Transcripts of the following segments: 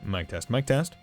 Mic test, mic test.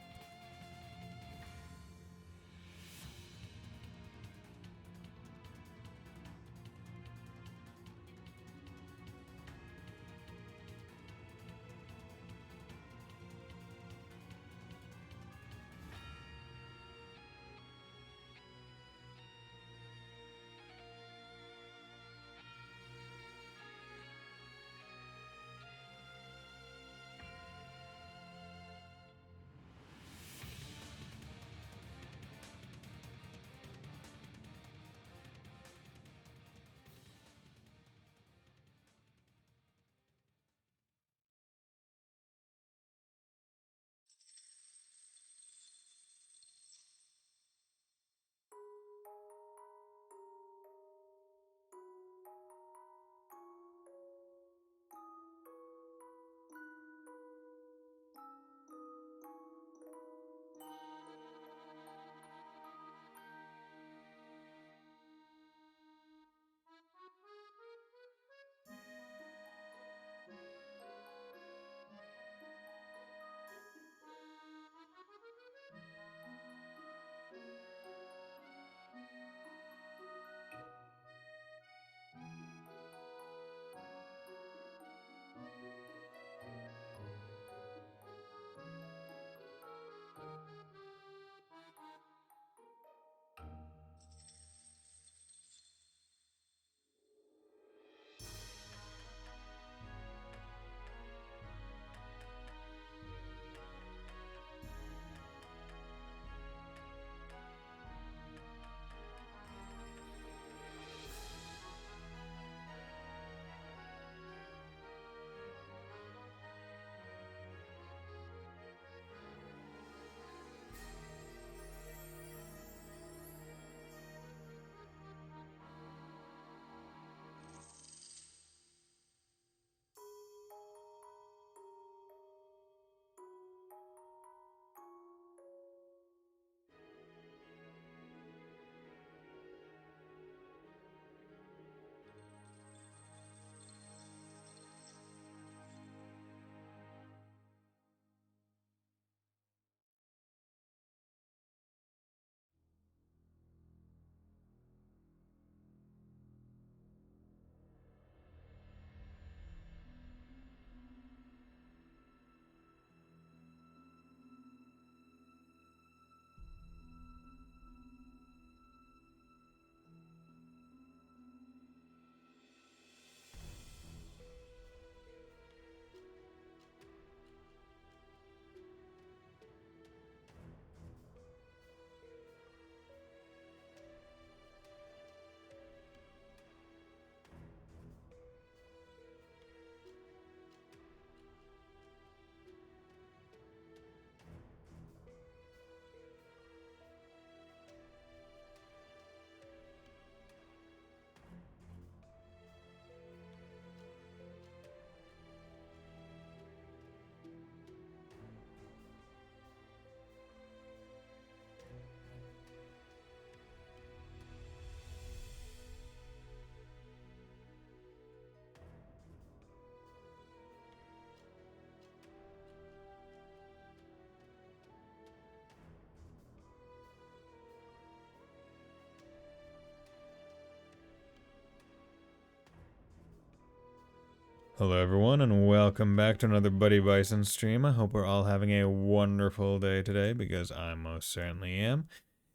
Hello everyone and welcome back to another Buddy Bison stream. I hope we're all having a wonderful day today because I most certainly am.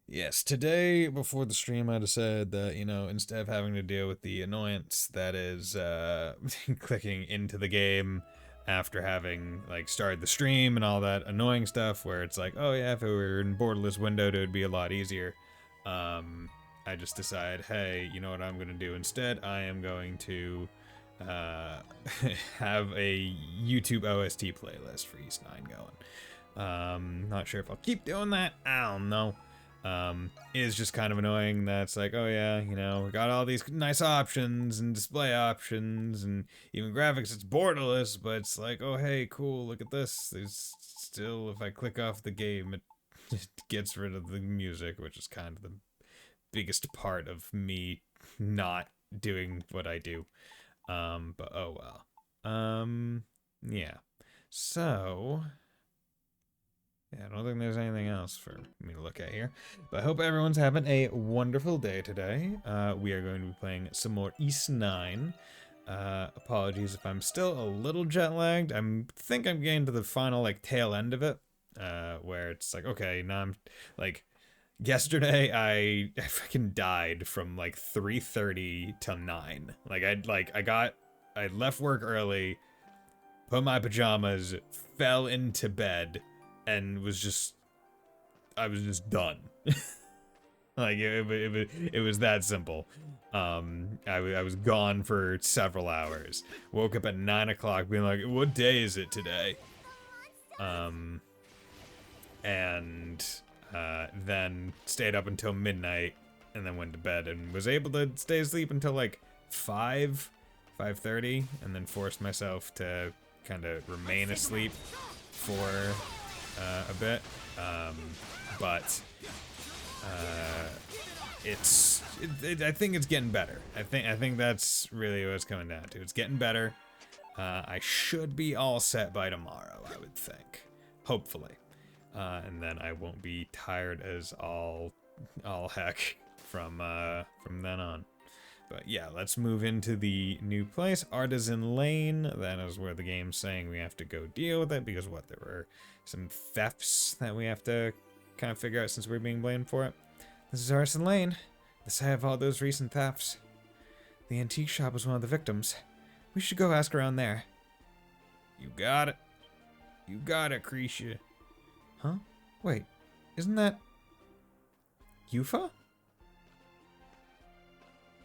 Yes, today before the stream I decided that, instead of having to deal with the annoyance that is clicking into the game after having started the stream and all that annoying stuff where it's like, oh yeah, if it were in borderless windowed it would be a lot easier. I just decided, hey, you know what I'm going to do instead? I am going to have a YouTube OST playlist for East 9 going. Not sure if I'll keep doing that. I don't know. It is just kind of annoying that it's like, oh yeah, we got all these nice options and display options and even graphics, it's borderless, but it's like, oh hey, cool, look at this. There's still, if I click off the game, it gets rid of the music, which is kind of the biggest part of me not doing what I do. But oh well. Yeah. So Yeah, I don't think there's anything else for me to look at here. But I hope everyone's having a wonderful day today. We are going to be playing some more East 9. Apologies if I'm still a little jet lagged. I think I'm getting to the final, like, tail end of it. Where it's like, okay, now I'm, like, yesterday I freaking died from, like, 3:30 till 9. I left work early, put my pajamas, fell into bed, and I was just done. Like, it was that simple. I was gone for several hours. Woke up at 9 o'clock being like, what day is it today? And then stayed up until midnight and then went to bed and was able to stay asleep until like 5:30, and then forced myself to kind of remain asleep for a bit. But I think it's getting better. I think that's really what it's coming down to. It's getting better. I should be all set by tomorrow, I would think. Hopefully. And then I won't be tired as all heck from then on. But yeah, let's move into the new place, Artisan Lane. That is where the game's saying we have to go deal with it, because what, there were some thefts that we have to kind of figure out since we're being blamed for it. This is Artisan Lane, the site of all those recent thefts. The antique shop was one of the victims. We should go ask around there. You got it. You got it, Cretia. Huh? Wait, isn't that Yufa?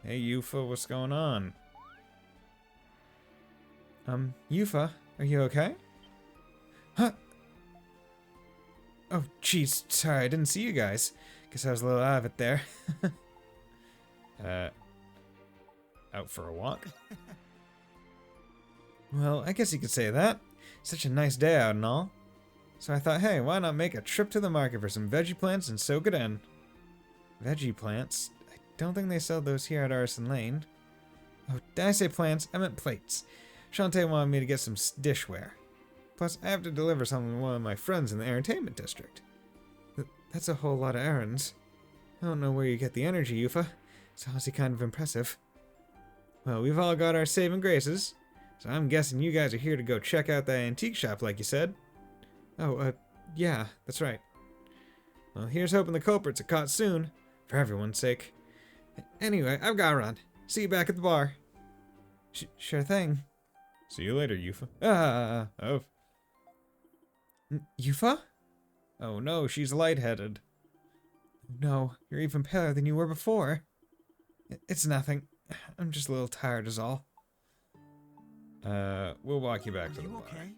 Hey, Yufa, what's going on? Yufa, are you okay? Huh? Oh, jeez, sorry, I didn't see you guys. Guess I was a little out of it there. Out for a walk? Well, I guess you could say that. Such a nice day out and all. So I thought, hey, why not make a trip to the market for some veggie plants and soak it in? Veggie plants? I don't think they sell those here at Artisan Lane. Oh, did I say plants? I meant plates. Shantae wanted me to get some dishware. Plus, I have to deliver something to one of my friends in the entertainment district. That's a whole lot of errands. I don't know where you get the energy, Yufa. It's honestly kind of impressive. Well, we've all got our saving graces, so I'm guessing you guys are here to go check out that antique shop like you said. Oh, yeah, that's right. Well, here's hoping the culprits are caught soon, for everyone's sake. Anyway, I've got to run. See you back at the bar. Sure thing. See you later, Yufa. Oh. Yufa? Oh no, she's lightheaded. No, you're even paler than you were before. It's nothing. I'm just a little tired is all. We'll walk you back to the bar. Okay?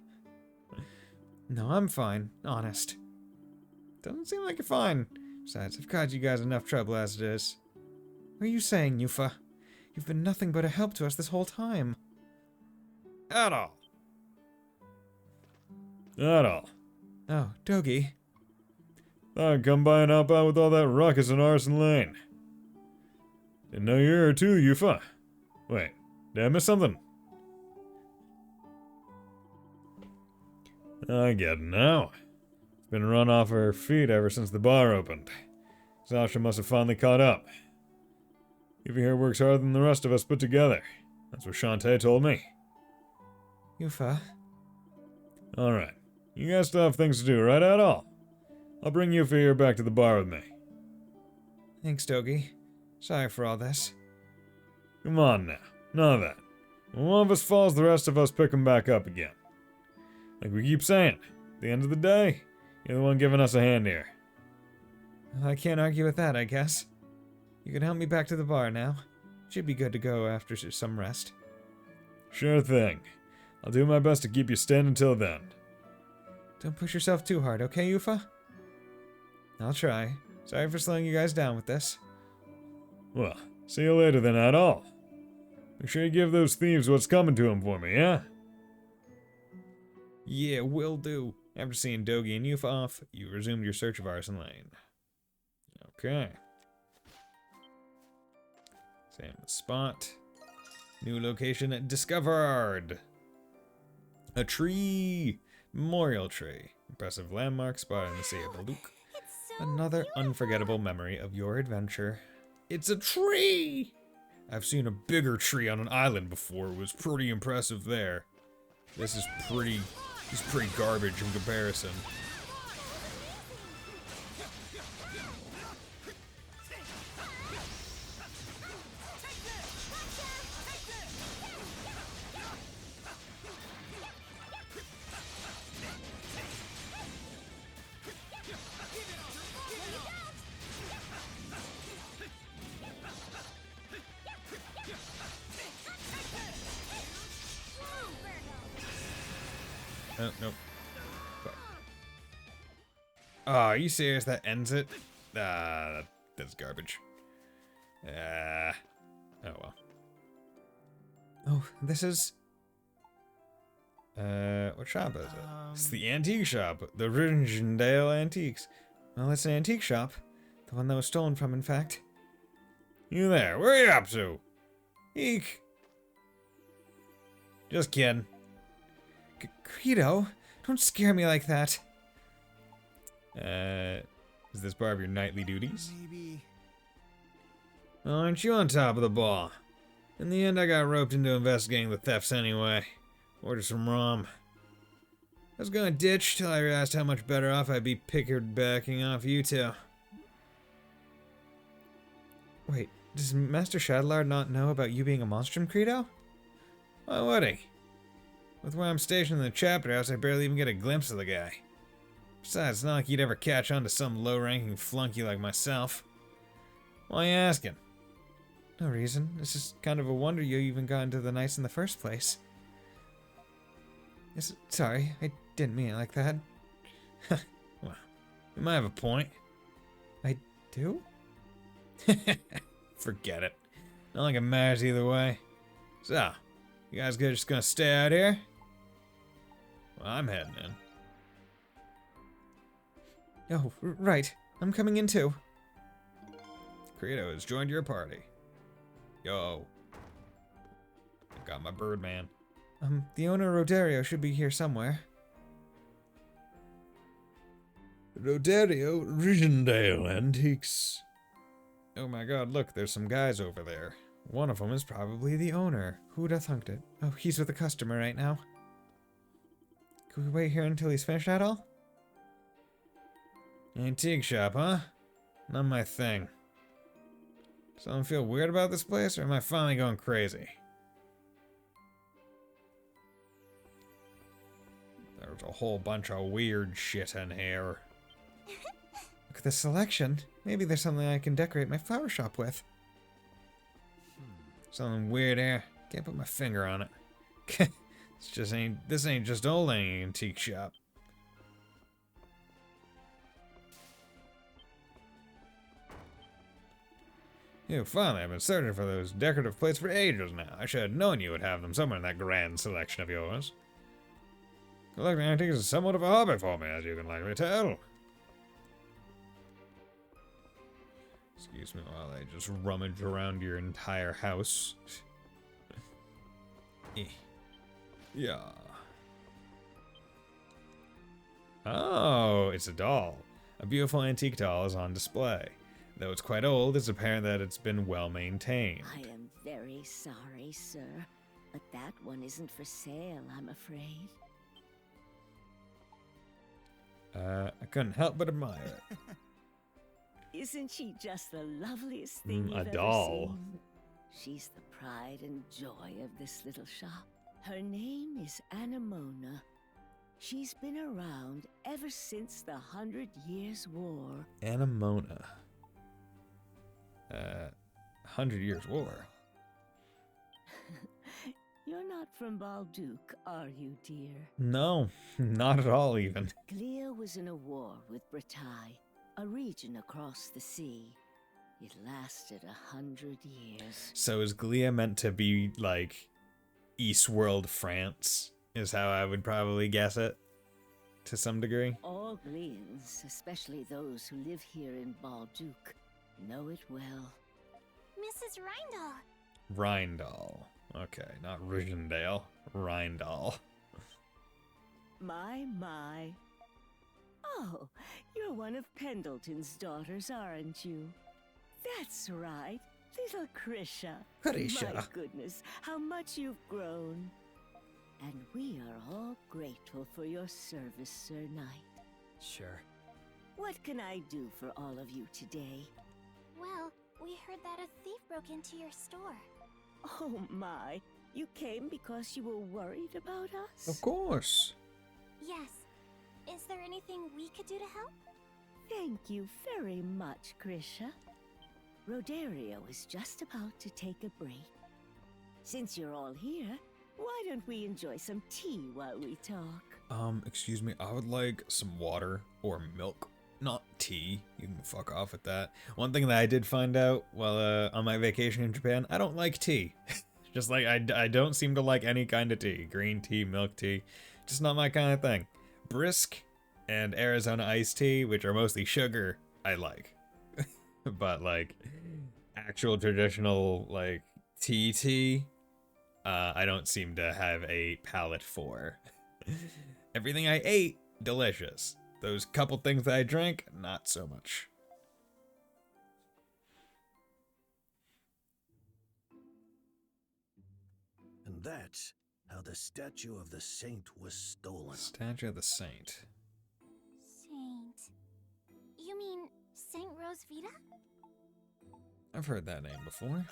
No, I'm fine, honest. Doesn't seem like you're fine. Besides, I've caused you guys enough trouble as it is. What are you saying, Yufa? You've been nothing but a help to us this whole time. At all. At all. Oh, Dogi. Thought I'd come by and help out with all that ruckus in Artisan Lane. Didn't know you were here too, Yufa. Wait, did I miss something? I get it now. It's been run off her feet ever since the bar opened. Sasha must have finally caught up. Yufa here works harder than the rest of us put together. That's what Shantae told me. Yufa. Alright. You guys still have things to do, right at all? I'll bring Yufa here back to the bar with me. Thanks, Dogi. Sorry for all this. Come on now. None of that. When one of us falls, the rest of us pick him back up again. Like we keep saying, at the end of the day, you're the one giving us a hand here. Well, I can't argue with that, I guess. You can help me back to the bar now. Should be good to go after some rest. Sure thing. I'll do my best to keep you standing till then. Don't push yourself too hard, okay, Yufa? I'll try. Sorry for slowing you guys down with this. Well, see you later then, at all. Make sure you give those thieves what's coming to them for me, yeah? Yeah, will do. After seeing Dogi and Yufa off, you resumed your search of Artisan Lane. Okay. Same spot. New location discovered. A tree. Memorial tree. Impressive landmark spotted in the Sea of Baluk. It's so Another beautiful. unforgettable memory of your adventure. It's a tree! I've seen a bigger tree on an island before. It was pretty impressive there. This is pretty garbage in comparison. Oh, nope. Oh, are you serious? That ends it? That's garbage. Oh well. Oh, this is... what shop is it? It's the antique shop. The Rindale Antiques. Well, it's an antique shop. The one that was stolen from, in fact. You there, where are you up to? Eek. Just kidding. Credo, don't scare me like that. Is this part of your nightly duties? Maybe. Well, aren't you on top of the ball? In the end, I got roped into investigating the thefts anyway. Ordered some rum. I was gonna ditch till I realized how much better off I'd be backing off you two. Wait, does Master Shadowlord not know about you being a Monstrum, Credo? Why would he? With where I'm stationed in the chapter house, I barely even get a glimpse of the guy. Besides, it's not like you'd ever catch on to some low-ranking flunky like myself. Why you asking? No reason. It's just kind of a wonder you even got into the Knights in the first place. Sorry, I didn't mean it like that. Well, you might have a point. I do? Forget it. Not like it matters either way. So, you guys just gonna stay out here? Well, I'm heading in. Oh, right. I'm coming in too. Credo has joined your party. Yo. I got my bird man. The owner Rodario should be here somewhere. Rodario Rindale Antiques. Oh my god, look, there's some guys over there. One of them is probably the owner. Who'd have thunk it? Oh, he's with a customer right now. Could we wait here until he's finished that all? Antique shop, huh? Not my thing. Something feel weird about this place, or am I finally going crazy? There's a whole bunch of weird shit in here. Look at the selection. Maybe there's something I can decorate my flower shop with. Something weird here. Can't put my finger on it. This ain't just old any antique shop. Finally, I've been searching for those decorative plates for ages now. I should have known you would have them somewhere in that grand selection of yours. Collecting antiques is somewhat of a hobby for me, as you can likely tell. Excuse me while I just rummage around your entire house. Yeah. Oh, it's a doll. A beautiful antique doll is on display. Though it's quite old, it's apparent that it's been well maintained. I am very sorry, sir, but that one isn't for sale, I'm afraid. I couldn't help but admire it. Isn't she just the loveliest thing A you've doll. ever seen? She's the pride and joy of this little shop. Her name is Anemona. She's been around ever since the 100 Years' War. Anemona. 100 Years' War. You're not from Balduc, are you, dear? No, not at all even. Glia was in a war with Bretagne, a region across the sea. It lasted 100 years. So is Glia meant to be like Eastworld France? Is how I would probably guess it, to some degree. All Glians, especially those who live here in Balduc, know it well. Mrs. Rindal. Rindal. Okay, not Rindale. Rindal. My. Oh, you're one of Pendleton's daughters, aren't you? That's right, little Krisha. Krisha. My goodness, how much you've grown. And we are all grateful for your service, Sir Knight. Sure. What can I do for all of you today? Well, we heard that a thief broke into your store. Oh my, you came because you were worried about us? Of course. Yes. Is there anything we could do to help? Thank you very much, Krisha. Rodario is just about to take a break. Since you're all here, why don't we enjoy some tea while we talk? Excuse me, I would like some water or milk, not tea. You can fuck off with that. One thing that I did find out while on my vacation in Japan, I don't like tea. Just like, I don't seem to like any kind of tea. Green tea, milk tea, just not my kind of thing. Brisk and Arizona iced tea, which are mostly sugar, I like. But like, actual traditional, like, tea, I don't seem to have a palate for. Everything I ate, delicious. Those couple things that I drank, not so much. And that's how the statue of the saint was stolen. Statue of the Saint. Saint. You mean Saint Rosvita? I've heard that name before.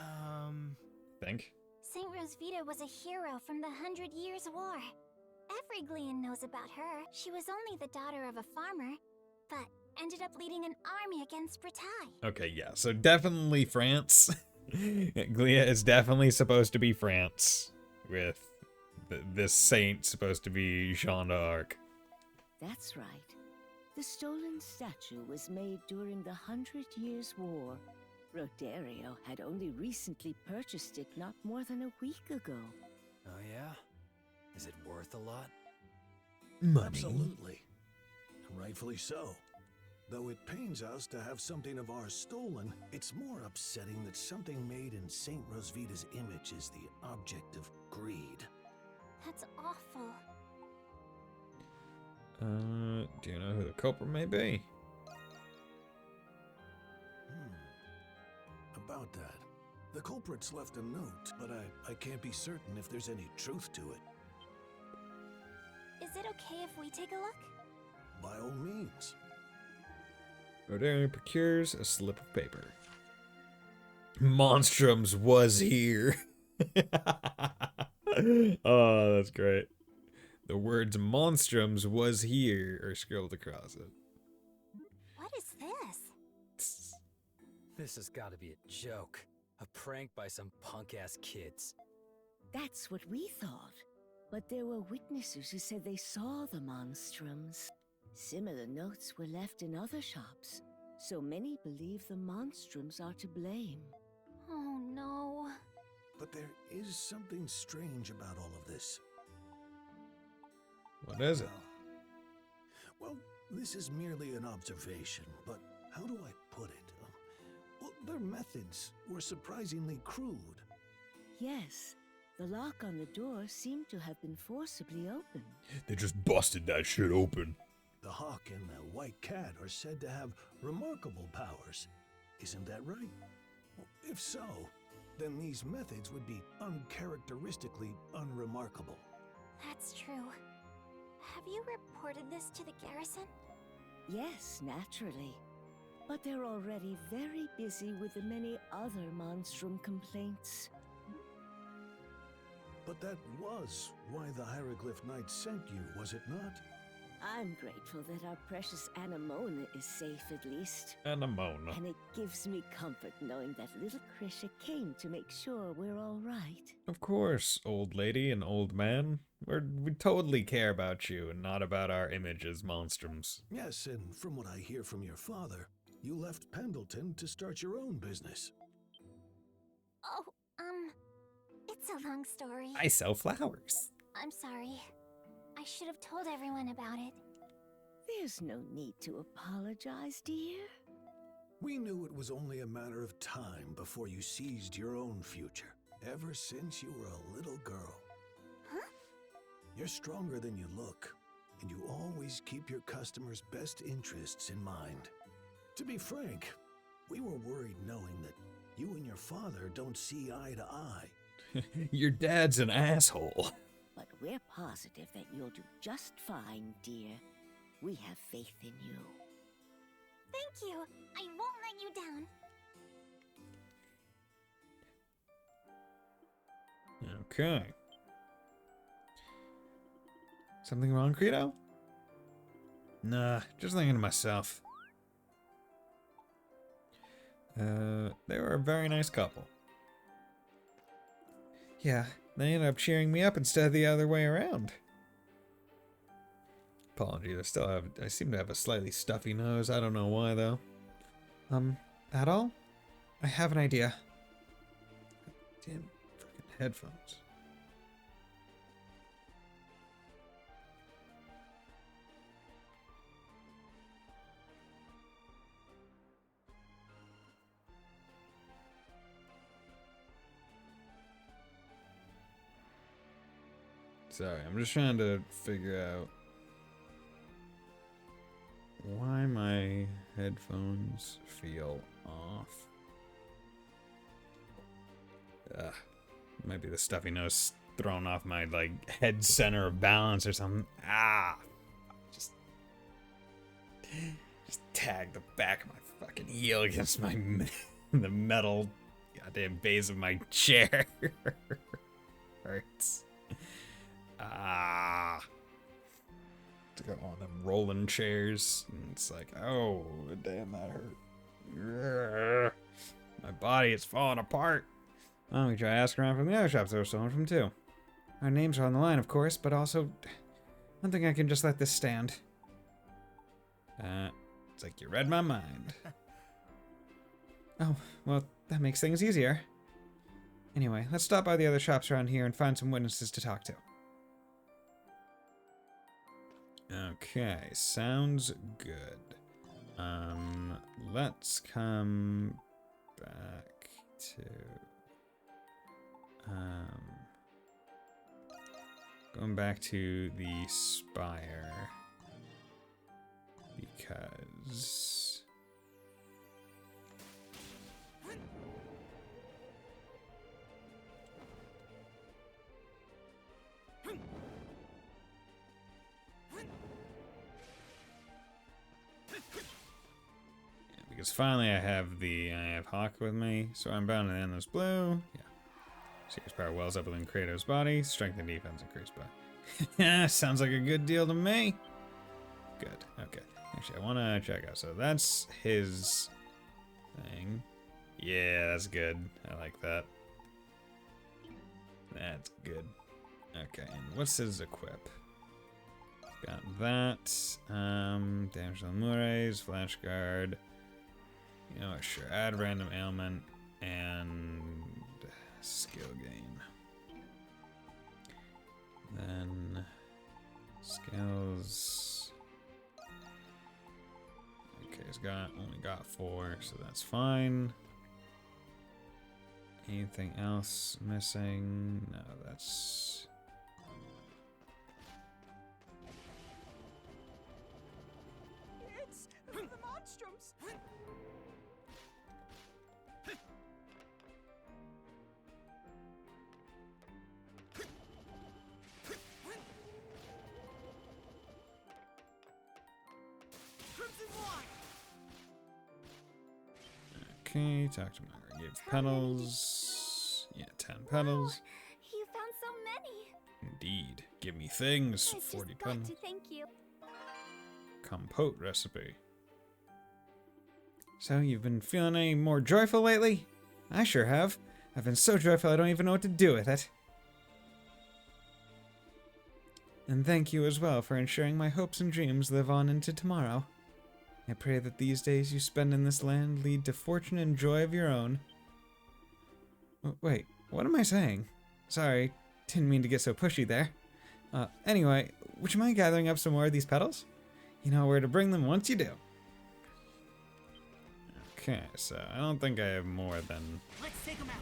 Think? Saint Rosvita was a hero from the 100 Years' War. Every Glean knows about her. She was only the daughter of a farmer, but ended up leading an army against Bretagne. Okay, yeah, so definitely France. Glia is definitely supposed to be France, with this saint supposed to be Jeanne d'Arc. That's right. The stolen statue was made during the 100 Years' War. Rodario had only recently purchased it not more than a week ago. Oh yeah? Is it worth a lot? Money. Absolutely. And rightfully so. Though it pains us to have something of ours stolen, it's more upsetting that something made in Saint Rosvita's image is the object of greed. That's awful. Do you know who the culprit may be? About that. The culprit's left a note, but I can't be certain if there's any truth to it. Is it okay if we take a look? By all means. Rodario procures a slip of paper. Monstrums was here. Oh, that's great. The words Monstrums was here are scribbled across it. What is this? This has got to be a joke. A prank by some punk-ass kids. That's what we thought. But there were witnesses who said they saw the Monstrums. Similar notes were left in other shops, so many believe the Monstrums are to blame. Oh no. But there is something strange about all of this. What is it? Well, this is merely an observation, but how do I put it? Well, their methods were surprisingly crude. Yes, the lock on the door seemed to have been forcibly opened. They just busted that shit open. The hawk and the white cat are said to have remarkable powers. Isn't that right? Well, if so, then these methods would be uncharacteristically unremarkable. That's true. Have you reported this to the garrison? Yes, naturally. But they're already very busy with the many other Monstrum complaints. But that was why the Hieroglyph Knight sent you, was it not? I'm grateful that our precious Anemona is safe at least. Anemona. And it gives me comfort knowing that little Krisha came to make sure we're all right. Of course, old lady and old man. We totally care about you and not about our image as monstrums. Yes, and from what I hear from your father, you left Pendleton to start your own business. Oh, it's a long story. I sell flowers. I'm sorry. I should have told everyone about it. There's no need to apologize, dear. We knew it was only a matter of time before you seized your own future, ever since you were a little girl. Huh? You're stronger than you look. and you always keep your customers' best interests in mind. To be frank, we were worried knowing that you and your father don't see eye to eye. Your dad's an asshole. But we're positive that you'll do just fine, dear. We have faith in you. Thank you. I won't let you down. Okay. Something wrong, Credo? Nah, just thinking to myself. They were a very nice couple. Yeah, they ended up cheering me up instead of the other way around. Apologies, I seem to have a slightly stuffy nose. I don't know why though. That all? I have an idea. Damn freaking headphones. Sorry, I'm just trying to figure out why my headphones feel off. Might be the stuffy nose thrown off my like head center of balance or something. Just tag the back of my fucking heel against my the metal goddamn base of my chair. Hurts. To go on them rolling chairs, and it's like, oh damn, that hurt. My body is falling apart. Why don't we try asking around from the other shops that were stolen from too? Our names are on the line, of course, but also, I don't think I can just let this stand. It's like you read my mind. Oh, well, that makes things easier. Anyway, let's stop by the other shops around here and find some witnesses to talk to. Okay, sounds good. Let's come back to going back to the spire because finally I have Hawk with me, so I'm bound to end this blue. Yeah. Serious power wells up within Kratos' body. Strength and defense increased by. Sounds like a good deal to me. Good. Okay. Actually, I want to check out. So that's his thing. Yeah, that's good. I like that. That's good. Okay, and what's his equip? Got that. Damage to the Mures, Flash Guard. You know what, sure. Add random ailment and skill gain. Then skills. Okay, he's only got 4, so that's fine. Anything else missing? No, that's It's the Monstrums. okay. Talk to Margaret. Give petals. Yeah, 10 petals. You found so many. Indeed. Give me things. I 40 just got petals. to thank you. Compote recipe. So, you've been feeling any more joyful lately? I sure have. I've been so joyful I don't even know what to do with it. And thank you as well for ensuring my hopes and dreams live on into tomorrow. I pray that these days you spend in this land lead to fortune and joy of your own. Wait, what am I saying? Sorry, didn't mean to get so pushy there. Anyway, would you mind gathering up some more of these petals? You know where to bring them once you do. Okay, so I don't think I have more than... Let's take them out.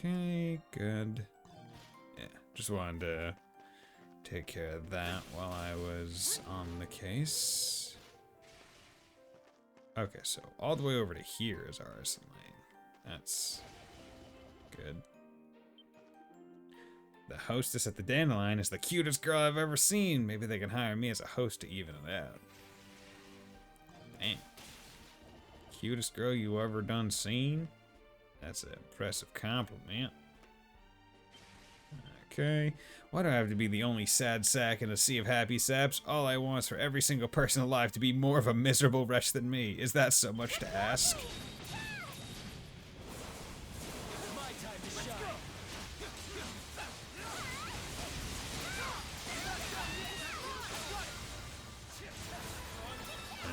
Okay, good. Yeah, just wanted to take care of that while I was on the case. Okay, so all the way over to here is our arson lane. That's good. The hostess at the Dandelion is the cutest girl I've ever seen. Maybe they can hire me as a host to even it out. Damn. Cutest girl you ever done seen? That's an impressive compliment. Okay. Why do I have to be the only sad sack in a sea of happy saps? All I want is for every single person alive to be more of a miserable wretch than me. Is that so much to ask?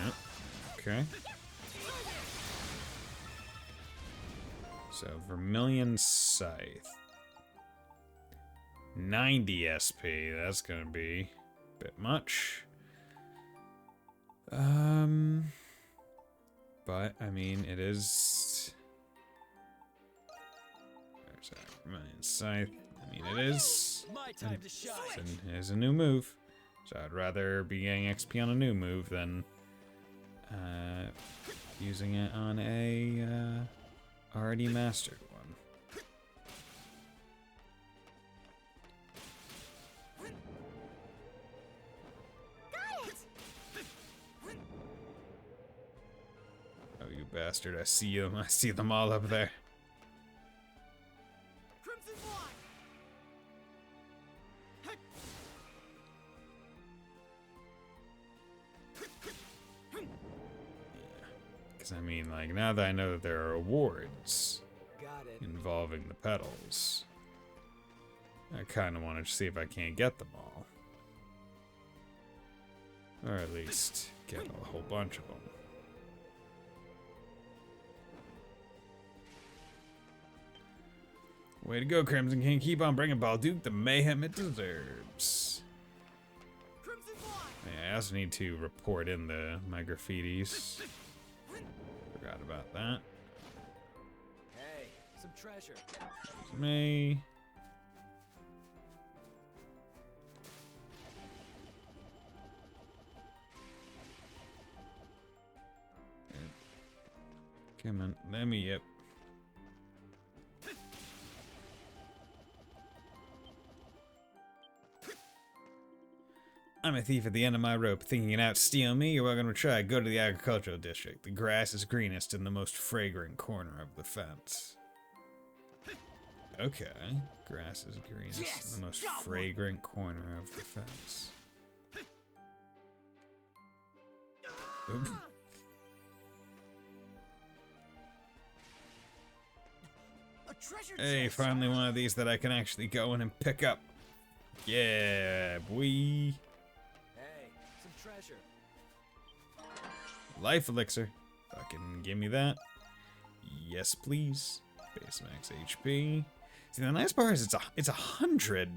Yep. Okay. So, Vermilion Scythe. 90 SP, that's gonna be a bit much. But, I mean, it is... There's a Vermilion Scythe. I mean, it is... My time to shine. It is a new move. So I'd rather be getting XP on a new move than using it on a already mastered one. Oh, you bastard, I see them. I see them all up there. Crimson Wine! Because, I mean, like, now that I know that there are awards Got it. involving the petals, I kind of want to see if I can't get them all. Or at least get a whole bunch of them. Way to go, Crimson King. Keep on bringing Balduke the mayhem it deserves. Crimson Wine! Yeah, I also need to report in my graffitis. Forgot about that. Hey, some treasure. There's me. Come on, let me up. I'm a thief at the end of my rope, thinking it out to steal me. You're welcome to try. Go to the agricultural district. The grass is greenest in the most fragrant corner of the fence. Okay, grass is greenest in the most fragrant corner of the fence. Oop. A treasure Hey, chest! finally one of these that I can actually go in and pick up. Yeah, boy. Hey, some treasure. Life elixir. Fucking give me that. Yes, please. Base max HP. See, the nice part is it's 100.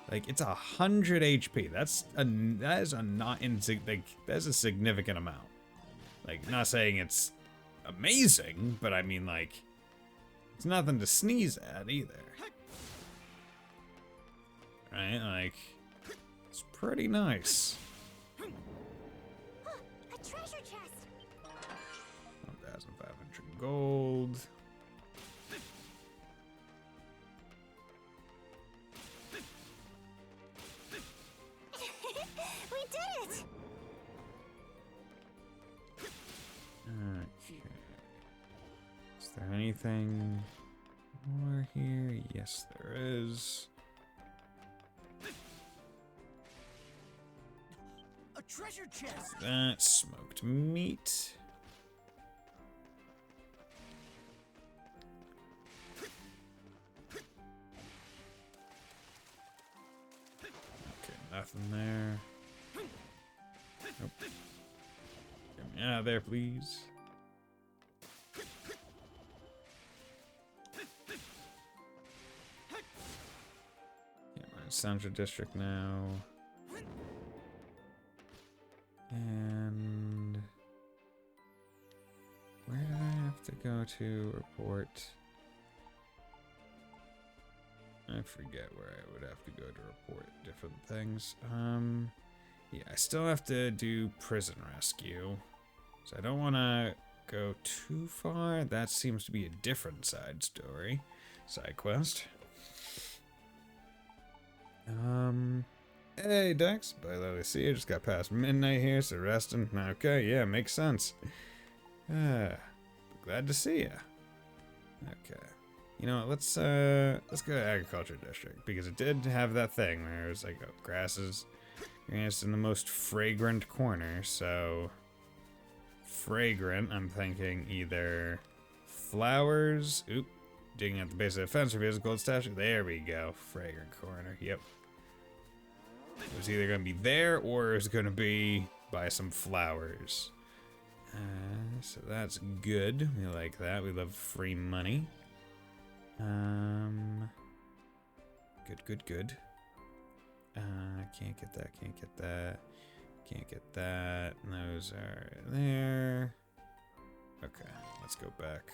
Like, it's 100 HP. That is a that's a significant amount. Like, not saying it's amazing, but I mean, like, it's nothing to sneeze at either. Right? Like, it's pretty nice. A treasure chest! 1,500 gold. We did it! Okay. Is there anything more here? Yes, there is. A treasure chest! That smoked meat. Okay, nothing there. Nope. Get me out of there, please. Yeah, we're in Central District now. And where do I have to go to report? I forget where I would have to go to report different things. Yeah, I still have to do prison rescue. So I don't want to go too far. That seems to be a different side story. Side quest. Hey, Dex. By the way, see you. Just got past midnight here, so resting. Okay, yeah, makes sense. Glad to see ya. Okay. You know what, let's go to Agriculture District, because it did have that thing where it was like, oh, grass is in the most fragrant corner, so fragrant, I'm thinking either flowers, digging at the base of the fence reveals a gold statue, there we go, fragrant corner, yep. It was either going to be there, or it was going to be by some flowers. So that's good, we like that, we love free money. Good. Can't get that. Those are there. Okay, let's go back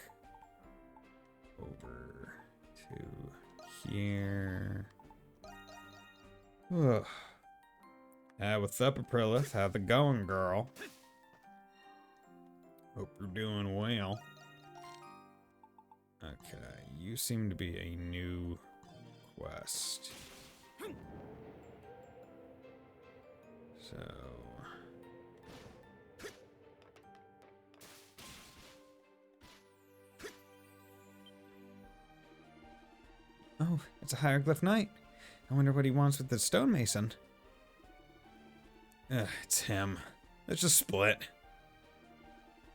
over to here. Ugh. What's up, Aprilith? How's it going, girl? Hope you're doing well. Okay, you seem to be a new quest. So... Oh, it's a hieroglyph knight. I wonder what he wants with the stonemason. It's him. Let's just split.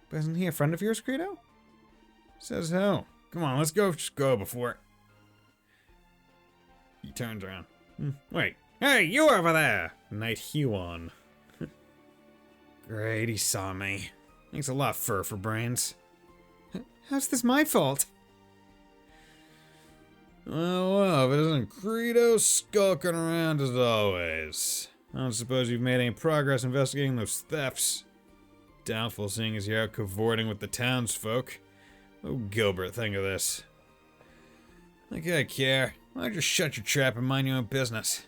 But isn't he a friend of yours, Credo? Says who? Come on, let's go. Just go before. He turns around. Wait. Hey, you over there! Knight Huon. Great, he saw me. Thanks a lot, fur for brains. How's this my fault? Well, if it isn't Credo skulking around as always. I don't suppose you've made any progress investigating those thefts. Doubtful, seeing as you're out cavorting with the townsfolk. Oh, Gilbert, think of this. Like I care. Why don't you shut your trap and mind your own business?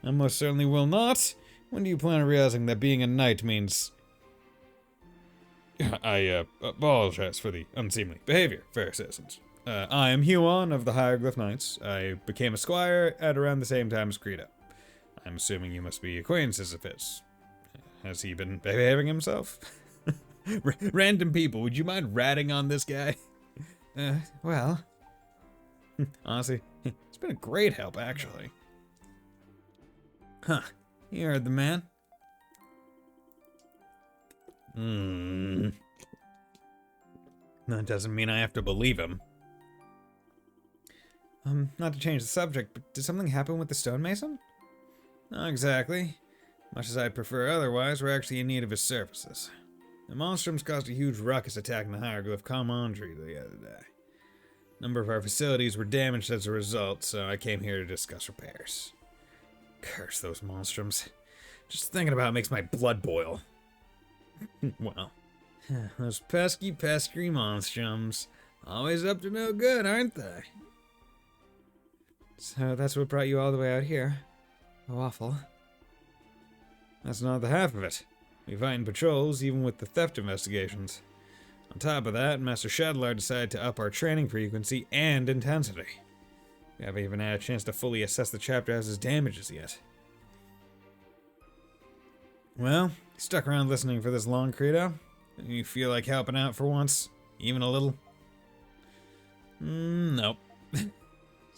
I most certainly will not. When do you plan on realizing that being a knight means... I apologize for the unseemly behavior, fair citizens. I am Huon of the Hieroglyph Knights. I became a squire at around the same time as Credo. I'm assuming you must be acquaintances of his. Has he been behaving himself? Random people, would you mind ratting on this guy? Well... Honestly, it's been a great help, actually. Huh. You heard the man. That doesn't mean I have to believe him. Not to change the subject, but did something happen with the stonemason? Not exactly. Much as I'd prefer otherwise, we're actually in need of his services. The Monstrums caused a huge ruckus attacking the Hieroglyph Commandery the other day. A number of our facilities were damaged as a result, so I came here to discuss repairs. Curse those Monstrums. Just thinking about it makes my blood boil. Well, those pesky Monstrums. Always up to no good, aren't they? So that's what brought you all the way out here. Oh, awful. That's not the half of it. We fight in patrols, even with the theft investigations. On top of that, Master Shadlar decided to up our training frequency and intensity. We haven't even had a chance to fully assess the chapter house's damages yet. Well, you stuck around listening for this long, Credo? You feel like helping out for once? Even a little? Nope.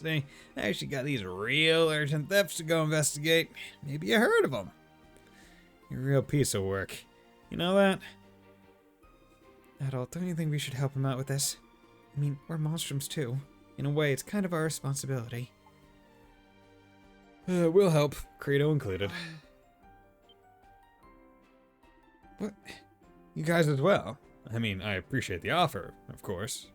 See, I actually got these real urgent thefts to go investigate. Maybe you heard of them. You're a real piece of work. You know that? Adult, don't you think we should help him out with this? I mean, we're Monstrums too. In a way, it's kind of our responsibility. We'll help, Credo included. What? You guys as well? I mean, I appreciate the offer, of course.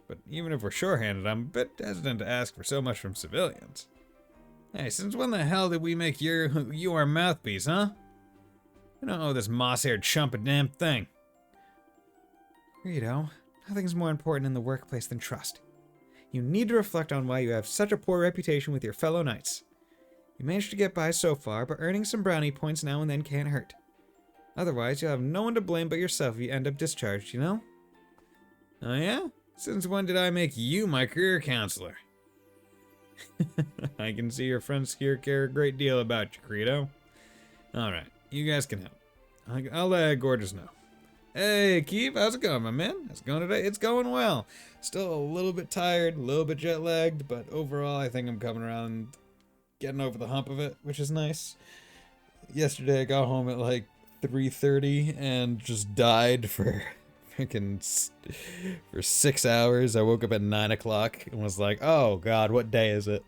But even if we're short-handed, I'm a bit hesitant to ask for so much from civilians. Hey, since when the hell did we make you our mouthpiece, huh? We don't owe this moss-haired chump a damn thing. Rito, nothing's more important in the workplace than trust. You need to reflect on why you have such a poor reputation with your fellow knights. You managed to get by so far, but earning some brownie points now and then can't hurt. Otherwise, you'll have no one to blame but yourself if you end up discharged, you know? Oh yeah? Since when did I make you my career counselor? I can see your friends here care a great deal about you, Credo. Alright, you guys can help. I'll let Gorgeous know. Hey, Keith, how's it going, my man? How's it going today? It's going well. Still a little bit tired, a little bit jet lagged, but overall I think I'm coming around, getting over the hump of it, which is nice. Yesterday I got home at like 3:30 and just died for for 6 hours. I woke up at 9 o'clock and was like, oh god, what day is it?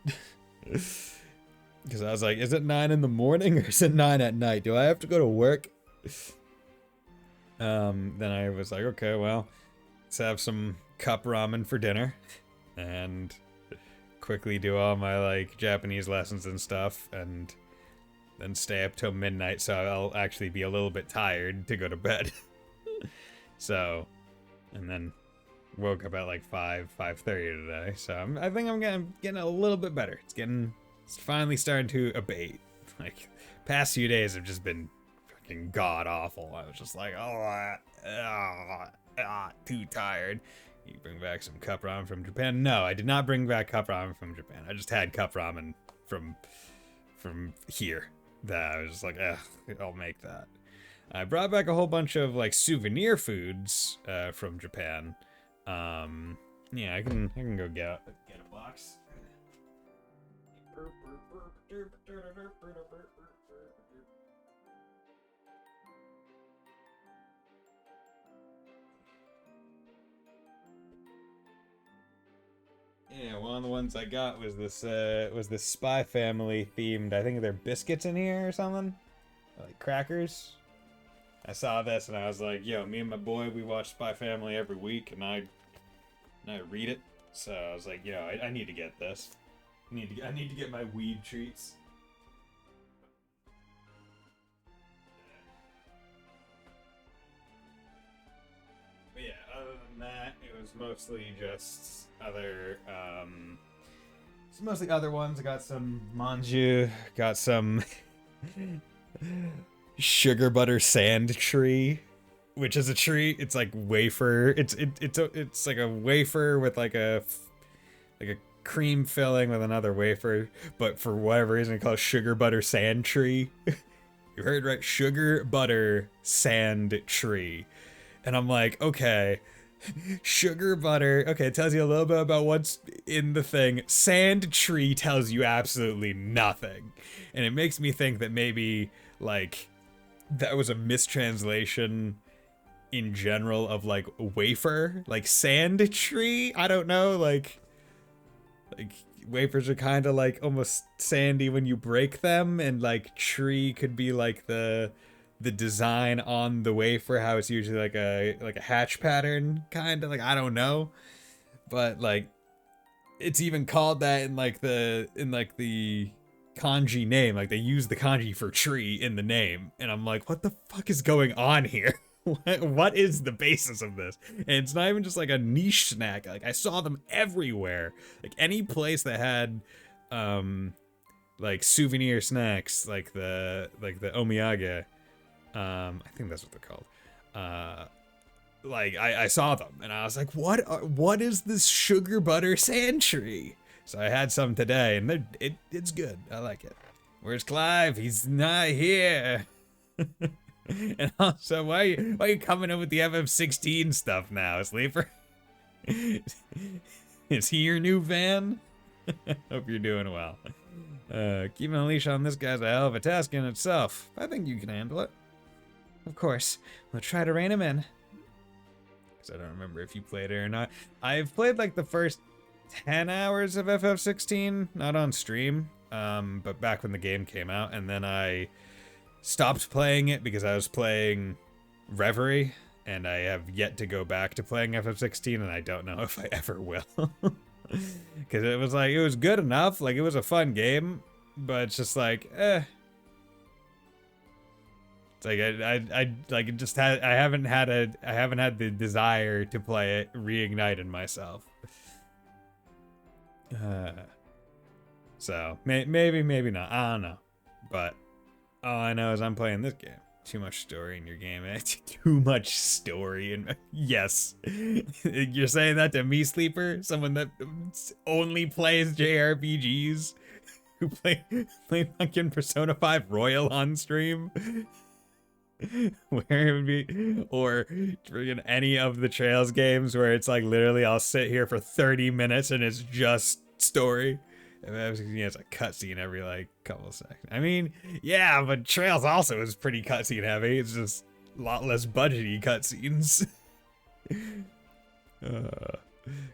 Because I was like, is it 9 in the morning or is it 9 at night? Do I have to go to work? Then I was like, okay, well, let's have some cup ramen for dinner and quickly do all my like Japanese lessons and stuff and then stay up till midnight so I'll actually be a little bit tired to go to bed. So, and then woke up at like 5:30 today. So I think I'm getting a little bit better. It's finally starting to abate. Like, past few days have just been fucking god awful. I was just like, too tired. You bring back some cup ramen from Japan? No, I did not bring back cup ramen from Japan. I just had cup ramen from here. That I was just like, I'll make that. I brought back a whole bunch of like souvenir foods from Japan. Yeah, I can go get a box. Yeah, one of the ones I got was this Spy Family themed. I think they're biscuits in here or something, like crackers. I saw this and I was like, yo, me and my boy, we watch Spy Family every week, and I read it. So I was like, yo, I need to get this. I need to get my weed treats. But yeah, other than that, it was mostly just other it's mostly other ones. I got some manju, got some sugar butter sand tree, which is a tree. It's like wafer. It's like a wafer with like a cream filling with another wafer, but for whatever reason it's called sugar butter sand tree. You heard right, sugar butter sand tree. And I'm like, okay, sugar butter, okay, it tells you a little bit about what's in the thing. Sand tree tells you absolutely nothing. And it makes me think that maybe like that was a mistranslation in general of like wafer, like sand tree. I don't know, like wafers are kind of like almost sandy when you break them, and like tree could be like the design on the wafer, how it's usually like a hatch pattern, kind of, like, I don't know, but like it's even called that in like the kanji name. Like they use the kanji for tree in the name, and I'm like, what the fuck is going on here? What is the basis of this? And it's not even just like a niche snack. Like I saw them everywhere. Like any place that had like souvenir snacks, like the omiyage, I think that's what they're called. Like I saw them and I was like, what is this sugar butter sand tree? So I had some today, and it's good. I like it. Where's Clive? He's not here. And also, why are you coming in with the FF16 stuff now, Sleeper? Is he your new van? Hope you're doing well. Keeping a leash on this guy's a hell of a task in itself. I think you can handle it. Of course. We'll try to rein him in. Because I don't remember if you played it or not. I've played like the first 10 hours of FF16, not on stream, but back when the game came out, and then I stopped playing it because I was playing Reverie, and I have yet to go back to playing FF16, and I don't know if I ever will. Because it was good enough, like it was a fun game, but it's just like, It's like I haven't had the desire to play it reignited myself. So, maybe, maybe not. I don't know. But all I know is I'm playing this game. Too much story in your game. Too much story in. Yes. You're saying that to me, Sleeper? Someone that only plays JRPGs? Who play fucking Persona 5 Royal on stream? Where it would be, or friggin' any of the Trails games where it's like literally I'll sit here for 30 minutes and it's just story. And it's a cutscene every like couple seconds. I mean, yeah, but Trails also is pretty cutscene heavy. It's just a lot less budgety cutscenes.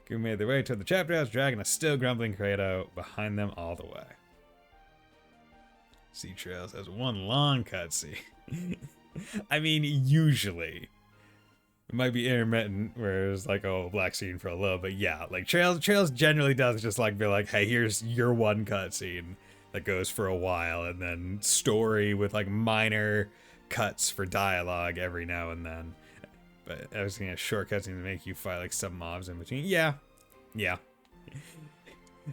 Who made their way toward the chapter house, dragging a still grumbling Kratos behind them all the way. See, Trails has one long cutscene. I mean, usually. It might be intermittent, where it's like, oh, black scene for a little, but yeah, like Trails generally does just like be like, hey, here's your one cutscene that goes for a while, and then story with like minor cuts for dialogue every now and then. But I was gonna short cutscene to make you fight like some mobs in between. Yeah.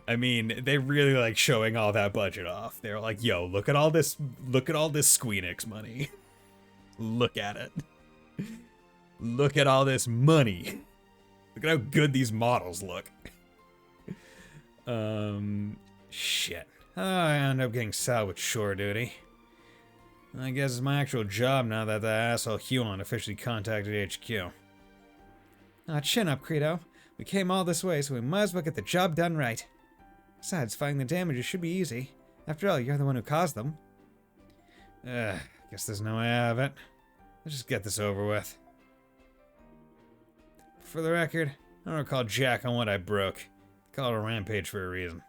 I mean, they really like showing all that budget off. They're like, yo, look at all this Squeenix money. Look at it. Look at all this money. Look at how good these models look. Shit. I end up getting saddled with shore duty. I guess it's my actual job now that asshole Huon officially contacted HQ. Chin up, Credo. We came all this way, so we might as well get the job done right. Besides, fighting the damages should be easy. After all, you're the one who caused them. Guess there's no way out of it. Let's just get this over with. For the record, I don't recall jack on what I broke. They call it a rampage for a reason.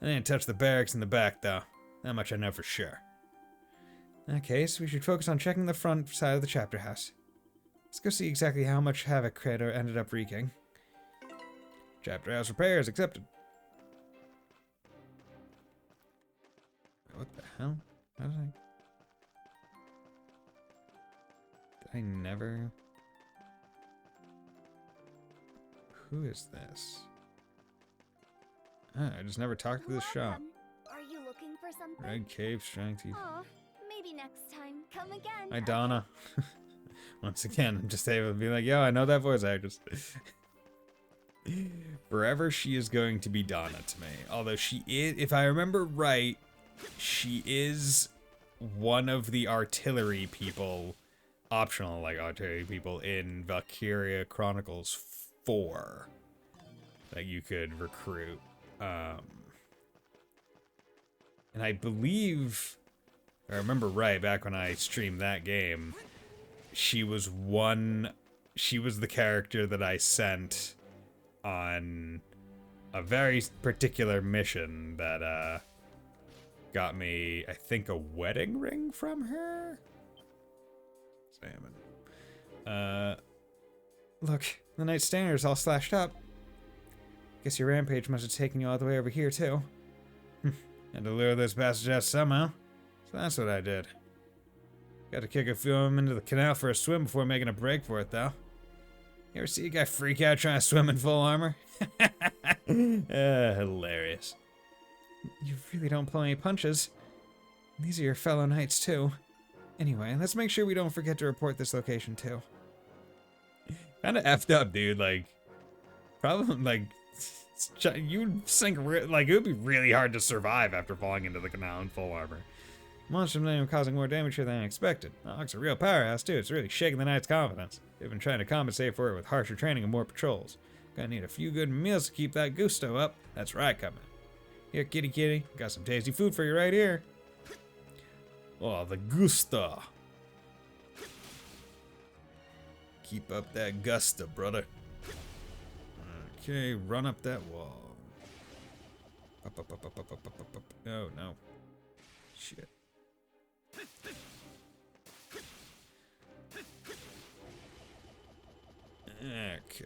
I didn't touch the barracks in the back, though. That much I know for sure. In that case, we should focus on checking the front side of the chapter house. Let's go see exactly how much havoc Kratos ended up wreaking. Chapter house repairs accepted. What the hell? How did I never... Who is this? I just never talked to this shop. Are you looking for something? Red cape, strength. Oh, maybe next time. Come again. Hi, Donna. Once again, I'm just able to be like, yo, I know that voice actress. Forever, she is going to be Donna to me. Although she is, if I remember right, she is one of the artillery people, optional like artillery people in Valkyria Chronicles 4 that you could recruit. And I believe, if I remember right, back when I streamed that game, she was the character that I sent on a very particular mission that got me, I think, a wedding ring from her? Salmon. Look, the Night Standard's all slashed up. Guess your rampage must have taken you all the way over here, too. Had to lure those bastards out somehow. So that's what I did. Got to kick a few of them into the canal for a swim before making a break for it, though. You ever see a guy freak out trying to swim in full armor? Hilarious. You really don't pull any punches. These are your fellow knights, too. Anyway, let's make sure we don't forget to report this location, too. Kinda effed up, dude. Like, probably, like, you'd sink, like, it would be really hard to survive after falling into the canal in full armor. Monstrum Nox causing more damage here than I expected. Nox a real powerhouse, too. It's really shaking the knight's confidence. They've been trying to compensate for it with harsher training and more patrols. Gonna need a few good meals to keep that gusto up. That's right, coming. Here, kitty kitty. Got some tasty food for you right here. Oh, the gusto. Keep up that gusto, brother. Okay, run up that wall. Up. Oh, no. Shit. Okay.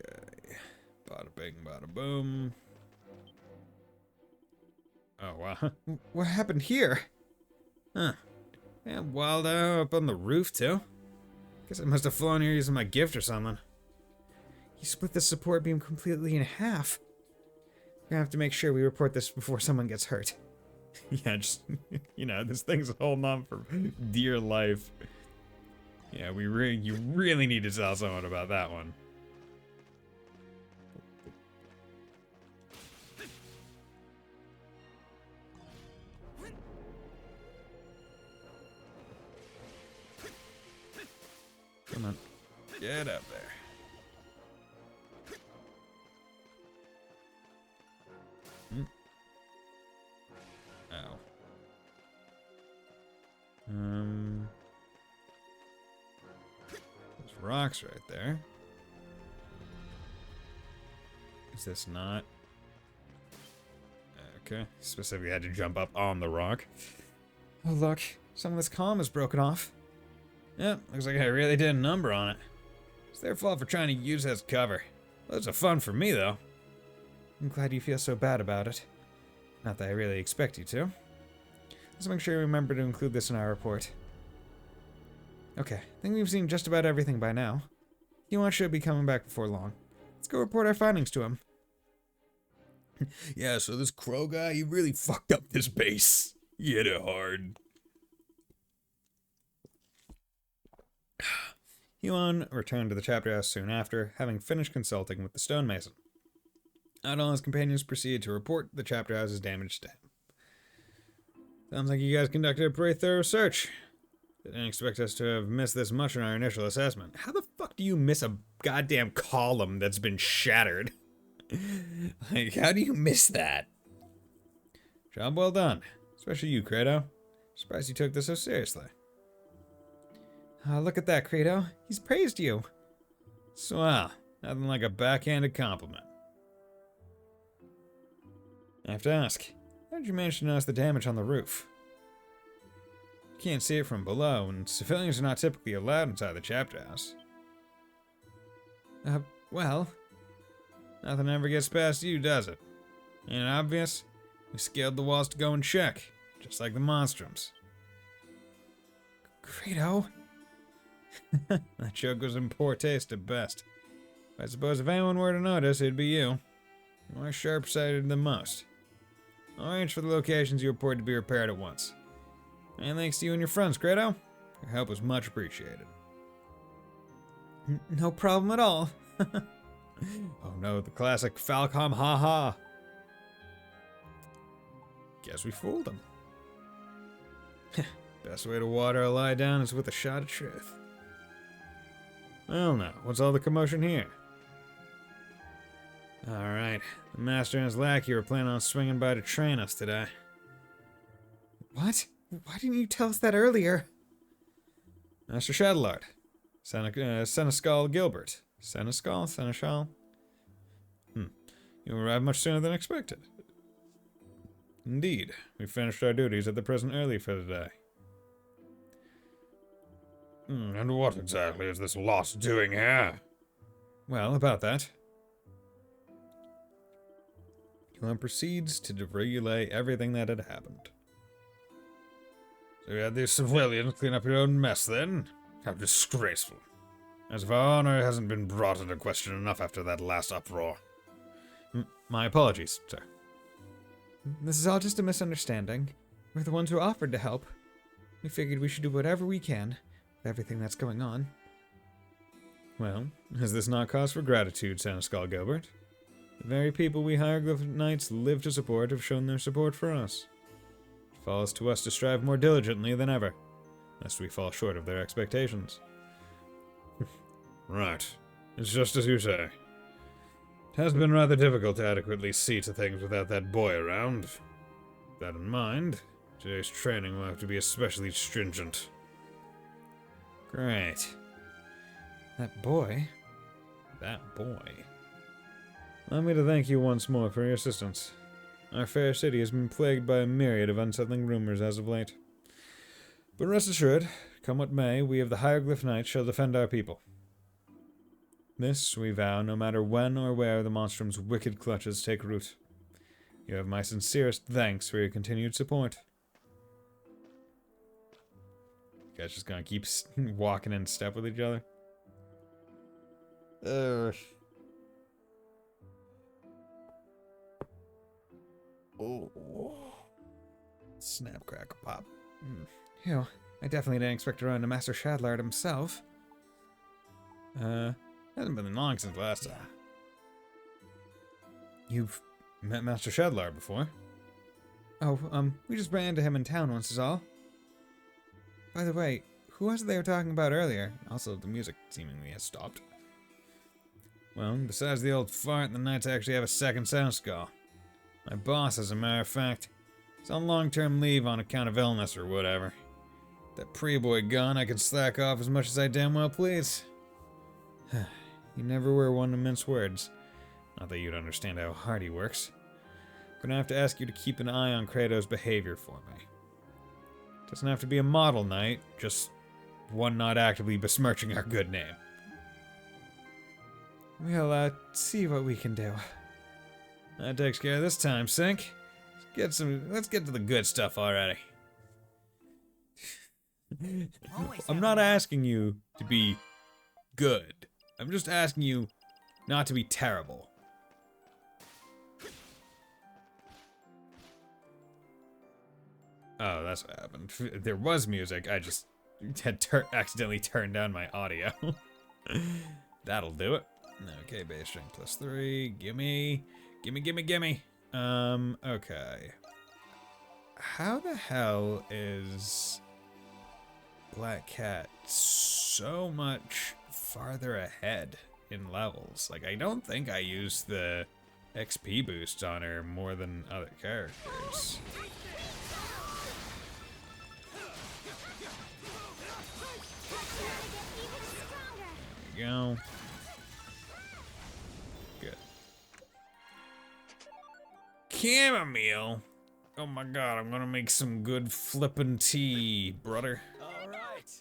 Bada bing, bada boom. Oh, wow. What happened here? Huh. Yeah, wild up on the roof, too. Guess I must have flown here using my gift or something. You split the support beam completely in half. gonna have to make sure we report this before someone gets hurt. Yeah, just, this thing's holding on for dear life. Yeah, you really need to tell someone about that one. Come on, get up there. Ow. There's rocks right there. Is this not? Okay, specifically had to jump up on the rock. Oh look, some of this column is broken off. Yep, looks like I really did a number on it. It's their fault for trying to use it as cover. Loads of fun for me, though. I'm glad you feel so bad about it. Not that I really expect you to. Let's make sure we remember to include this in our report. Okay, I think we've seen just about everything by now. Huon should be coming back before long. Let's go report our findings to him. Yeah, so this crow guy, he really fucked up this base. He hit it hard. Huon returned to the chapter house soon after, having finished consulting with the stonemason. Adol and his companions proceeded to report the chapter house's damage to him. Sounds like you guys conducted a pretty thorough search. Didn't expect us to have missed this much in our initial assessment. How the fuck do you miss a goddamn column that's been shattered? Like, how do you miss that? Job well done. Especially you, Credo. Surprised you took this so seriously. Look at that, Credo. He's praised you. Swell. Nothing like a backhanded compliment. I have to ask, how did you manage to notice the damage on the roof? You can't see it from below, and civilians are not typically allowed inside the chapter house. Well, nothing ever gets past you, does it? Ain't it obvious? We scaled the walls to go and check, just like the Monstrums. Credo? That joke was in poor taste at best. I suppose if anyone were to notice, it'd be you. You're more sharp-sighted than most. I'll arrange for the locations you report to be repaired at once. And thanks to you and your friends, Credo. Your help was much appreciated. No problem at all. Oh no, the classic Falcom ha-ha. Guess we fooled him. Best way to water a lie down is with a shot of truth. Well now, what's all the commotion here? Alright, the master and his lackey were planning on swinging by to train us today. What? Why didn't you tell us that earlier? Master Shadowlord. Seneschal Gilbert. Seneschal? You arrived much sooner than expected. Indeed, we finished our duties at the prison early for the day. And what exactly is this lost doing here? Well, about that. Huon proceeds to relay everything that had happened. So you had these civilians clean up your own mess then? How disgraceful. As if our honor hasn't been brought into question enough after that last uproar. My apologies, sir. This is all just a misunderstanding. We're the ones who offered to help. We figured we should do whatever we can with everything that's going on. Well, is this not cause for gratitude, Seneschal Gilbert? The very people we Hieroglyph Knights live to support have shown their support for us. It falls to us to strive more diligently than ever, lest we fall short of their expectations. Right. It's just as you say. It has been rather difficult to adequately see to things without that boy around. With that in mind, today's training will have to be especially stringent. Great. That boy? Allow me to thank you once more for your assistance. Our fair city has been plagued by a myriad of unsettling rumors as of late. But rest assured, come what may, we of the Hieroglyph Knights shall defend our people. This we vow no matter when or where the Monstrum's wicked clutches take root. You have my sincerest thanks for your continued support. You guys just gonna keep walking in step with each other? Oh. Snap, crackle, pop. Ew, I definitely didn't expect to run into Master Shadlard himself. Hasn't been long since last time. You've met Master Shadlar before? Oh, we just ran into him in town once is all. By the way, who was it they were talking about earlier? Also, the music seemingly has stopped. Well, besides the old fart, the Knights actually have a second sound skull. My boss, as a matter of fact, is on long-term leave on account of illness or whatever. That pre-boy gone, I can slack off as much as I damn well please. You never were one to mince words. Not that you'd understand how hard he works. I'm gonna have to ask you to keep an eye on Kratos' behavior for me. Doesn't have to be a model knight, just one not actively besmirching our good name. We'll, see what we can do. That takes care of this time, Sink. Let's get to the good stuff already. I'm not asking you to be good. I'm just asking you not to be terrible. Oh, that's what happened. There was music, I just had accidentally turned down my audio. That'll do it. Okay, base strength +3. Gimme. Okay. How the hell is Black Cat so much farther ahead in levels? Like, I don't think I used the XP boost on her more than other characters. There we go. Good. Chamomile? Oh my god, I'm gonna make some good flippin' tea, brother. All right.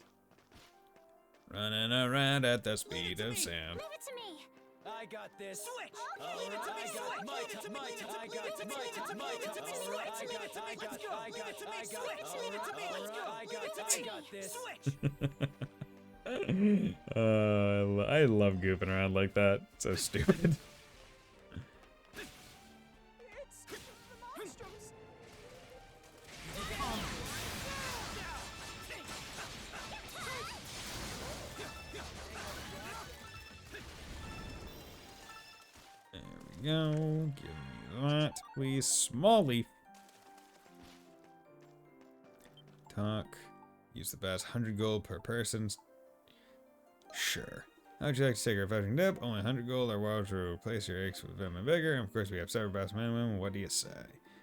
Running around at the speed of sound. Leave it to me. I got this. Switch! All Leave it to me, switch! right, Leave it to me, leave it to me, leave it to me, leave it to me, leave it to me, switch! Leave it to me, let's go! Leave it to me, switch! Leave it to me, let's go! Leave it to me, switch! I love goofing around like that. So stupid. It's the Monstrums! There we go. Give me that, please. Small leaf. Talk. Use the best 100 gold per person. Sure. How would you like to take a refreshing dip? Only 100 gold or wild to replace your aches with vim and vigor. And of course, we have several best minimum. What do you say?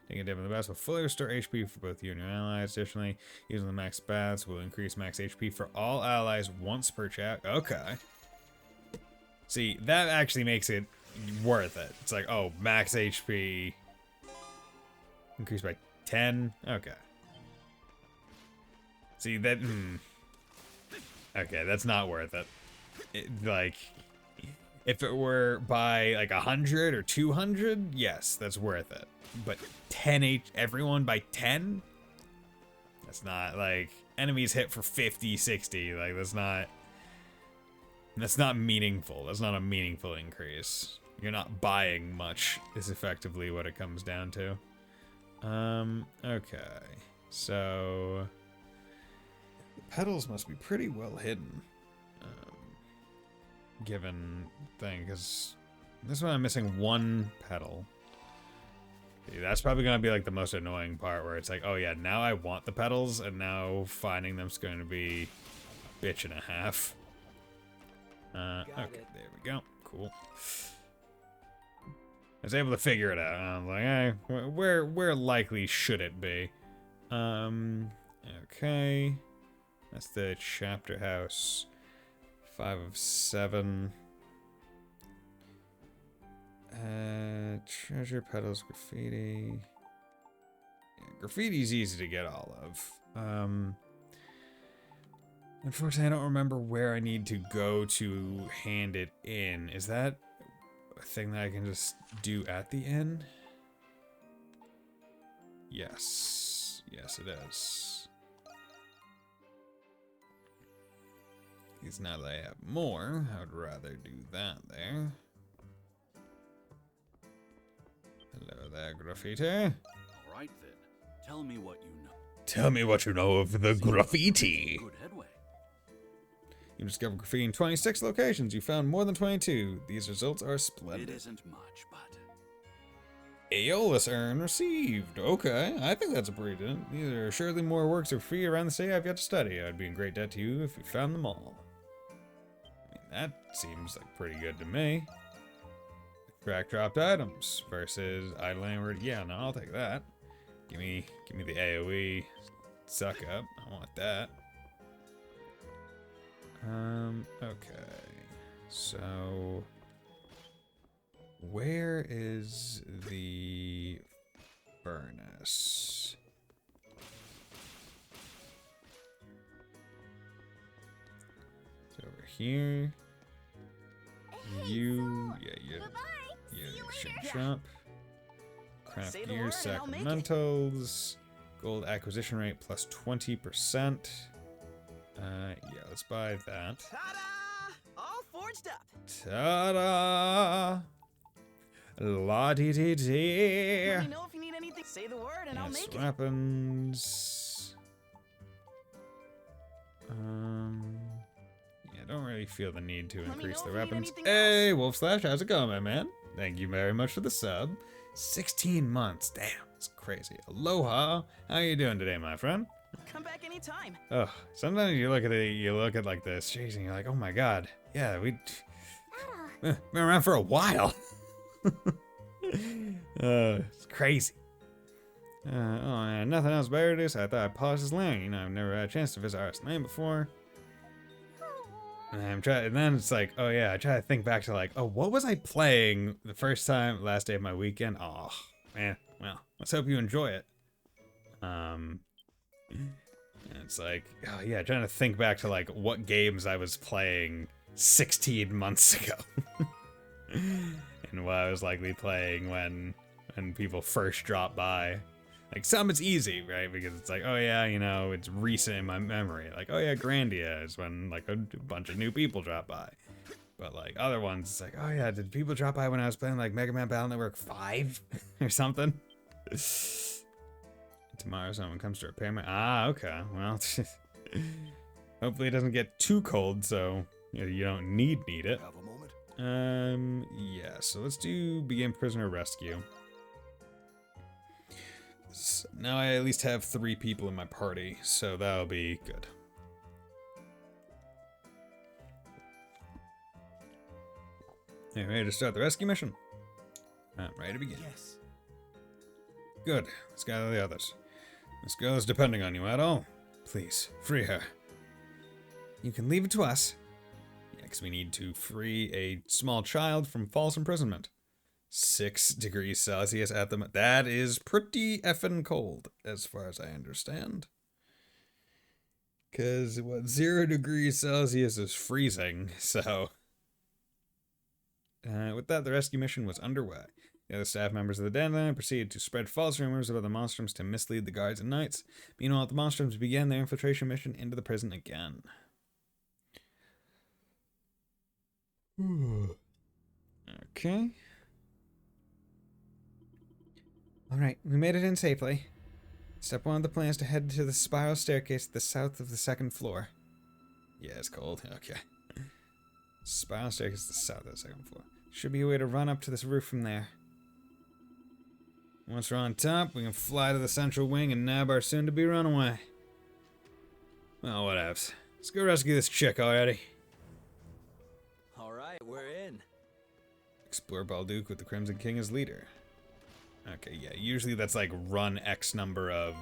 Taking a dip in the best will fully restore HP for both you and your allies. Additionally, using the max baths will increase max HP for all allies once per chat. Okay. See, that actually makes it worth it. It's like, oh, max HP increased by 10. Okay. See, that... Okay, that's not worth it. Like, if it were by, like, 100 or 200, yes, that's worth it. But 10 everyone by 10? That's not, like, enemies hit for 50, 60. Like, that's not meaningful. That's not a meaningful increase. You're not buying much, is effectively what it comes down to. Okay. So... the petals must be pretty well hidden. Given thing, because this one I'm missing one petal. See, that's probably going to be like the most annoying part, where it's like, oh yeah, now I want the petals, and now finding them's going to be a bitch and a half. Okay, there we go. Cool. I was able to figure it out. I was like, hey, where likely should it be? Okay. That's the chapter house. 5 of 7. Treasure, petals, graffiti. Yeah, graffiti's easy to get all of. Unfortunately, I don't remember where I need to go to hand it in. Is that a thing that I can just do at the inn? Yes. Yes, it is. Because now that I have more, I would rather do that there. Hello there, graffiti. Tell me what you know. Tell me what you know of the graffiti. Good headway. You discovered graffiti in 26 locations. You found more than 22. These results are It splendid. isn't much, but Aeolus urn received. Okay, I think that's a pretty good. These are surely more works of free around the city I've yet to study. I'd be in great debt to you if you found them all. I mean, that seems like pretty good to me. Crack dropped items versus idling. Yeah, no, I'll take that. Give me the AoE suck up. I want that. Okay. So where is the furnace? It's over here. You shop. Craft Say the gear, word and I'll make it. sacramentals. Gold acquisition rate plus 20%. Yeah, let's buy that. Ta-da! All forged up. Ta-da! La-dee-dee-dee! Let me know if you need anything. Say the word and I'll Yes, make it. weapons. Yeah, don't really feel the need to Let me increase know the if you need weapons. anything Hey, Wolf Slash, how's it going, my man? Thank you very much for the sub. 16 months, damn, it's crazy. Aloha, how you doing today, my friend? Come back anytime. Oh, sometimes you look at like the streets and you're like, oh my god, yeah, we've been around for a while. It's crazy. Oh, and nothing else better to do, so I thought I'd pause this land. You know, I've never had a chance to visit Artist Lane before. And and then it's like, oh yeah, I try to think back to like, oh, what was I playing the first time, last day of my weekend? Oh, man, well, let's hope you enjoy it. And it's like, oh yeah, trying to think back to like what games I was playing 16 months ago. And what I was likely playing when people first dropped by. Like, some it's easy, right? Because it's like, oh yeah, you know, it's recent in my memory. Like, oh yeah, Grandia is when like a bunch of new people drop by. But like other ones, it's like, oh yeah, did people drop by when I was playing like Mega Man Battle Network 5 or something? Tomorrow someone comes to repair my... Ah, okay. Well, hopefully it doesn't get too cold, so you don't need it. Have a moment? Yeah, so let's do begin prisoner rescue. So now I at least have 3 people in my party, so that'll be good. Okay, ready to start the rescue mission? I'm ready to begin. Yes. Good, let's gather the others. This girl is depending on you at all. Please, free her. You can leave it to us. Yeah, 'cause we need to free a small child from false imprisonment. 6 degrees Celsius at the... That is pretty effing cold, as far as I understand. 'Cause, what, 0 degrees Celsius is freezing, so... with that, the rescue mission was underway. The other staff members of the Dandelion proceeded to spread false rumors about the Monstrums to mislead the guards and knights. Meanwhile, the Monstrums began their infiltration mission into the prison again. Okay. Alright, we made it in safely. Step 1 of the plan is to head to the spiral staircase at the south of the 2nd floor. Yeah, it's cold. Okay. Spiral staircase at the south of the 2nd floor. Should be a way to run up to this roof from there. Once we're on top, we can fly to the central wing and nab our soon-to-be runaway. Well, whatevs. Let's go rescue this chick already. All right, we're in. Explore Balduke with the Crimson King as leader. Okay, yeah, usually that's like run X number of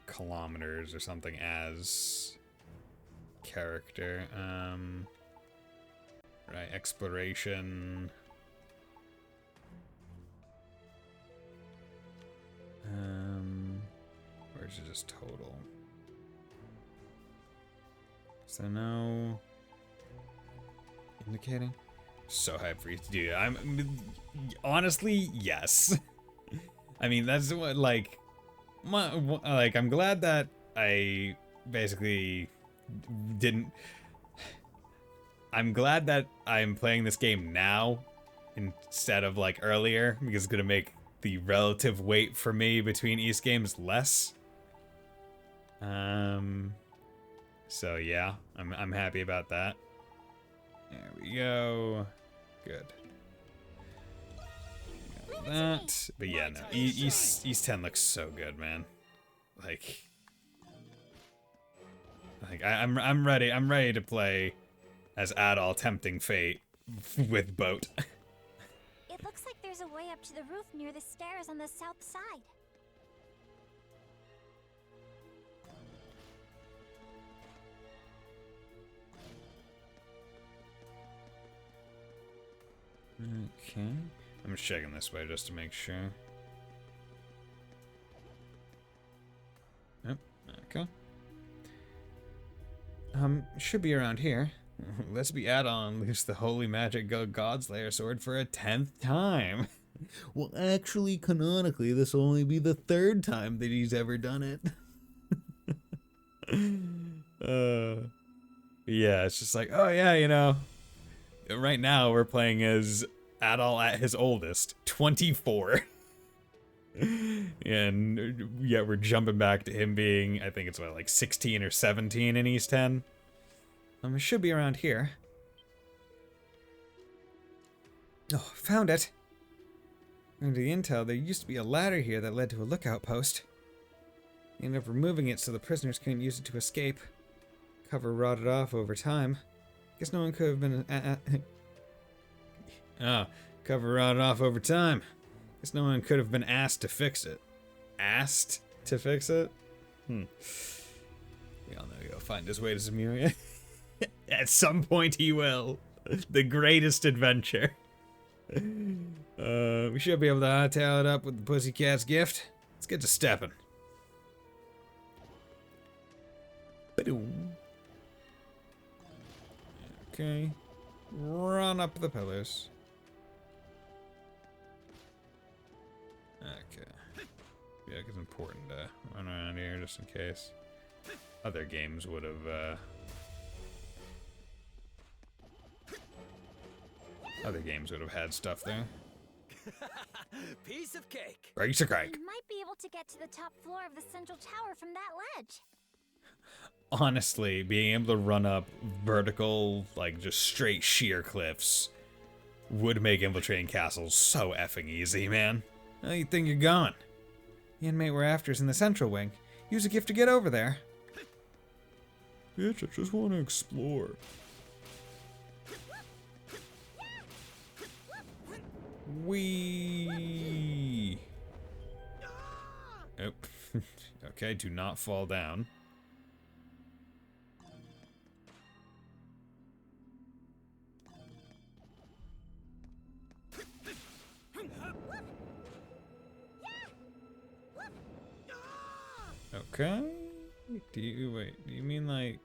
kilometers or something as character. Right, exploration. Or is it just total? So no indicating. So hyped for you to do that. I'm honestly, yes. I mean, that's what like I'm glad that I basically didn't. I'm glad that I'm playing this game now instead of like earlier, because it's gonna make the relative weight for me between East games less. So yeah, I'm happy about that. There we go. Good. Got that. But yeah, no. East 10 looks so good, man. Like I'm ready. I'm ready to play as Adol tempting fate with boat. It looks like there's a way up to the roof near the stairs on the south side. Okay. I'm just checking this way just to make sure. Yep. Okay. Should be around here. Let's be Adol and loose the holy magic Godslayer sword for a 10th time. Well, actually, canonically, this will only be the 3rd time that he's ever done it. Yeah, it's just like, oh yeah, you know, right now we're playing as Adol at his oldest, 24. And yeah, we're jumping back to him being, I think it's what, like 16 or 17 in East 10. It should be around here. Oh, found it. According to the intel, there used to be a ladder here that led to a lookout post. They ended up removing it so the prisoners couldn't use it to escape. Cover rotted off over time. Guess no one could have been... Cover rotted off over time. Guess no one could have been asked to fix it. Asked to fix it? We all know he'll find his way to Zemuria. At some point he will. The greatest adventure. We should be able to hightail it up with the Pussycat's gift. Let's get to stepping. Okay. Run up the pillars. Okay. Yeah, it's important to run around here just in case. Other games would have, had stuff there. Piece of cake. Piece of cake. We might be able to get to the top floor of the central tower from that ledge. Honestly, being able to run up vertical, like just straight sheer cliffs would make infiltrating castles so effing easy, man. How you think you're going? The inmate we're after is in the central wing. Use a gift to get over there. Bitch, I just want to explore. Wee. Oh. Okay, do not fall down. Okay. Do you mean like...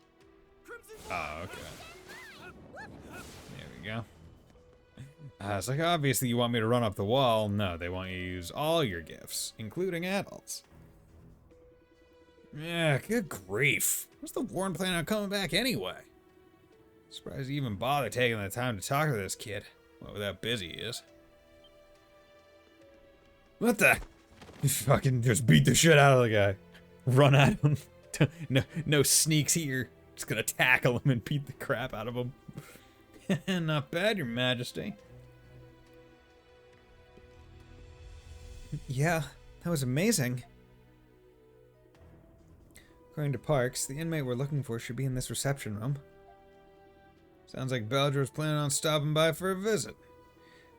Oh, okay. There we go. It's like, obviously you want me to run up the wall. No, they want you to use all your gifts, including adults. Yeah, good grief. What's the Warren plan on coming back anyway? Surprised he even bothered taking the time to talk to this kid. Well, with how busy he is. What the? You fucking just beat the shit out of the guy. Run at him. No sneaks here. Just gonna tackle him and beat the crap out of him. Not bad, Your Majesty. Yeah, that was amazing. According to Parks, the inmate we're looking for should be in this reception room. Sounds like Beldrew's planning on stopping by for a visit.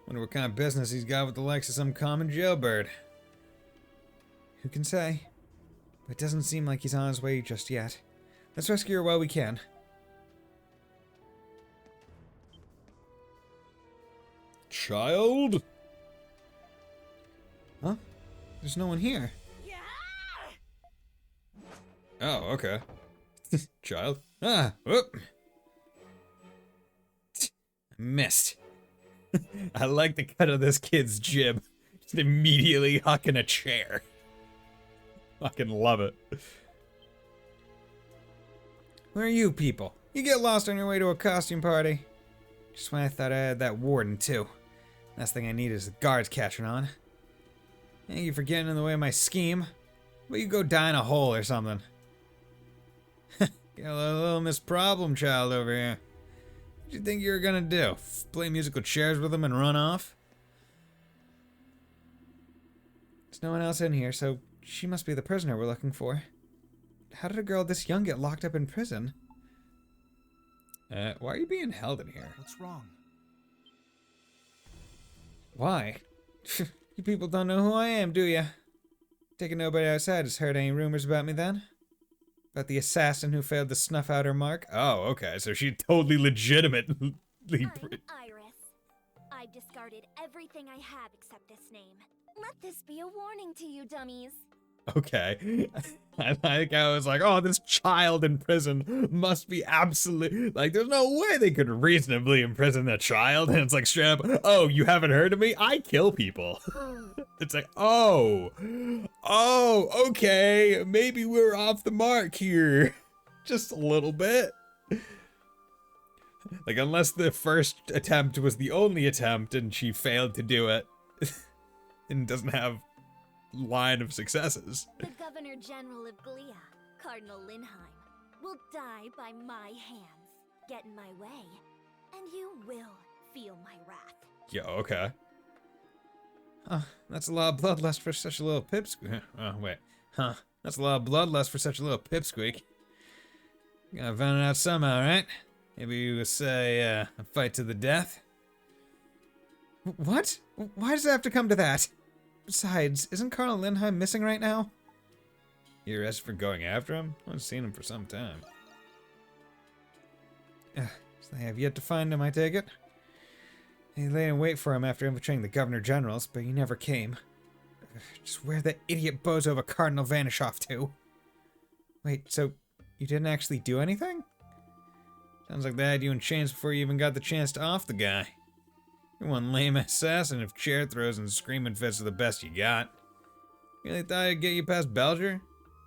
Wonder what kind of business he's got with the likes of some common jailbird. Who can say? But it doesn't seem like he's on his way just yet. Let's rescue her while we can. Child? Huh? There's no one here. Oh, okay. Child? Ah, whoop. Missed. I like the cut of this kid's jib. Just immediately hucking a chair. Fucking love it. Where are you people? You get lost on your way to a costume party? Just when I thought I had that warden too. Last thing I need is the guards catching on. Thank you for getting in the way of my scheme. But you go die in a hole or something. Got a little Miss Problem Child over here. What do you think you were gonna do? Play musical chairs with him and run off? There's no one else in here, so she must be the prisoner we're looking for. How did a girl this young get locked up in prison? Why are you being held in here? What's wrong? Why? You people don't know who I am, do ya? Taking nobody outside has heard any rumors about me then? About the assassin who failed to snuff out her mark? Oh, okay, so she totally legitimately... I'm Iris. I've discarded everything I have except this name. Let this be a warning to you dummies. Okay. I like I was like, oh, this child in prison must be absolutely... Like, there's no way they could reasonably imprison a child. And it's like, straight up, oh, you haven't heard of me? I kill people. It's like, oh, okay. Maybe we're off the mark here. Just a little bit. Like, unless the first attempt was the only attempt and she failed to do it and doesn't have line of successes. The Governor General of Glia, Cardinal Linheim, will die by my hands. Get in my way, and you will feel my wrath. Yeah, okay. That's a lot of bloodlust for such a little pipsqueak. Oh, wait. Huh. That's a lot of bloodlust for such a little pipsqueak. Gotta find it out somehow, right? Maybe you would say, a fight to the death? What? Why does it have to come to that? Besides, isn't Cardinal Linheim missing right now? You're arrested for going after him? I haven't seen him for some time. So they have yet to find him, I take it? They lay in wait for him after infiltrating the Governor General's, but he never came. Just where the idiot bozo of a Cardinal vanish off to? Wait, so you didn't actually do anything? Sounds like they had you in chains before you even got the chance to off the guy. You're one lame assassin if chair throws and screaming fits are the best you got. You really thought I'd get you past Belger?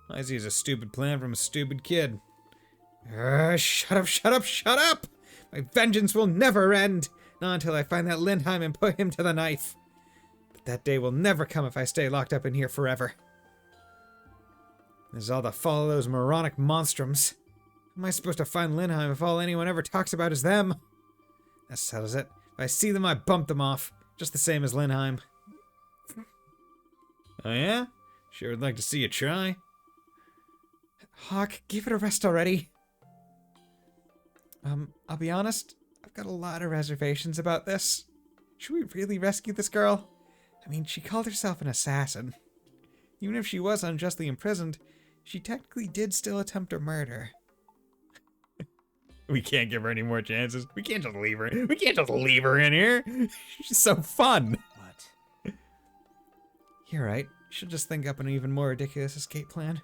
All I see is a stupid plan from a stupid kid. Shut up, shut up, shut up! My vengeance will never end! Not until I find that Lindheim and put him to the knife. But that day will never come if I stay locked up in here forever. This is all the fault of those moronic monstrums. How am I supposed to find Lindheim if all anyone ever talks about is them? That settles it. If I see them, I bump them off. Just the same as Lindheim. Oh yeah? Sure would like to see you try. Hawk, give it a rest already. I'll be honest, I've got a lot of reservations about this. Should we really rescue this girl? I mean, she called herself an assassin. Even if she was unjustly imprisoned, she technically did still attempt a murder. We can't give her any more chances. We can't just leave her. We can't just leave her in here. She's so fun. What? You're right. Should just think up an even more ridiculous escape plan.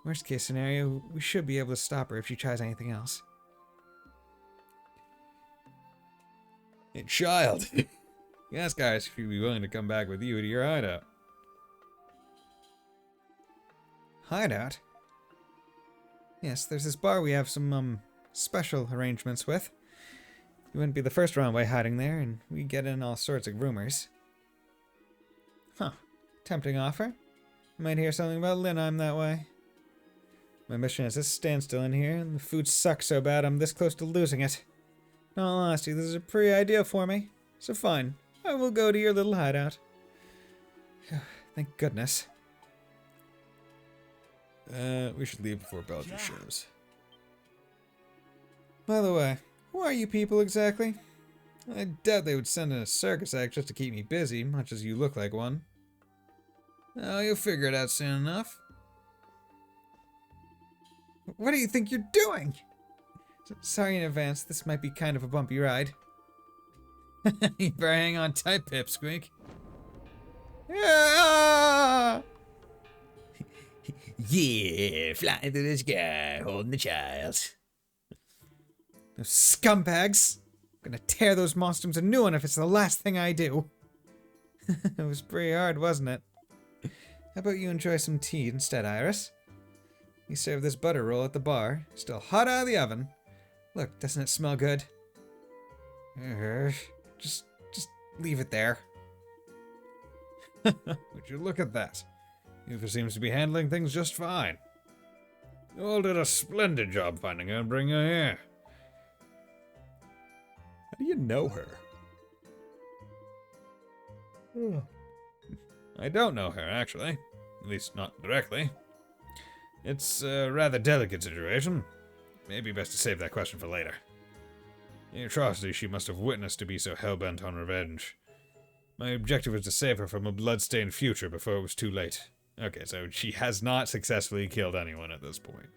Worst case scenario, we should be able to stop her if she tries anything else. Hey, child. You ask Iris if she'd be willing to come back with you to your hideout. Hideout? Yes, there's this bar we have some, special arrangements with. You wouldn't be the first round by hiding there, and we get in all sorts of rumors. Huh. Tempting offer. You might hear something about Linheim that way. My mission is to stand still in here, and the food sucks so bad I'm this close to losing it. In all honesty, this is a pretty ideal for me. So fine, I will go to your little hideout. Thank goodness. We should leave before Belger shows. By the way, who are you people exactly? I doubt they would send in a circus act just to keep me busy, much as you look like one. Oh, you'll figure it out soon enough. What do you think you're doing? Sorry in advance, this might be kind of a bumpy ride. You better hang on tight, Pipsqueak. Ah! Yeah, flying through the sky, holding the child. Those scumbags! I'm gonna tear those monstrums a new one if it's the last thing I do. It was pretty hard, wasn't it? How about you enjoy some tea instead, Iris? We serve this butter roll at the bar, still hot out of the oven. Look, doesn't it smell good? Just leave it there. Would you look at that? Yufa seems to be handling things just fine. You all did a splendid job finding her and bringing her here. How do you know her? I don't know her, actually. At least not directly. It's a rather delicate situation. Maybe best to save that question for later. The atrocity she must have witnessed to be so hell-bent on revenge. My objective was to save her from a blood-stained future before it was too late. Okay, so she has not successfully killed anyone at this point.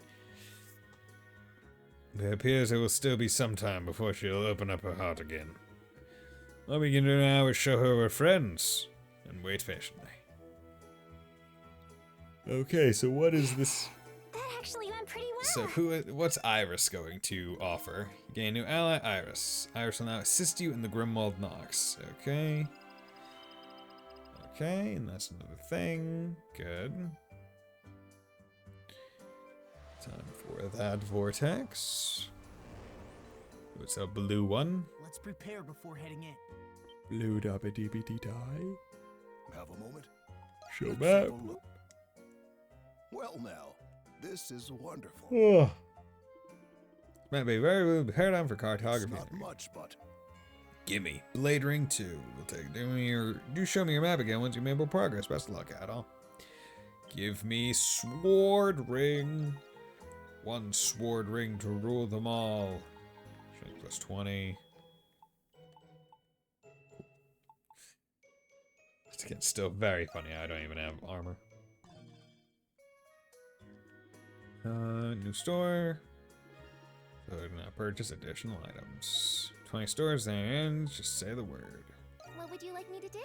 It appears it will still be some time before she'll open up her heart again. All we can do now is show her we're friends, and wait patiently. Okay, so what is this? That actually went pretty well. So what's Iris going to offer? Gain a new ally, Iris. Iris will now assist you in the Grimwald Nox. Okay. Okay, and that's another thing. Good. Time for that vortex. What's a blue one? Let's prepare before heading in. Blue dabba dee die. Have a moment. Show Let's map. have a look. Well now, this is wonderful. Oh. Might be very blue paradigm for It's cartography. not much, but Gimme. Blade Ring 2. We'll take do show me your map again once you made more progress. Best of luck, Adol. Give me Sword Ring. One Sword Ring to rule them all. Strength plus 20. It's still very funny. I don't even have armor. New store. So now purchase additional items. 20 stores and just say the word. What would you like me to do?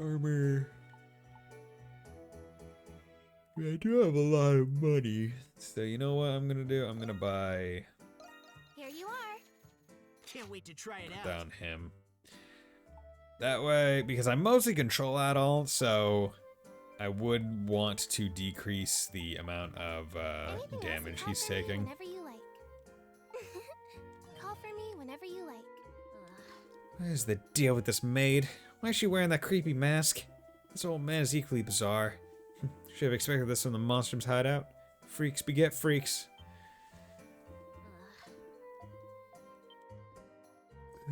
Armor. I do have a lot of money. So you know what I'm gonna do? I'm gonna buy Here you are. Can't wait to try it out. down him. That way, because I mostly control Adol, so I would want to decrease the amount of Anything else, damage call he's for me taking. Whenever you like. Call for me whenever you like. Ugh. What is the deal with this maid? Why is she wearing that creepy mask? This old man is equally bizarre. Should have expected this from the Monstrum's hideout. Freaks beget freaks.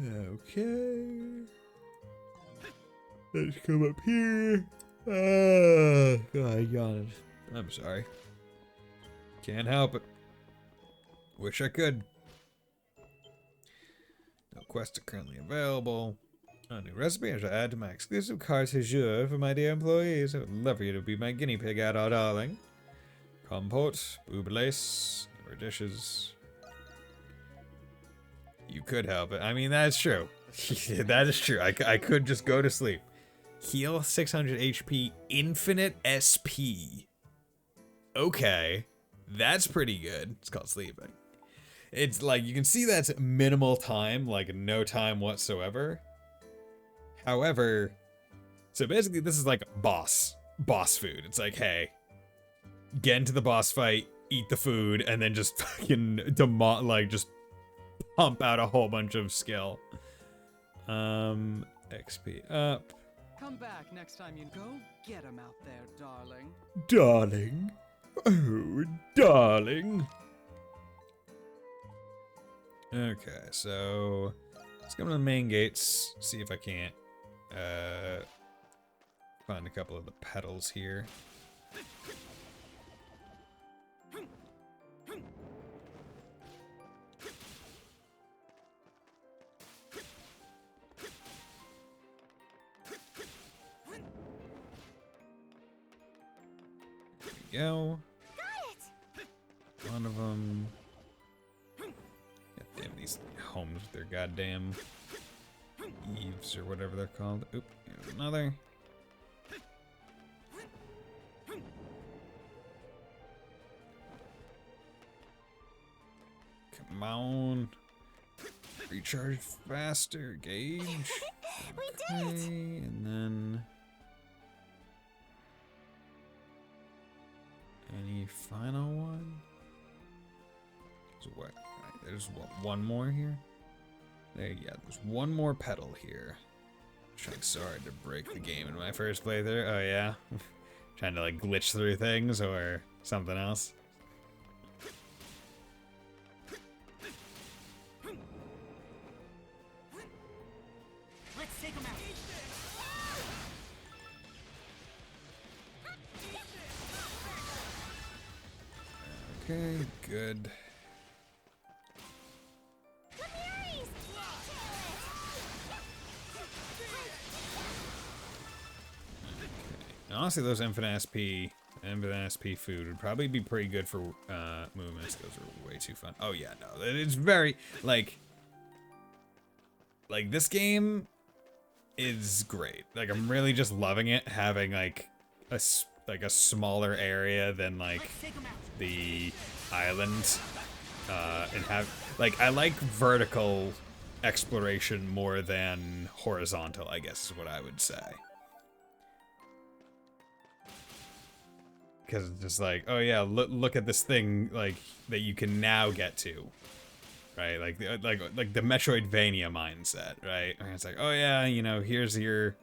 Okay. Let's come up here. God, I yawned. I'm sorry. Can't help it. Wish I could. No quests are currently available. A new recipe I shall add to my exclusive carte du jour for my dear employees. I would love for you to be my guinea pig, Adol, darling. Compote, bouillabaisse, or dishes. You could help it. I mean, that's true. That is true. I could just go to sleep. Heal 600 HP, infinite SP. Okay, that's pretty good. It's called sleeping. It's like, you can see that's minimal time, like no time whatsoever. However, so basically this is like boss food. It's like, hey, get into the boss fight, eat the food, and then just fucking just pump out a whole bunch of skill. XP up. Come back next time you go get him out there, darling. Darling. Oh, darling. Okay, so let's go to the main gates, see if I can't find a couple of the petals here. There we go. Got it! One of them. God damn these homes with their goddamn eaves or whatever they're called. Oop, here's another. Come on. Recharge faster, gauge. We did it! And then any final one? There's one more here. There, yeah, there's one more petal here. Trying so hard to break the game in my first playthrough. Oh yeah? Trying to like glitch through things or something else. Let's take him out. Okay, good. Honestly, those infinite SP food would probably be pretty good for movement skills. Are way too fun. Oh yeah, no, it's very like this game is great. Like I'm really just loving it, having like a smaller area than like the island, and have like I like vertical exploration more than horizontal, I guess is what I would say. Because it's just like, oh yeah, look at this thing like that you can now get to, right? Like the Metroidvania mindset, right? Where it's like, oh yeah, you know, here's your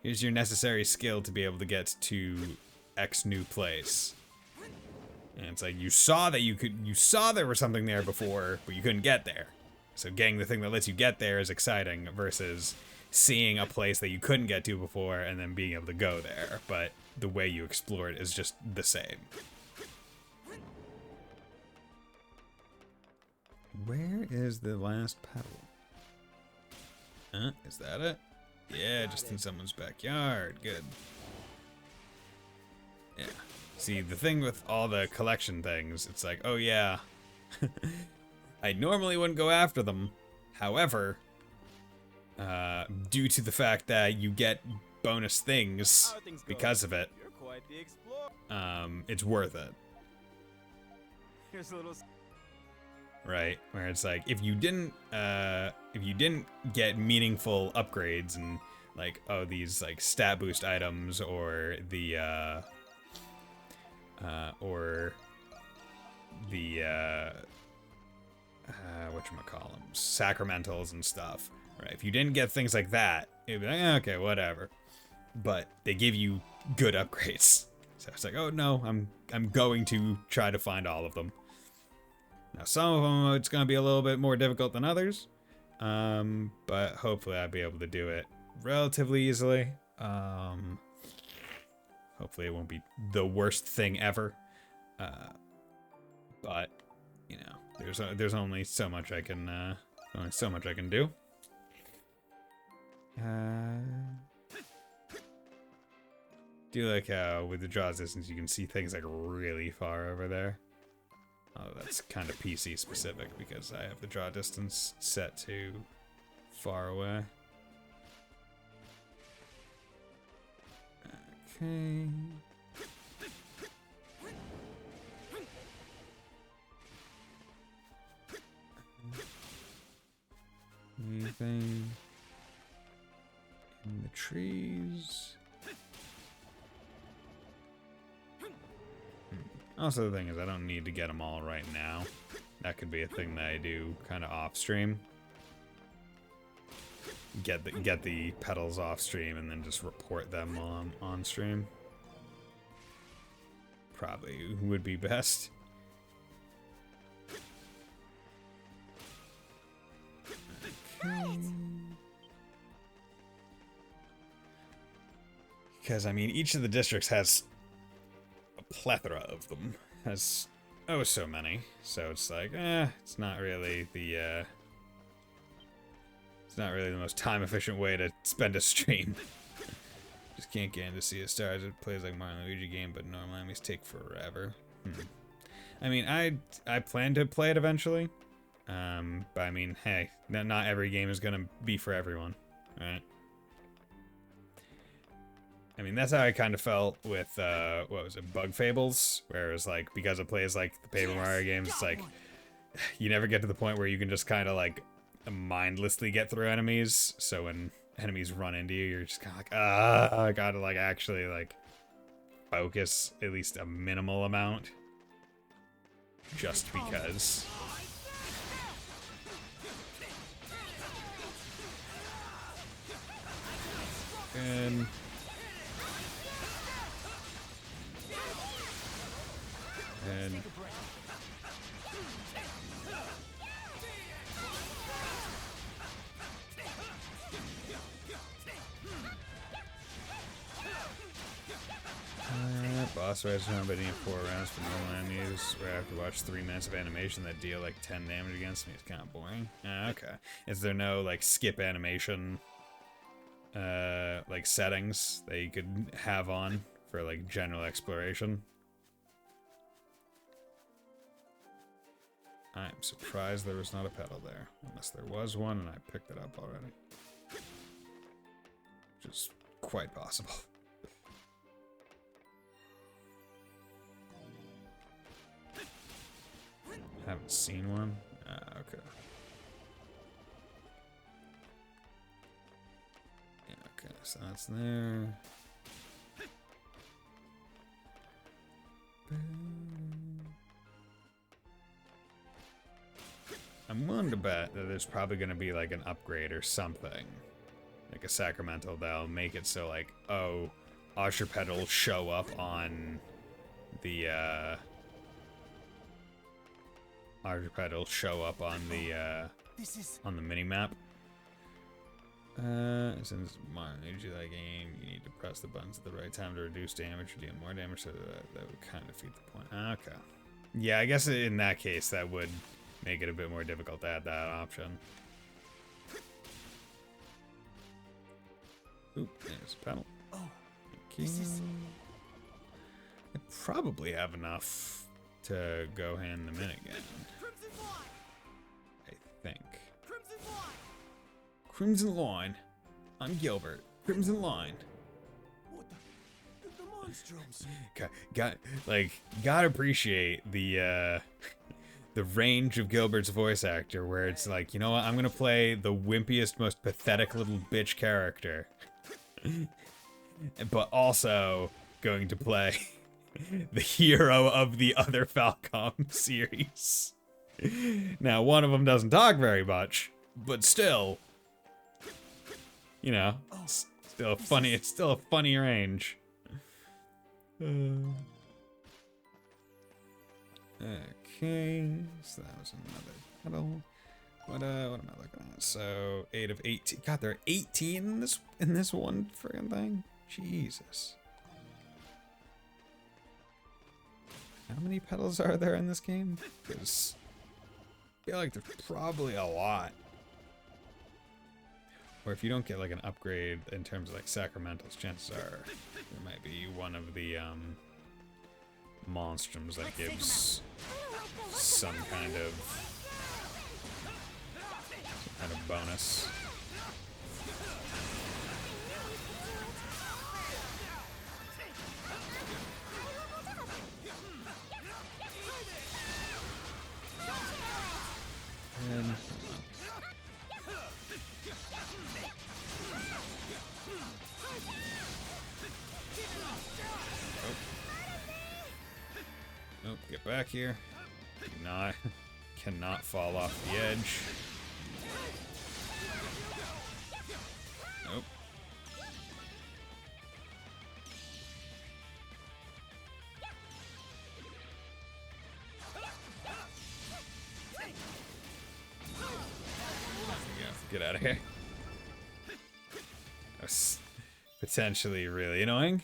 necessary skill to be able to get to X new place. And it's like you saw there was something there before, but you couldn't get there. So getting the thing that lets you get there is exciting versus seeing a place that you couldn't get to before and then being able to go there. But the way you explore it is just the same. Where is the last pedal? Huh? Is that it? Yeah, just in someone's backyard. Good. Yeah. See, the thing with all the collection things, it's like, oh yeah, I normally wouldn't go after them. However, due to the fact that you get bonus things because of it, it's worth it. Here's a little. Right, where it's like if you didn't get meaningful upgrades and like, oh, these like stat boost items or the whatchamacallem, sacramentals and stuff, right? If you didn't get things like that, it'd be like, okay, whatever. But they give you good upgrades. So it's like, oh no, I'm going to try to find all of them. Now some of them it's going to be a little bit more difficult than others, but hopefully I'll be able to do it relatively easily. Hopefully it won't be the worst thing ever, but you know, there's only so much I can do. Do like how with the draw distance you can see things like really far over there. Oh, that's kind of PC specific because I have the draw distance set to far away. Okay. Anything in the trees? Also, the thing is, I don't need to get them all right now. That could be a thing that I do kind of off stream. Get the pedals off stream and then just report them on stream. Probably would be best. Okay. Because I mean, each of the districts has plethora of them, has oh so many, so it's like it's not really the most time efficient way to spend a stream. Just can't get in to see a stars. It plays like Mario and Luigi game, but normal enemies take forever. I mean, I plan to play it eventually, but I mean, hey, not every game is gonna be for everyone, right? I mean, that's how I kind of felt with, what was it, Bug Fables? Where it was like, because it plays like the Paper Mario games, it's like, you never get to the point where you can just kind of like mindlessly get through enemies. So when enemies run into you, you're just kind of like, I gotta like actually like focus at least a minimal amount. Just because. Good. And boss fights don't have any 4 rounds for normal enemies where I have to watch 3 minutes of animation that deal like 10 damage against me. It's kind of boring. Okay. Is there no like skip animation like settings that you could have on for like general exploration? I'm surprised there was not a pedal there, unless there was one and I picked it up already. Which is quite possible. Haven't seen one? Okay. Yeah, okay, so that's there. I'm willing to bet that there's probably going to be like an upgrade or something. Like a sacramental that'll make it so like, oh, Usher Pedal show up on the, Usher Pedal show up on the mini-map. Since Mario needs you that game, you need to press the buttons at the right time to reduce damage or deal more damage, so that would kind of defeat the point. Okay. Yeah, I guess in that case, that would make it a bit more difficult to add that option. Oop, there's a pedal. Oh, okay. I probably have enough to go hand them in again. I think. Crimson Line. I'm Gilbert. Crimson Line. What the monstrums? Gotta appreciate the range of Gilbert's voice actor, where it's like, you know what, I'm gonna play the wimpiest, most pathetic little bitch character, but also going to play the hero of the other Falcom series. Now, one of them doesn't talk very much, but still, you know, it's still funny. It's still a funny range. Okay, so that was another pedal. What am I looking at? So 8 of 18. God, there are 18 in this one friggin' thing. Jesus. How many pedals are there in this game? Because I feel like there's probably a lot. Or if you don't get like an upgrade in terms of like sacramentals, chances are there might be one of the monstrums that gives some kind of bonus. And nope, get back here. Cannot fall off the edge. Nope. Get out of here. That's potentially really annoying.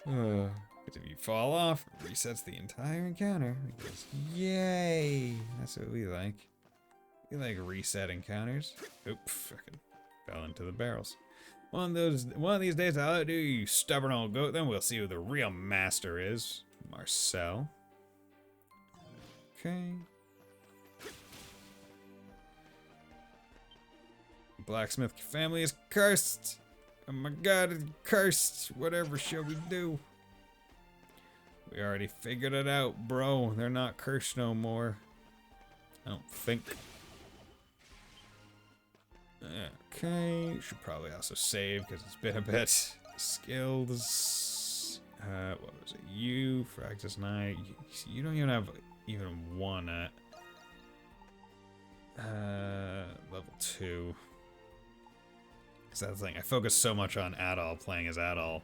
If you fall off, it resets the entire encounter. Because, yay! That's what we like. We like reset encounters. Oop, fucking fell into the barrels. One of these days I'll outdo you, stubborn old goat. Then we'll see who the real master is. Marcel. Okay. Blacksmith family is cursed. Oh my god, it's cursed. Whatever shall we do? We already figured it out, bro. They're not cursed no more. I don't think. Okay, should probably also save because it's been a bit. Skills. What was it? You, Fractus Knight. You don't even have one at level 2. Because that's the thing. I focus so much on Adol, playing as Adol,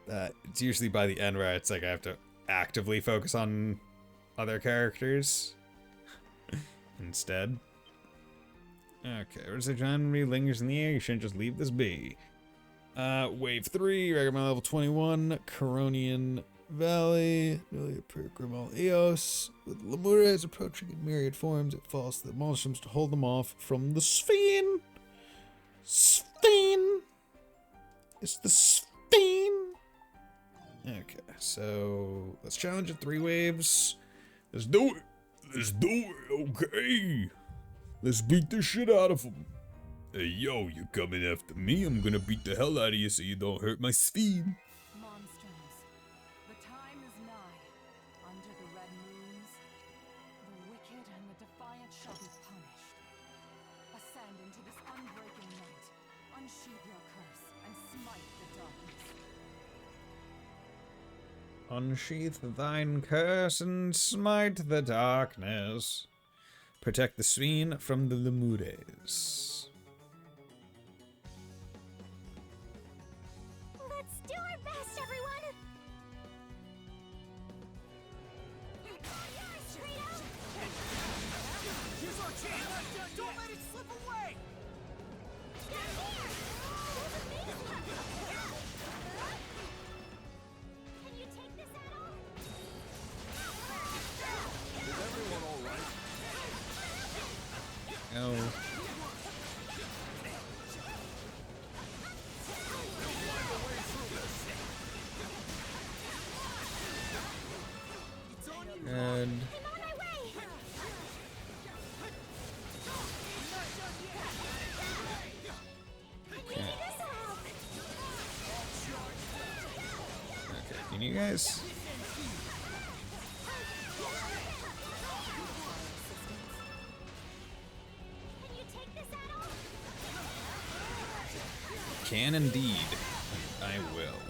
that it's usually by the end where it's like I have to actively focus on other characters instead. Okay, where's the January lingers in the air? You shouldn't just leave this be. Wave 3, recommend level 21, Coronian Valley, Grimal Eos. With Lemures approaching in myriad forms, it falls to the monstrums to hold them off from the Sphene. Sphene! It's the Sphene! Okay, so let's challenge it 3 waves. Let's do it! Let's do it, okay! Let's beat the shit out of them. Hey yo, you coming after me? I'm gonna beat the hell out of you so you don't hurt my Sphene. Monstrums, the time is nigh. Under the red moons, the wicked and the defiant shall be punished. Ascend into this unbreaking night, unsheath your curse, and smite the darkness. Unsheath thine curse and smite the darkness. Protect the Sphene from the Lemures. Let's do our best, everyone! Here's our chance! Don't let it slip away! Can you take this at all? Is everyone all right? Oh. And I'm on my way! okay. Okay, can you guys? Can you take this at all? Can indeed. I will.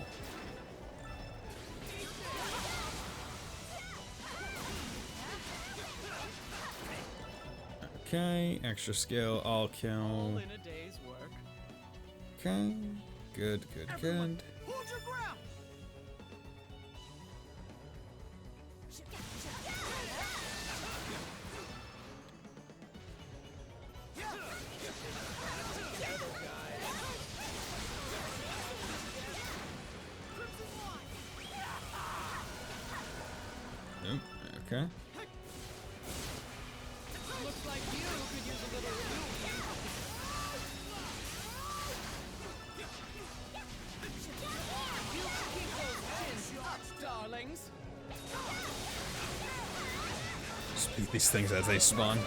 Okay, extra skill, all All kill. in a day's work. Okay, good, good, good. Hold your ground! Nope, okay. Looks like you could use a little renewal. You keep those chins up, darlings. Just beat these things as they spawn.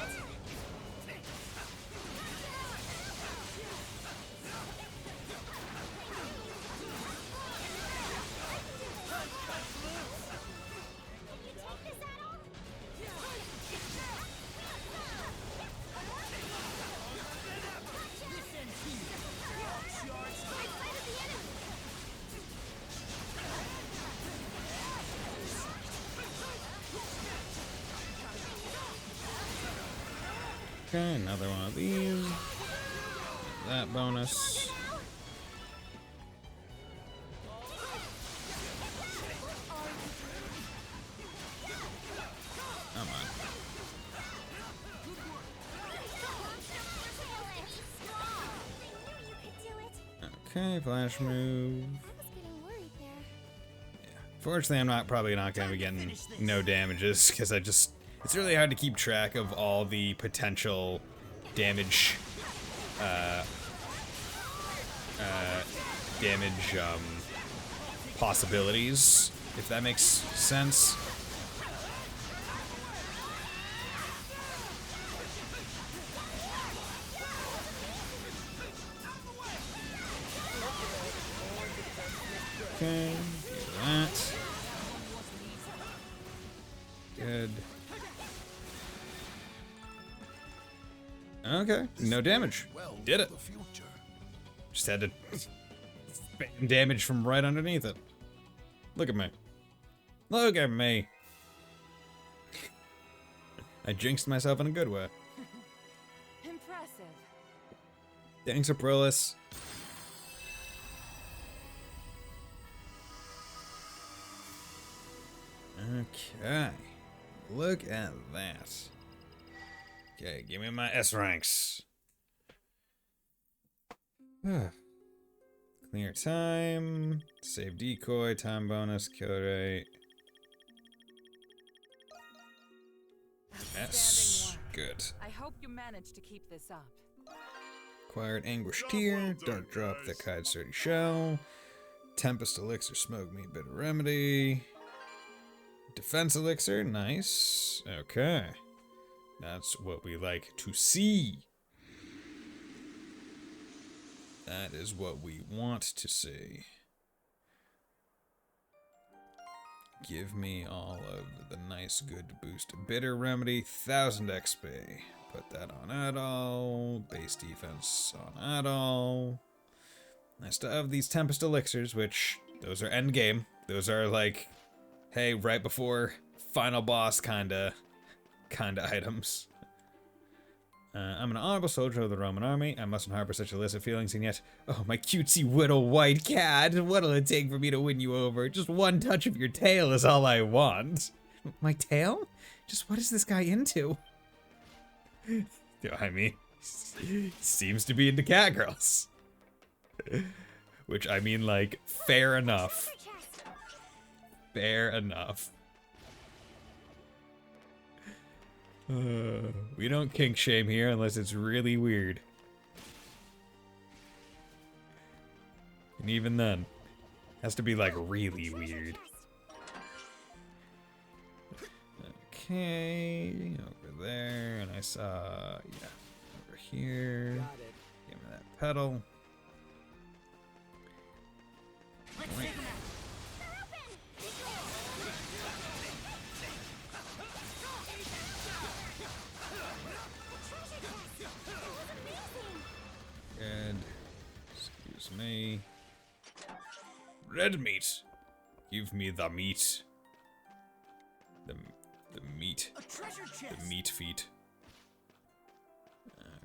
Okay, another one of these. That bonus. Come on. Okay, flash move. Fortunately, I'm probably not gonna be getting no damages because it's really hard to keep track of all the potential damage, possibilities, if that makes sense. Okay, do that. Good. Okay, no damage. Did it. Just had to spam damage from right underneath it. Look at me. Look at me. I jinxed myself in a good way. Impressive. Thanks, Aprilis. Okay. Look at that. Okay, give me my S ranks. Clear time. Save decoy. Time bonus. Kill rate. Yes. Good. I hope you manage to keep this up. Acquired Anguish Tear. Dark Drop. Thick Hide Sturdy Shell. Tempest Elixir. Smoke Meat. Bitter Remedy. Defense Elixir. Nice. Okay. That's what we like to see. That is what we want to see. Give me all of the nice good boost. Bitter Remedy, 1000 XP. Put that on Adol. Base defense on Adol. I still have these Tempest Elixirs, which, those are endgame. Those are like, hey, right before final boss kinda items. I'm an honorable soldier of the Roman army. I mustn't harbor such illicit feelings, and yet, oh, my cutesy little white cat, what'll it take for me to win you over? Just one touch of your tail is all I want. My tail? Just what is this guy into? I mean, he seems to be into cat girls. Which, I mean, like, fair enough. Fair enough. We don't kink shame here unless it's really weird. And even then, has to be like really weird. Okay, over there, and I saw, yeah, over here. Got it. Give me that pedal. Right. Good. Excuse me. Red meat. Give me the meat. The meat. The meat feet.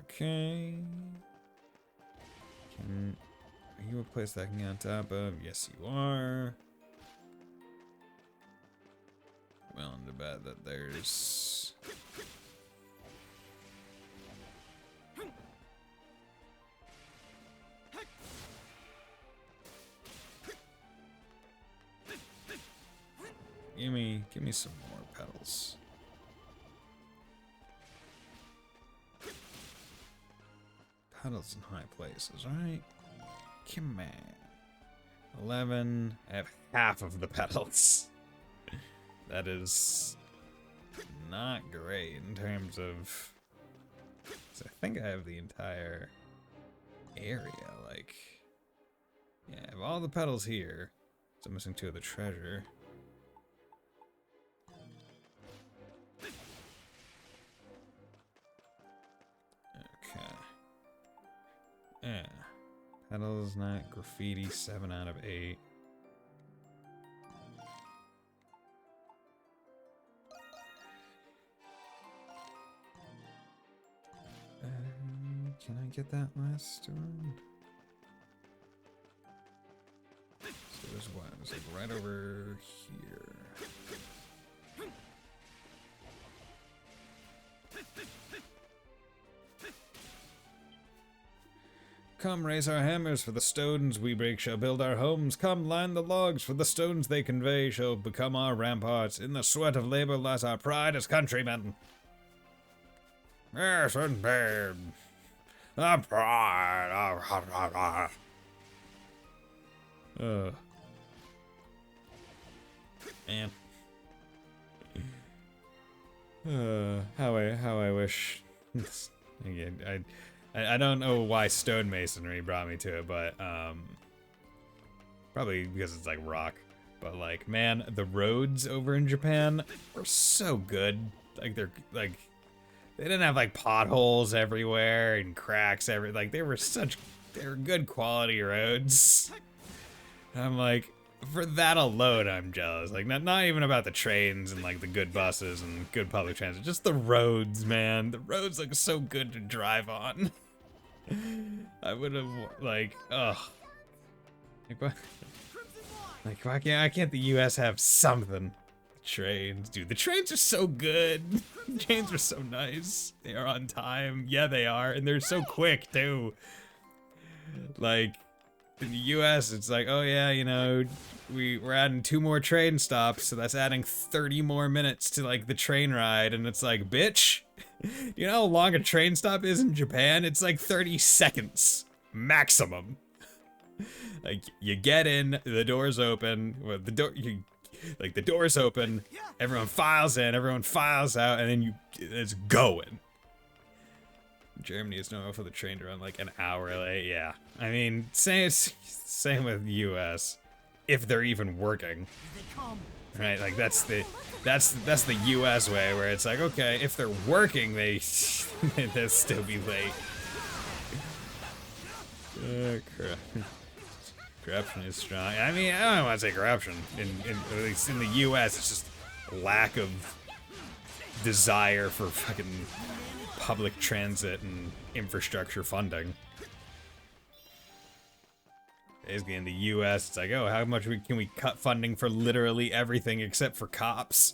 Okay. Are you a place that I can get on top of? Yes, you are. Willing to bet that there's... Give me some more petals. Petals in high places, right? Come on. 11. I have half of the petals. That is not great in terms of... I think I have the entire area, like... Yeah, I have all the petals here. So I'm missing 2 of the treasure. Okay. Yeah. Petals, not graffiti, 7 out of 8. Can I get that last one? So there's one. It's like right over here. Come raise our hammers, for the stones we break shall build our homes. Come line the logs, for the stones they convey shall become our ramparts. In the sweat of labor lies our pride as countrymen. Yes, indeed. The pride of... Man. How I wish... Again, I don't know why stonemasonry brought me to it, but probably because it's like rock. But like, man, the roads over in Japan are so good. Like they're like, they didn't have like potholes everywhere and cracks like they were good quality roads. And I'm like, for that alone, I'm jealous. Like not even about the trains and like the good buses and good public transit, just the roads, man. The roads look so good to drive on. I would have like, ugh. Like why can't the U.S. have something? Trains, dude. The trains are so good. Trains are so nice. They are on time. Yeah, they are. And they're so quick, too. Like, in the US, it's like, oh yeah, you know, we're adding 2 more train stops, so that's adding 30 more minutes to, like, the train ride. And it's like, bitch, you know how long a train stop is in Japan? It's like 30 seconds. Maximum. Like, you get in, the doors open, well, the doors open, everyone files in, everyone files out, and then it's going. Germany is known for the train to run like an hour late. Yeah, I mean, same with U.S. if they're even working, right? Like that's the U.S. way, where it's like, okay, if they're working, they'll still be late. Crap. Corruption is strong. I mean, I don't want to say corruption. At least in the U.S., it's just lack of desire for fucking public transit and infrastructure funding. Basically, in the U.S., it's like, oh, how much can we cut funding for literally everything except for cops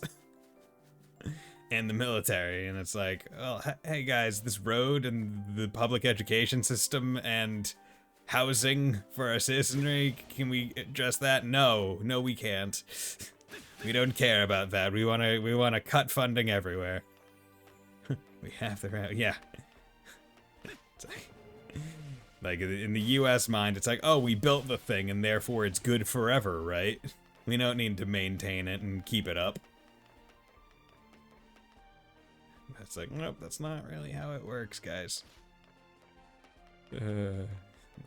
and the military? And it's like, well, hey guys, this road and the public education system and housing for our citizenry, can we address that? No, we can't. We don't care about that. We wanna cut funding everywhere. We have the right, yeah. It's like in the U.S. mind, it's like, oh, we built the thing and therefore it's good forever, right? We don't need to maintain it and keep it up. It's like, nope, that's not really how it works, guys.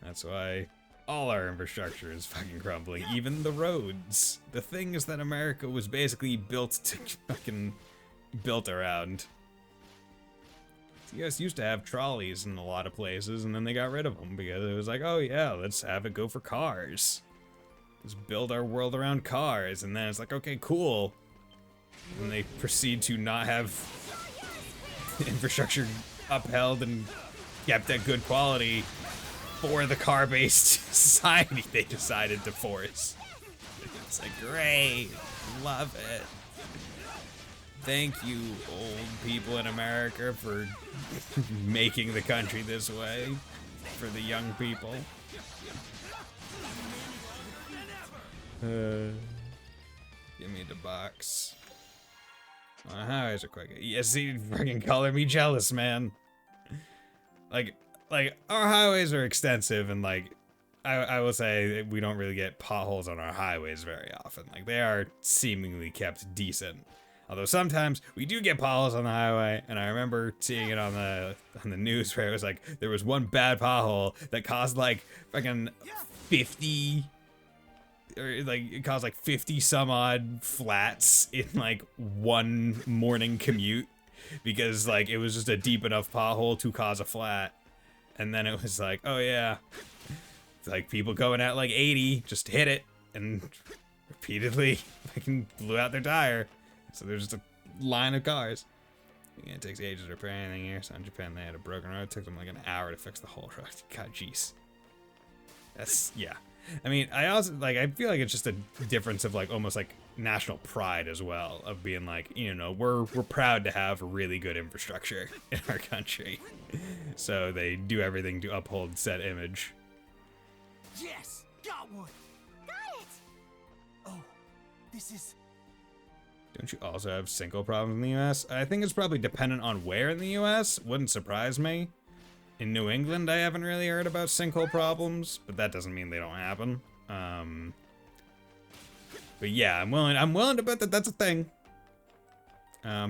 That's why all our infrastructure is fucking crumbling. Even the roads. The things that America was basically built to fucking built around. You guys used to have trolleys in a lot of places, and then they got rid of them because it was like, oh yeah, let's have it go for cars. Let's build our world around cars, and then it's like, okay, cool. And they proceed to not have infrastructure upheld and kept at good quality for the car-based society they decided to force. It's like, great, love it. Thank you, old people in America, for making the country this way for the young people. Give me the box. My highways are quick. Yeah, see, fucking color me jealous, man. Like our highways are extensive, and like, I will say we don't really get potholes on our highways very often. Like, they are seemingly kept decent. Although sometimes we do get potholes on the highway, and I remember seeing it on the news where it was like, there was one bad pothole that caused like fucking 50, or like it caused like 50 some odd flats in like one morning commute, because like it was just a deep enough pothole to cause a flat. And then it was like, oh yeah, it's like people going at like 80 just hit it and repeatedly fucking blew out their tire. So there's just a line of cars. Yeah, it takes ages to repair anything here. So in Japan, they had a broken road. It took them like an hour to fix the whole road. God, jeez. That's, yeah. I mean, I also, like, I feel like it's just a difference of, like, almost, like, national pride as well. Of being like, you know, we're proud to have really good infrastructure in our country. So they do everything to uphold said image. Yes! Got one! Got it! Oh, this is... Don't you also have sinkhole problems in the US? I think it's probably dependent on where in the US. Wouldn't surprise me. In New England, I haven't really heard about sinkhole problems, but that doesn't mean they don't happen. But yeah, I'm willing to bet that that's a thing.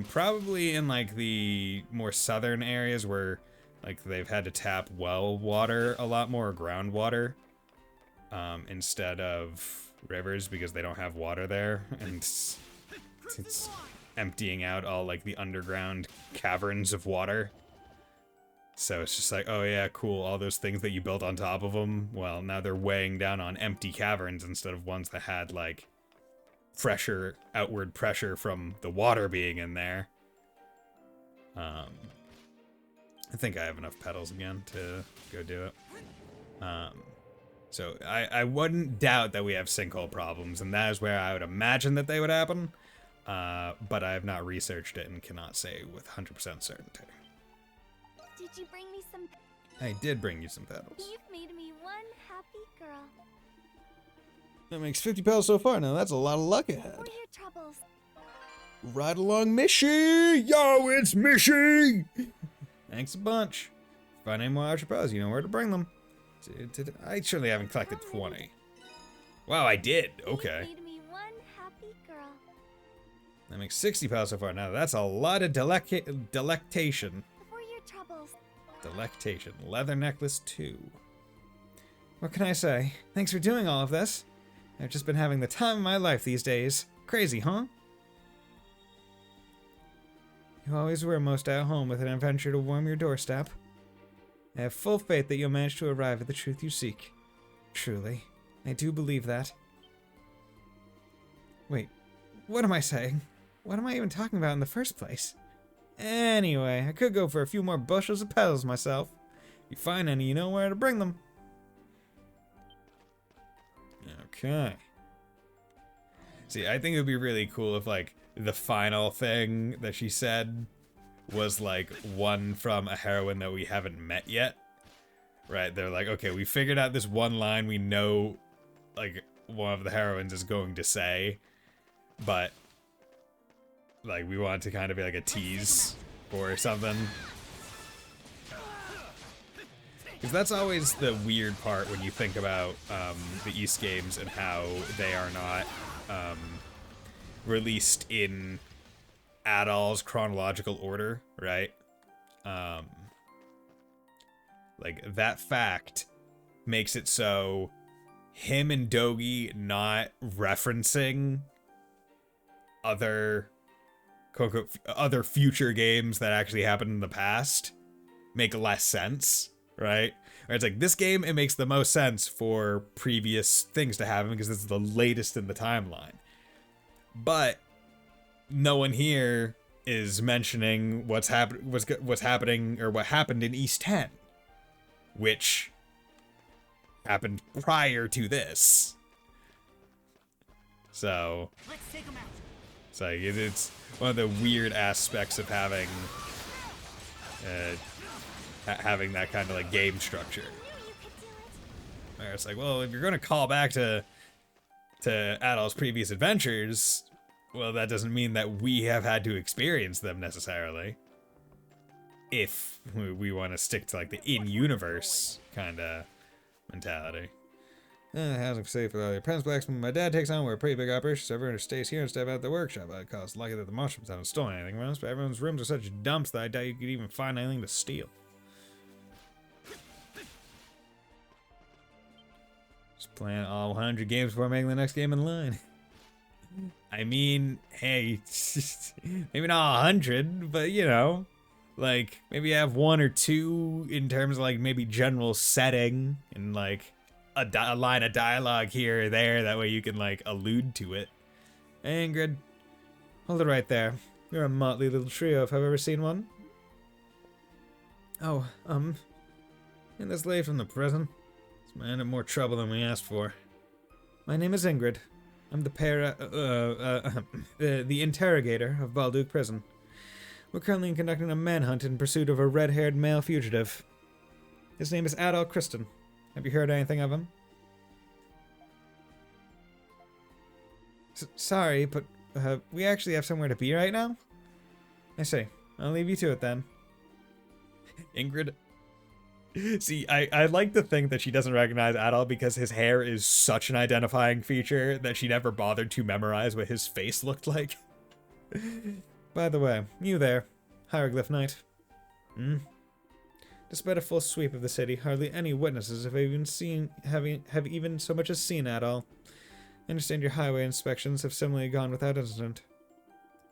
Probably in like the more southern areas where like they've had to tap well water a lot more, or groundwater, instead of rivers, because they don't have water there, and it's emptying out all like the underground caverns of water. So it's just like, oh yeah, cool, all those things that you built on top of them, well, now they're weighing down on empty caverns instead of ones that had like pressure, outward pressure from the water being in there. I think I have enough petals again to go do it. So I wouldn't doubt that we have sinkhole problems, and that is where I would imagine that they would happen. but I have not researched it and cannot say with 100% certainty. Did you bring me some? I did bring you some petals. You've made me one happy girl. That makes 50 petals so far. Now that's a lot of luck ahead. For your troubles. Ride along, Mishy! Yo, it's Mishy! Thanks a bunch. If I need more Archer petals, you know where to bring them. I surely haven't collected 20. Wow, I did. Okay. You made me one happy girl. That makes 60 petals so far. Now that's a lot of delectation. For your troubles. Delectation. Leather necklace 2. What can I say? Thanks for doing all of this. I've just been having the time of my life these days. Crazy, huh? You always were most at home with an adventure to warm your doorstep. I have full faith that you'll manage to arrive at the truth you seek. Truly, I do believe that. Wait, what am I saying? What am I even talking about in the first place? Anyway, I could go for a few more bushels of petals myself. If you find any, you know where to bring them. Okay. See, I think it would be really cool if, like, the final thing that she said was, like, one from a heroine that we haven't met yet. Right? They're like, okay, we figured out this one line we know, like, one of the heroines is going to say, but, like, we want it to kind of be like a tease or something. Because that's always the weird part when you think about the East games and how they are not released in Adol's chronological order, right? Like, that fact makes it so him and Dogi not referencing other quote-unquote other future games that actually happened in the past make less sense. Right? Or it's like, this game, it makes the most sense for previous things to happen because it's the latest in the timeline. But no one here is mentioning what's happening or what happened in East 10, which happened prior to this. So it's like it's one of the weird aspects of having that kind of like game structure. Where it's like, well, if you're going to call back to Adol's previous adventures, well, that doesn't mean that we have had to experience them necessarily. If we want to stick to like the in-universe kind of mentality. Housing safe with all your apprentice blacksmith my dad takes on. We're a pretty big operation, so everyone stays here instead of at the workshop. I call it lucky that the Monstrums haven't stolen anything from us, but everyone's rooms are such dumps that I doubt you could even find anything to steal. Just playing all 100 games before making the next game in line. I mean, hey, maybe not 100, but you know, like maybe have 1 or 2 in terms of like maybe general setting and like a line of dialogue here or there. That way you can like allude to it. Ingrid, hold it right there. You're a motley little trio if I've ever seen one. Oh, in this late from the prison. This man had more trouble than we asked for. My name is Ingrid. I'm the interrogator of Balduke Prison. We're currently conducting a manhunt in pursuit of a red-haired male fugitive. His name is Adol Kristen. Have you heard anything of him? Sorry, but we actually have somewhere to be right now? I see. I'll leave you to it then. Ingrid. See, I like to think that she doesn't recognize Adol because his hair is such an identifying feature that she never bothered to memorize what his face looked like. By the way, you there, Hieroglyph Knight. Despite a full sweep of the city, hardly any witnesses have even so much as seen Adol. I understand your highway inspections have similarly gone without incident.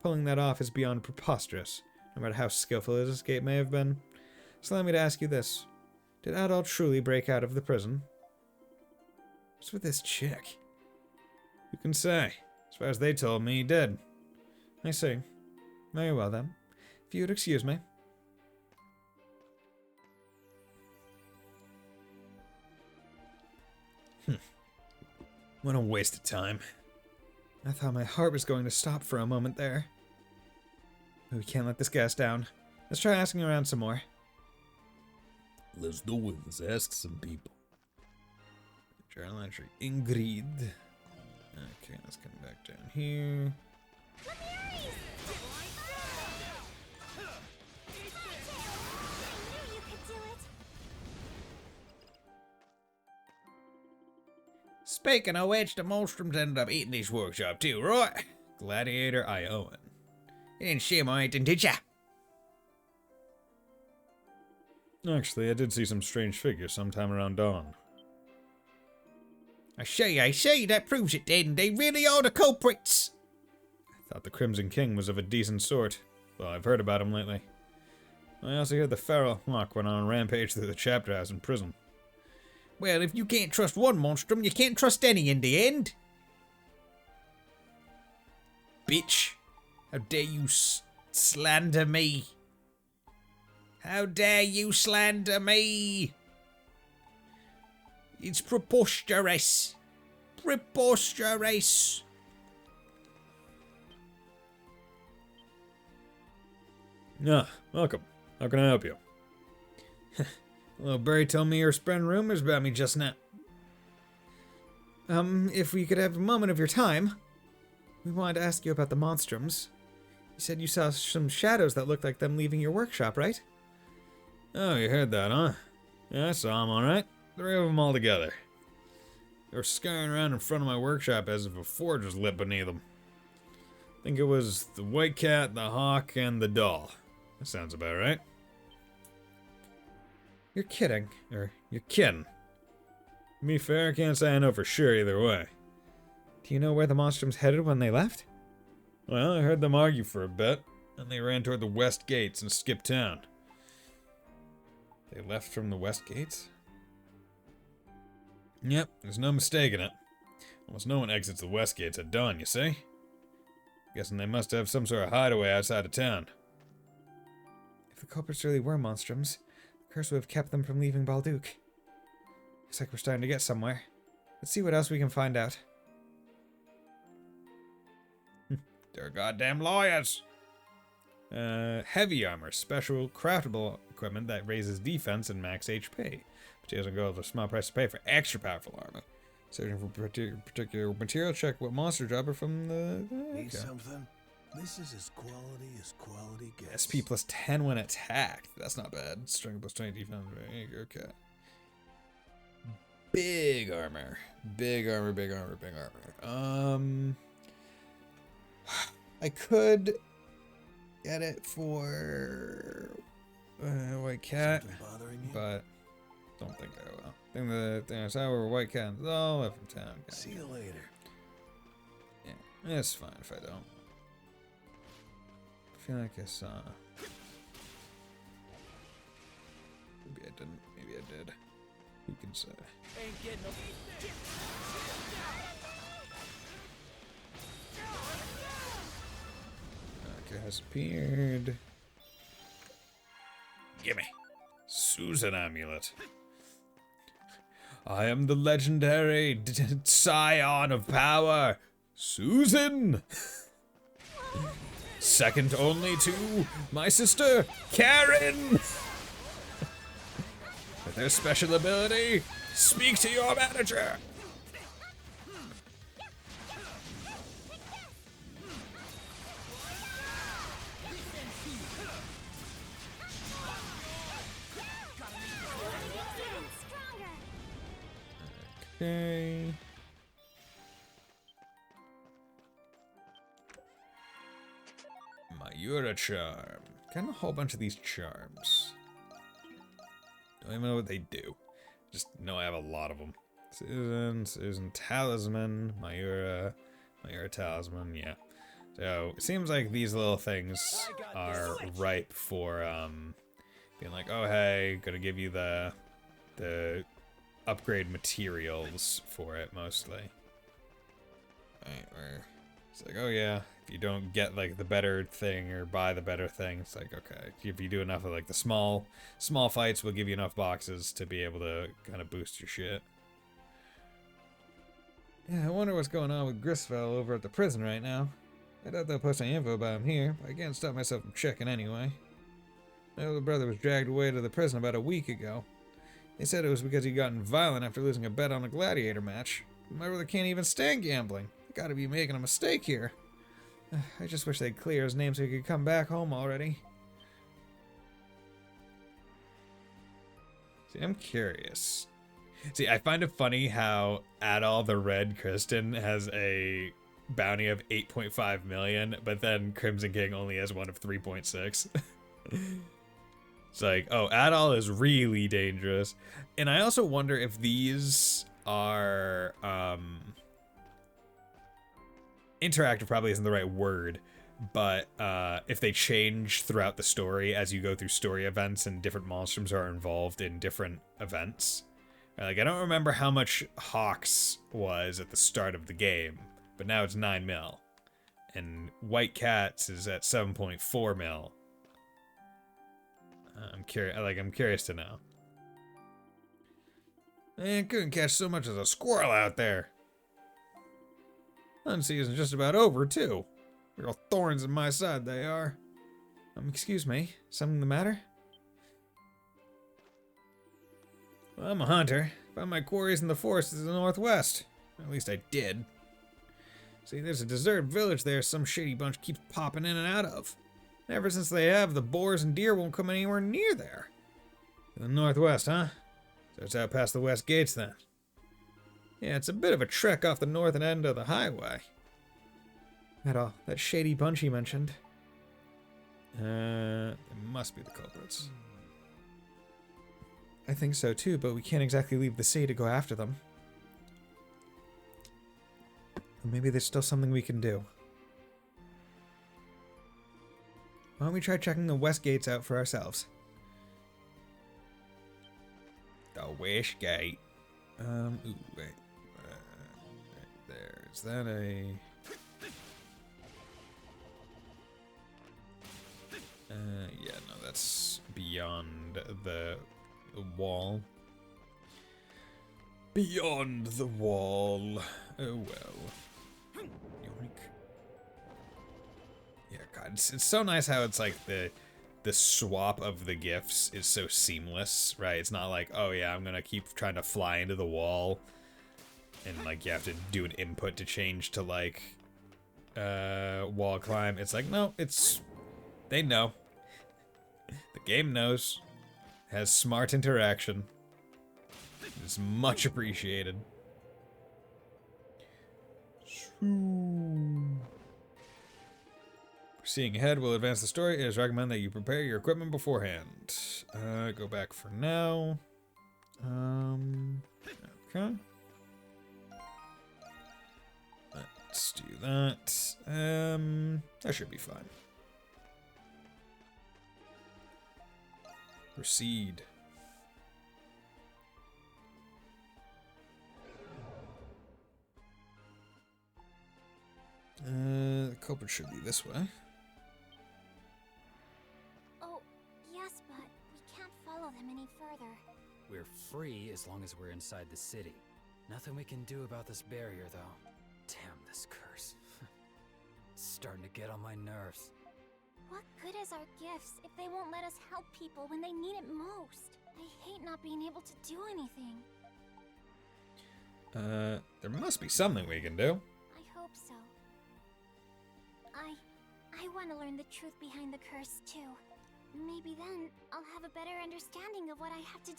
Pulling that off is beyond preposterous, no matter how skillful his escape may have been. So allow me to ask you this. Did Adol truly break out of the prison? What's with this chick? Who can say? As far as they told me, he did. I see. Very well then. If you would excuse me. What a waste of time. I thought my heart was going to stop for a moment there. But we can't let this gas down. Let's try asking around some more. Let's do it. Let's ask some people. Journal entry. Ingrid. Okay, let's come back down here. Speaking of which, the Monstrums ended up eating this workshop too, right? Gladiator Ioan. You didn't see him or anything, did ya? Actually, I did see some strange figures sometime around dawn. I say, that proves it then. They really are the culprits. I thought the Crimson King was of a decent sort. Well, I've heard about him lately. I also hear the Feral Hawk went on a rampage through the chapter house in prison. Well, if you can't trust one monstrum, you can't trust any in the end. Bitch. How dare you slander me? How dare you slander me? It's preposterous. Preposterous. Ah, welcome. How can I help you? Well, Barry told me you were spreading rumors about me just now. If we could have a moment of your time. We wanted to ask you about the Monstrums. You said you saw some shadows that looked like them leaving your workshop, right? Oh, you heard that, huh? Yeah, I saw them, alright. 3 of them all together. They were scurrying around in front of my workshop as if a forge was lit beneath them. I think it was the white cat, the hawk, and the doll. That sounds about right. You're kidding. Or, you're kidding. To be fair, I can't say I know for sure either way. Do you know where the Monstrums headed when they left? Well, I heard them argue for a bit, and they ran toward the west gates and skipped town. They left from the west gates? Yep, there's no mistaking it. Almost no one exits the west gates at dawn, you see? Guessing they must have some sort of hideaway outside of town. If the culprits really were Monstrums, the curse would have kept them from leaving Balduke. Looks like we're starting to get somewhere. Let's see what else we can find out. They're goddamn lawyers! Heavy armor, special craftable equipment that raises defense and max HP. Materials and gold are a small price to pay for extra powerful armor. Searching for particular material, check what monster dropper from the... Need something? This is as quality gets. SP plus 10 when attacked. That's not bad. Strength plus 20 defense. Okay. Big armor. Big armor, big armor, big armor. I could get it for White Cat, but don't think I will. I think the thing is our White Cat is all left from town. See you later. Yeah, it's fine if I don't. I feel like I saw. Maybe I didn't. Maybe I did. Who can say? Ain't getting no. Okay, has appeared. Gimme. Susan amulet. I am the legendary scion of power, Susan. Second only to my sister, Karen. With their special ability, speak to your manager. Okay. Mayura charm. Got a whole bunch of these charms. Don't even know what they do. Just know I have a lot of them. Susan talisman, Mayura talisman, yeah. So it seems like these little things are ripe for being like, oh hey, gonna give you the upgrade materials for it mostly. Right, where it's like, oh yeah, if you don't get like the better thing or buy the better thing, it's like, okay, if you do enough of like the small fights, we'll give you enough boxes to be able to kind of boost your shit. Yeah, I wonder what's going on with Grisfell over at the prison right now. I doubt they'll post any info about him here, but I can't stop myself from checking anyway. My older brother was dragged away to the prison about a week ago. They said it was because he'd gotten violent after losing a bet on a gladiator match. My brother can't even stand gambling. They gotta be making a mistake here. I just wish they'd clear his name so he could come back home already. See, I'm curious. See, I find it funny how Adol the Red Kristen has a bounty of 8.5 million, but then Crimson King only has one of 3.6. It's like, oh, Adol is really dangerous. And I also wonder if these are, interactive probably isn't the right word, but if they change throughout the story as you go through story events and different monstrums are involved in different events. Like, I don't remember how much Hawks was at the start of the game, but now it's 9 mil. And White Cats is at 7.4 mil. I'm curious to know. Man, couldn't catch so much as a squirrel out there. Hunt season's just about over, too. Real thorns in my side, they are. Excuse me, something the matter? Well, I'm a hunter. Found my quarries in the forests in the northwest. At least I did. See, there's a deserted village there some shady bunch keeps popping in and out of. And ever since they have, the boars and deer won't come anywhere near there. In the northwest, huh? So it's out past the west gates then. Yeah, it's a bit of a trek off the northern end of the highway. That shady bunch you mentioned. It must be the culprits. I think so too, but we can't exactly leave the city to go after them. Maybe there's still something we can do. Why don't we try checking the west gates out for ourselves? The west gate. Ooh, wait. There. Is that a... yeah, no, that's beyond the wall. Beyond the wall. Oh well. Yoink. Yeah, God, it's so nice how it's like the swap of the gifts is so seamless, right? It's not like, oh yeah, I'm gonna keep trying to fly into the wall, and like you have to do an input to change to like wall climb. It's like, no, they know. The game knows. Has smart interaction. It's much appreciated. Seeing ahead will advance the story. It is recommended that you prepare your equipment beforehand. Go back for now. Okay. Let's do that. That should be fine. Proceed. The culprit should be this way. Oh, yes, but we can't follow them any further. We're free as long as we're inside the city. Nothing we can do about this barrier, though. Damn this curse. It's starting to get on my nerves. What good is our gifts if they won't let us help people when they need it most? I hate not being able to do anything. There must be something we can do. I hope so. I want to learn the truth behind the curse, too. Maybe then I'll have a better understanding of what I have to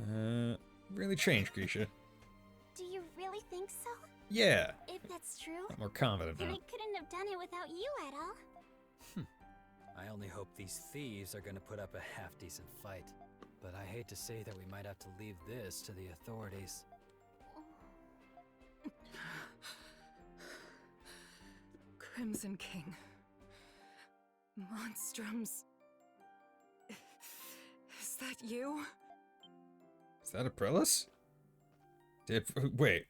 do. Really changed, Grisha. Do you really think so? Yeah. If that's true, I'm more confident then now. I couldn't have done it without you at all. I only hope these thieves are gonna put up a half-decent fight. But I hate to say that we might have to leave this to the authorities. Crimson King. Monstrums. Is that you? Is that Aprillis? Wait.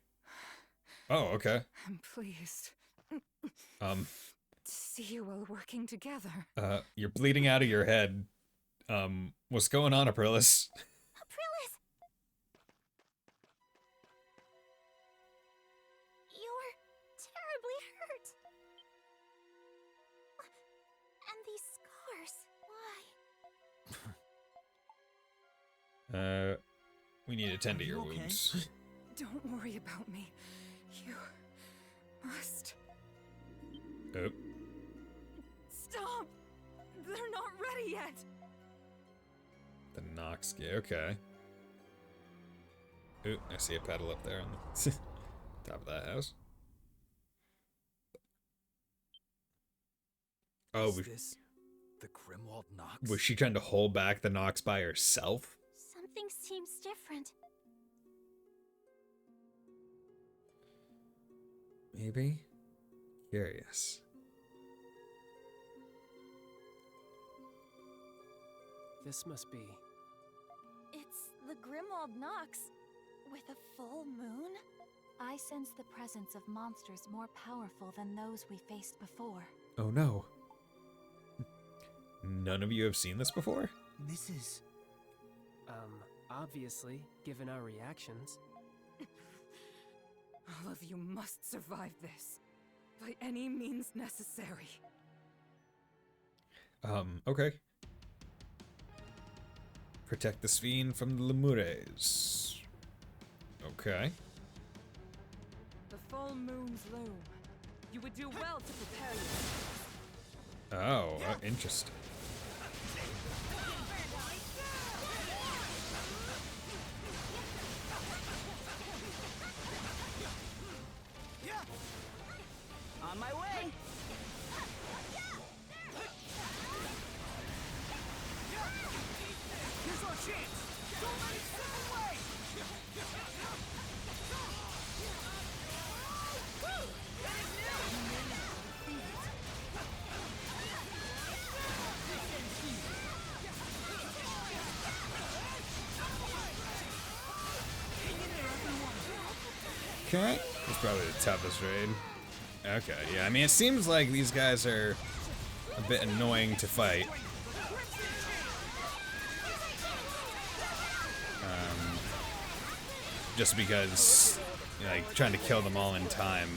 Oh, okay. I'm pleased To to see you all working together. You're bleeding out of your head. What's going on, Aprillis? Aprillis! these scars? Why? We need to tend to Are you your okay? wounds. Don't worry about me. You must Oh, stop. They're not ready yet. the Nox gate. Okay. Ooh, I see a pedal up there on the top of that house. Oh, Is this the Grimwald Nox? was she trying to hold back the Nox by herself? Something seems different. Maybe? Curious. This must be. It's the Grimwald Nox with a full moon? I sense the presence of monsters more powerful than those we faced before. Oh no. None of you have seen this before? This is. Obviously, given our reactions. All of you must survive this. By any means necessary. Okay. Protect the Sphere from the Lemures. Okay. The full moon's loom. You would do well to prepare yourself. Oh, interesting. On my way. Here's our chance. Don't let it slip away. Okay. It's probably the toughest raid. Okay, yeah, I mean, it seems like these guys are a bit annoying to fight. Just because, like, trying to kill them all in time.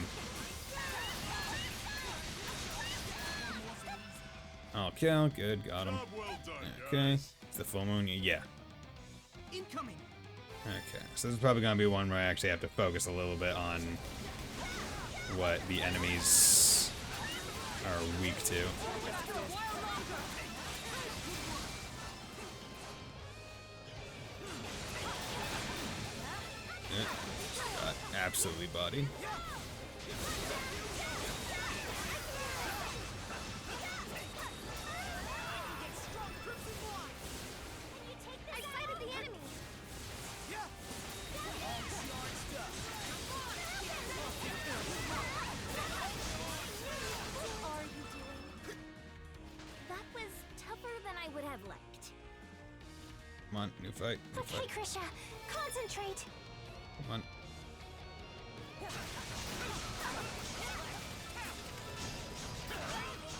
Oh, kill, good, got him. Okay, it's the full moon, yeah. Incoming. Okay, so this is probably gonna be one where I actually have to focus a little bit on what the enemies are weak to. Got absolutely bodied. I sighted the enemy! What are you doing? That was tougher than I would have liked. Come on, new fight, new Okay, fight. Krisha, concentrate. Come on.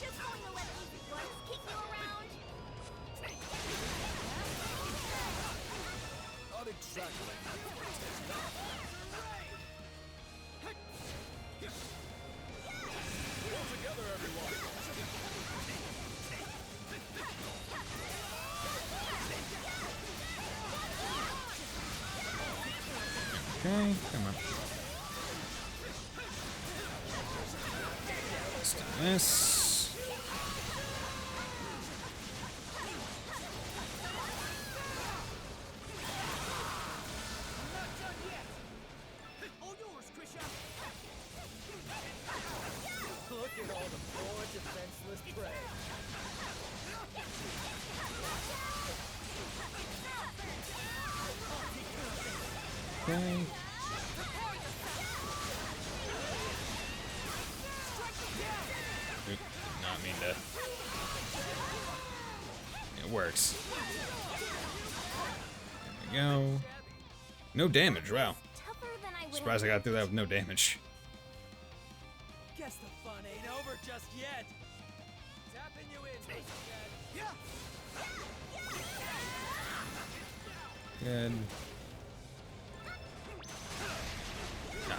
Just going to let these ones kick you around. Okay, come on. Let's do this. All yours, Krisha. Look at all the poor defenseless prey. Okay. Oop, did not mean to. It works. There we go. No damage, wow. Tougher than I would Surprised I got through that with no damage. Guess the fun ain't over just yet. Tapping you in, Good. Ah,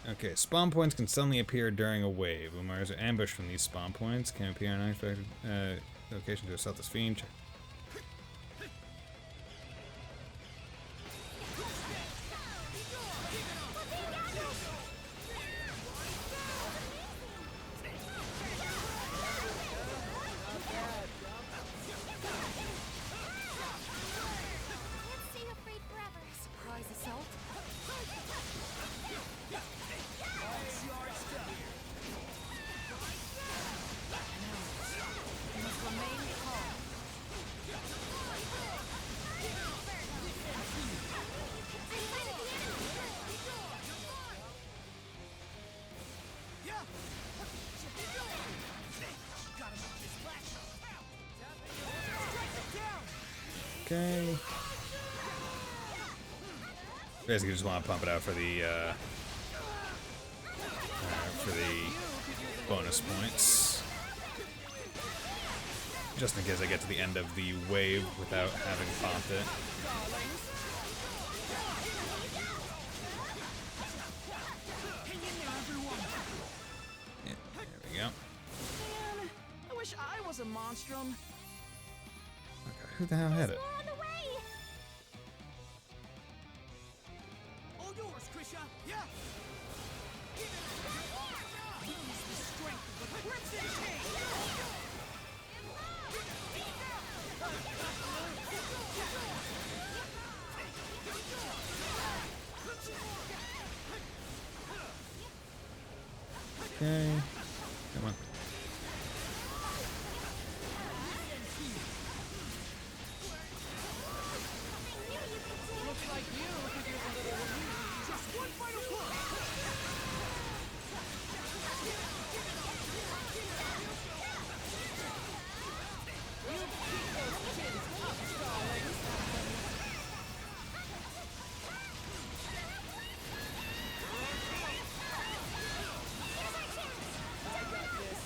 damn Okay, spawn points can suddenly appear during a wave. Umars are ambushed from these spawn points. Can appear in unexpected location to assault this fiend. Can't stay afraid forever. Surprise assault? You must remain calm. Okay. Basically, just want to pump it out for the bonus points, just in case I get to the end of the wave without having popped it. Yeah, there we go. Man, I wish I was a monstrum. Okay, who the hell had it? More on the way! All yours, Krisha. Yeah. Use the strength of the Crimson King. Okay, come on. Looks like you could use a little relief. Just one final push. You keep those chins up, darlings. I got this.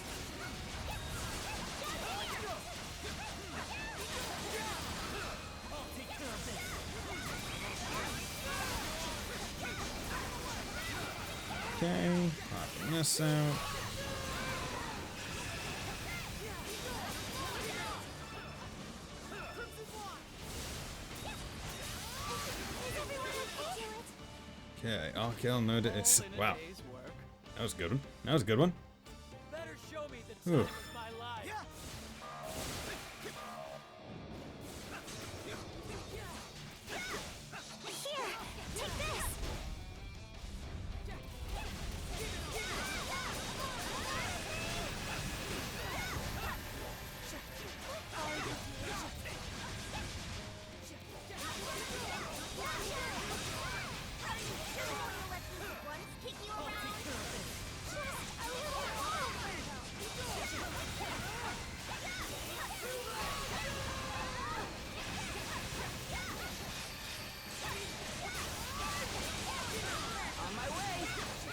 I'll take care of this. Okay, popping this out. Okay, I'll kill no days. Wow, that was a good one. That was a good one. Better show me the Ooh. time of my life. Here, take this! On my way.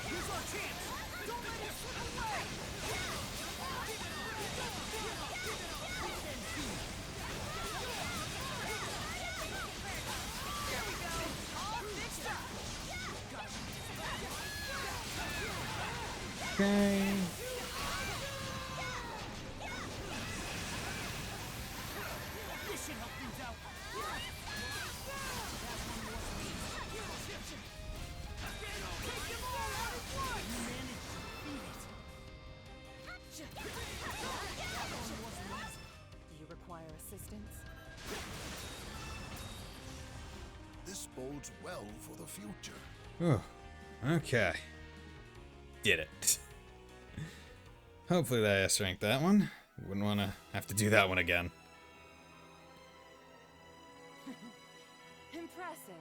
Here's our chance. Don't let it slip away. There we go. All fixed up. Okay. This should help things out. Take them all out at once. You managed to beat it. That one wasn't easy. Do you require assistance? This bodes well for the future. Oh, okay. Did it. Hopefully that strength that one. Wouldn't want to have to do that one again. Impressive.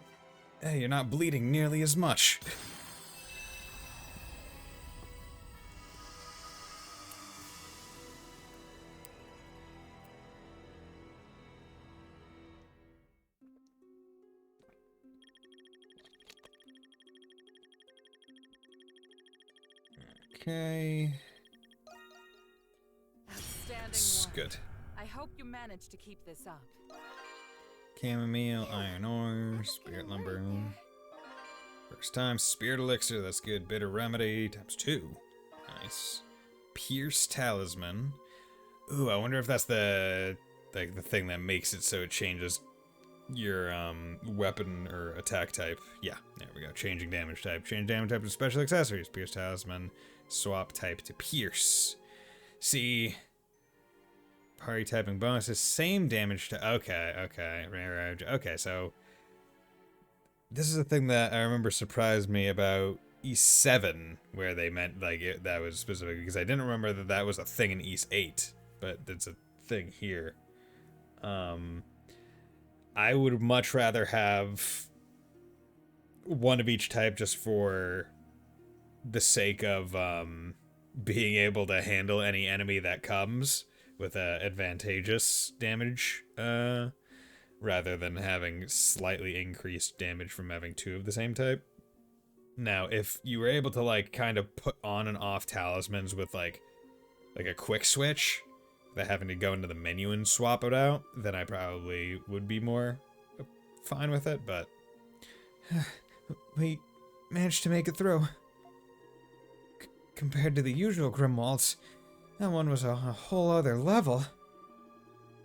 Hey, you're not bleeding nearly as much. Okay. Outstanding It's work. good. I hope you managed to keep this up. Chamomile, iron ore, spirit lumber. First time, Spirit Elixir, that's good. Bitter Remedy, times 2. Nice. Pierce Talisman. Ooh, I wonder if that's the thing that makes it so it changes your weapon or attack type. Yeah, there we go. Changing damage type. Change damage type to special accessories. Pierce Talisman. Swap type to Pierce. See, party typing bonuses. Same damage to... Okay. Okay, so... This is a thing that I remember surprised me about East 7, where they meant, like, that was specific, because I didn't remember that that was a thing in East 8, but it's a thing here. I would much rather have one of each type just for the sake of being able to handle any enemy that comes with advantageous damage, rather than having slightly increased damage from having 2 of the same type. Now, if you were able to, like, kind of put on and off talismans with, like a quick switch, without having to go into the menu and swap it out, then I probably would be more fine with it, but... We managed to make it through. Compared to the usual Grimwalds, that one was a whole other level.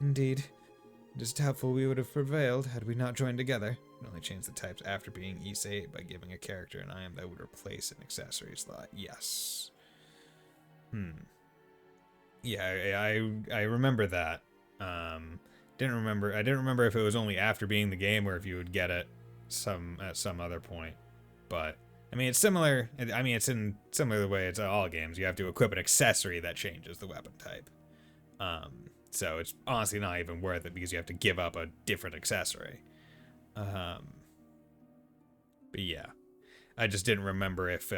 Indeed. It is doubtful we would have prevailed had we not joined together. You can only change the types after being East 8 by giving a character an item that would replace an accessory slot. Yes. Yeah, I remember that. I didn't remember if it was only after being the game or if you would get it at some other point. But I mean, it's similar. I mean, it's in similar way it's all games. You have to equip an accessory that changes the weapon type. So it's honestly not even worth it because you have to give up a different accessory. But yeah, I just didn't remember if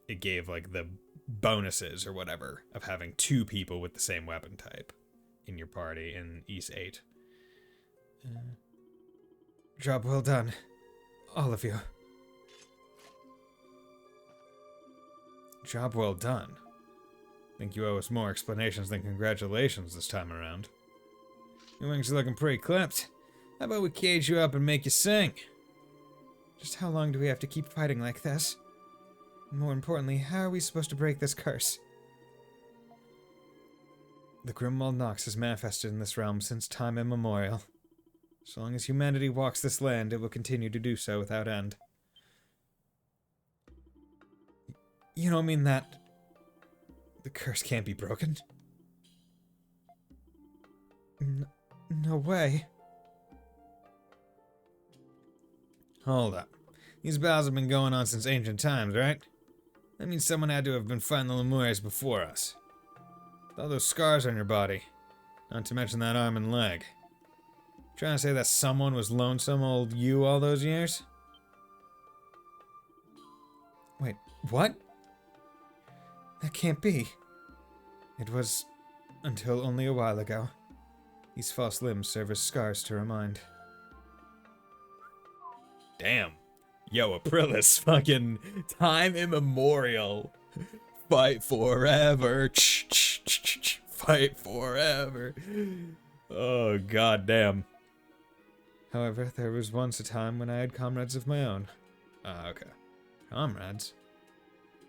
it gave like the bonuses or whatever of having 2 people with the same weapon type in your party in East 8. Job well done, all of you. Job well done. Think you owe us more explanations than congratulations this time around. Your wings are looking pretty clipped. How about we cage you up and make you sing? Just how long do we have to keep fighting like this? More importantly, how are we supposed to break this curse? The Grimwald Nox has manifested in this realm since time immemorial. So long as humanity walks this land, it will continue to do so without end. You don't mean that the curse can't be broken? No way. Hold up. These battles have been going on since ancient times, right? That means someone had to have been fighting the Lemures before us. With all those scars on your body. Not to mention that arm and leg. Trying to say that someone was lonesome old you all those years? Wait, what? That can't be. It was until only a while ago. These false limbs serve as scars to remind. Damn. Yo, Aprilis, fucking time immemorial. Fight forever. Fight forever. Oh, goddamn. However, there was once a time when I had comrades of my own. Okay. Comrades?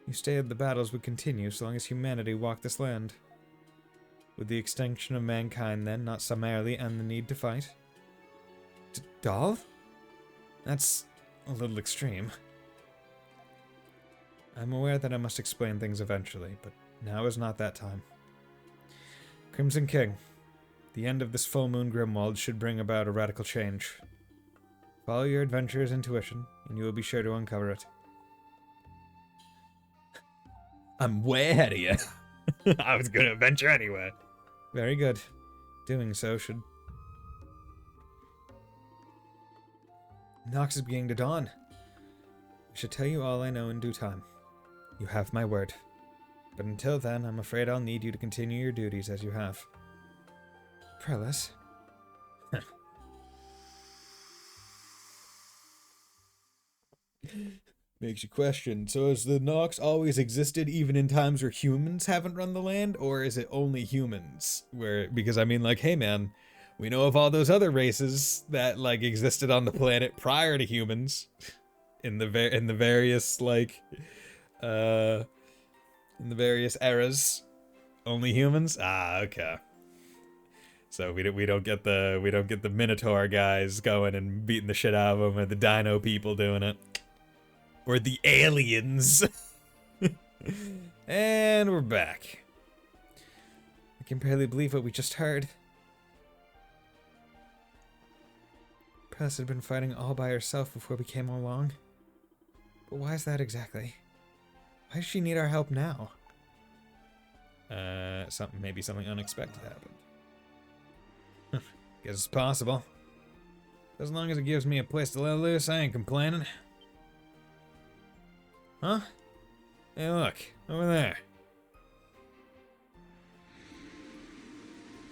You stated the battles would continue so long as humanity walked this land. Would the extinction of mankind then not summarily end the need to fight? Dolph? That's a little extreme. I'm aware that I must explain things eventually, but now is not that time. Crimson King, the end of this full moon Grimwald should bring about a radical change. Follow your adventurer's intuition, and you will be sure to uncover it. I'm way ahead of you. I was gonna adventure anyway. Very good. Doing so should... Nox is beginning to dawn. I should tell you all I know in due time. You have my word. But until then, I'm afraid I'll need you to continue your duties as you have. Prellis? Makes you question. So has the Nox always existed even in times where humans haven't run the land? Or is it only humans? Because I mean, like, hey man, we know of all those other races that, like, existed on the planet prior to humans. in the various like in the various eras? Only humans? Ah, okay. So we don't get the Minotaur guys going and beating the shit out of them, or the Dino people doing it, or the aliens. And we're back. I can barely believe what we just heard. Press had been fighting all by herself before we came along. But why is that exactly? Why does she need our help now? Maybe something unexpected happened. Guess it's possible. As long as it gives me a place to let loose, I ain't complaining. Huh? Hey, look, over there.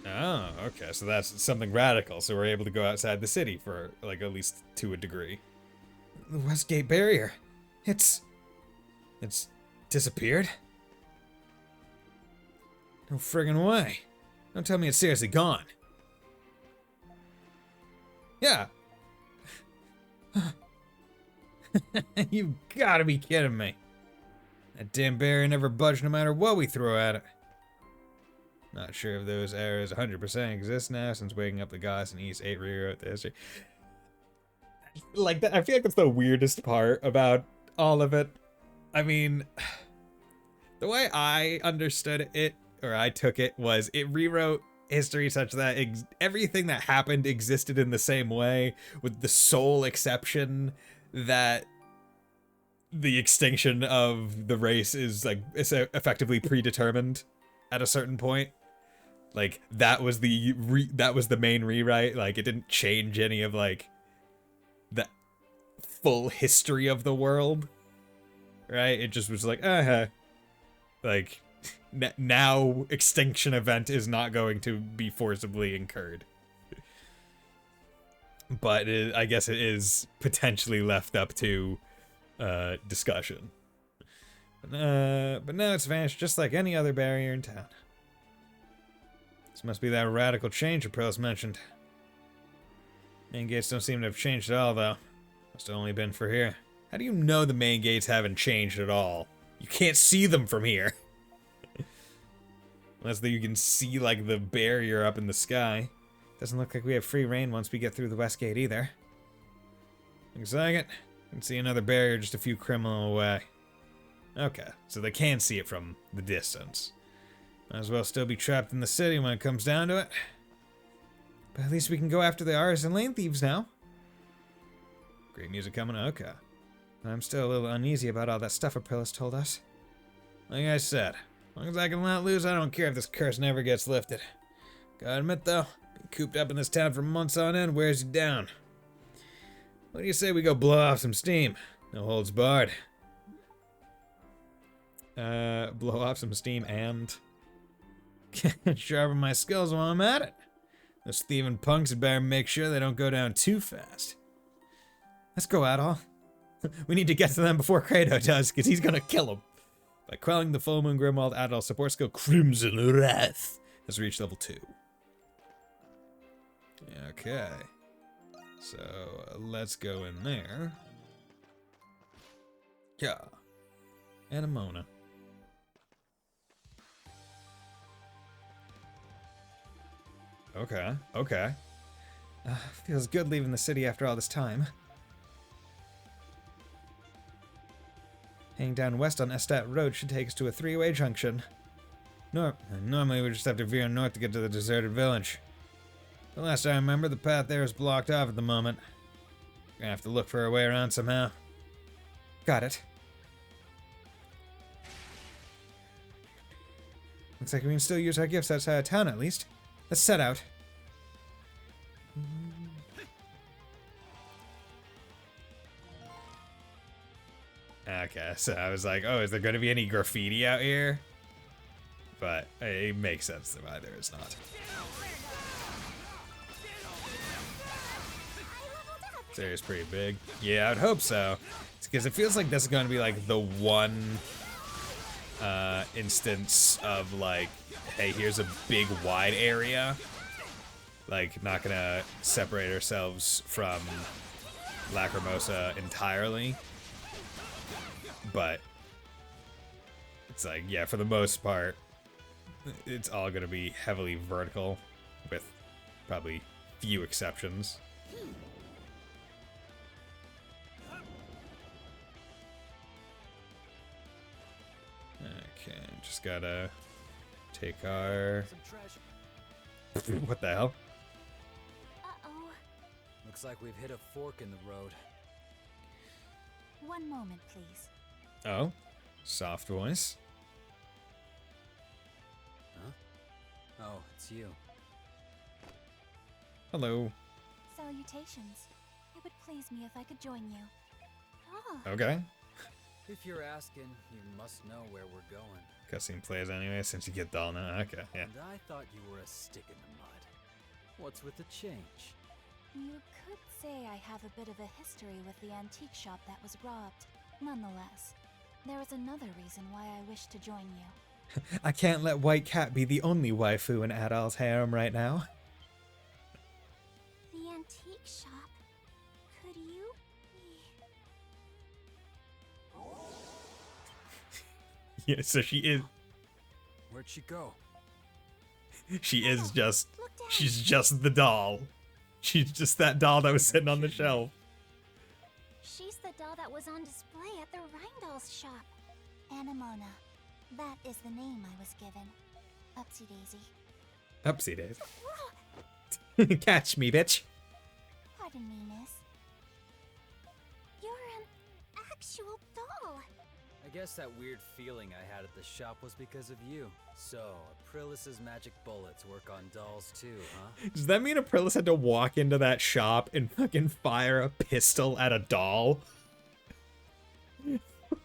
Oh, okay, so that's something radical, so we're able to go outside the city for, like, at least to a degree. The Westgate barrier. It's disappeared? No friggin' way. Don't tell me it's seriously gone. Yeah. You gotta be kidding me. That damn barrier never budged no matter what we throw at it. Not sure if those errors 100% exist now since waking up the gods in East 8 rewrote the history. Like that, I feel like that's the weirdest part about all of it. I mean, the way I understood it, or I took it, was it rewrote history such that everything that happened existed in the same way, with the sole exception that the extinction of the race is like effectively predetermined at a certain point. Like that was the main rewrite. Like it didn't change any of like the full history of the world, right? It just was like, like now extinction event is not going to be forcibly incurred. But I guess it is potentially left up to discussion. But now it's vanished just like any other barrier in town. This must be that radical change April's mentioned. Main gates don't seem to have changed at all, though. Must have only been for here. How do you know the main gates haven't changed at all? You can't see them from here. Unless you can see, like, the barrier up in the sky. Doesn't look like we have free reign once we get through the west gate either. Looks like it. Can see another barrier just a few criminal away. Okay, so they can see it from the distance. Might as well still be trapped in the city when it comes down to it. But at least we can go after the artists and lane thieves now. Great music coming, okay. But I'm still a little uneasy about all that stuff Aprilis told us. Like I said, as long as I can let loose, I don't care if this curse never gets lifted. Gotta admit though, being cooped up in this town for months on end wears you down. What do you say we go blow off some steam? No holds barred. Blow off some steam and sharpen my skills while I'm at it. Those thieving punks had better make sure they don't go down too fast. Let's go, Adol. We need to get to them before Credo does, because he's gonna kill them. By quelling the full moon Grimwald, Adol's support skill Crimson Wrath has reached level 2. Okay. So, let's go in there. Yeah. Anemona. Okay, okay. Feels good leaving the city after all this time. Heading down west on Estat Road should take us to a 3-way junction. Normally we just have to veer north to get to the deserted village. The last I remember, the path there is blocked off at the moment. Gonna have to look for our way around somehow. Got it. Looks like we can still use our gifts outside of town at least. Let's set out. Okay, so I was like, oh, is there going to be any graffiti out here? But it makes sense why there is not. This area's pretty big. Yeah, I would hope so. Because it feels like this is going to be like the one instance of like, hey, here's a big wide area. Like, not gonna separate ourselves from Lacrimosa entirely. but it's like, yeah, for the most part, it's all gonna be heavily vertical, with probably few exceptions. Okay, just gotta take our... What the hell? Uh-oh. Looks like we've hit a fork in the road. One moment, please. Oh, soft voice. Huh? Oh, it's you. Hello. Salutations. It would please me if I could join you. Oh, Okay. If you're asking, you must know where we're going. Cutscene plays anyway, since you get doll now. Okay, yeah. And I thought you were a stick in the mud. What's with the change? you could say I have a bit of a history with the antique shop that was robbed. Nonetheless, there is another reason why I wish to join you. I can't let White Cat be the only waifu in Adol's harem right now. The antique shop? Could you be... Yeah, so she is... Where'd she go? She is just... Look down. She's just the doll. She's just that doll that was sitting on the shelf. She's the doll that was on display at the Rheindoll's shop. Anemona. That is the name I was given. Upsy daisy. Upsy daisy. Catch me, bitch. Pardon me, miss. You're an actual doll. I guess that weird feeling I had at the shop was because of you. So, Aprillis's magic bullets work on dolls too, huh? Does that mean Aprilis had to walk into that shop and fucking fire a pistol at a doll?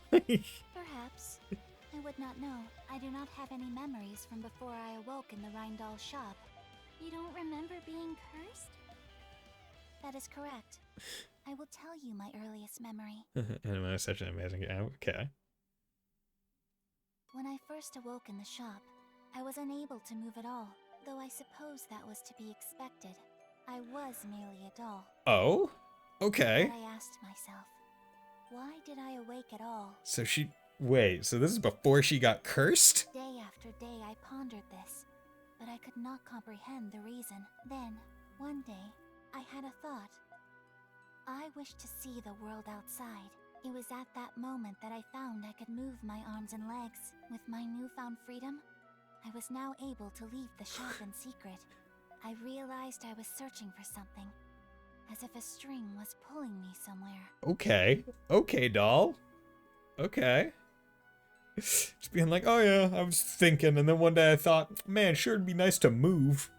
Perhaps. I would not know. I do not have any memories from before I awoke in the Rheindoll shop. You don't remember being cursed? That is correct. I will tell you my earliest memory. Anime is such an amazing game. Okay. When I first awoke in the shop, I was unable to move at all, though I suppose that was to be expected. I was merely a doll. Oh? Okay. But I asked myself, why did I awake at all? So she... Wait, so this is before she got cursed? Day after day I pondered this, but I could not comprehend the reason. Then, one day, I had a thought. I wished to see the world outside. It was at that moment that I found I could move my arms and legs. With my newfound freedom, I was now able to leave the shop in secret. I realized I was searching for something, as if a string was pulling me somewhere. Okay. Okay, doll. Okay. Just being like, oh yeah, I was thinking, and then one day I thought, man, sure it'd be nice to move.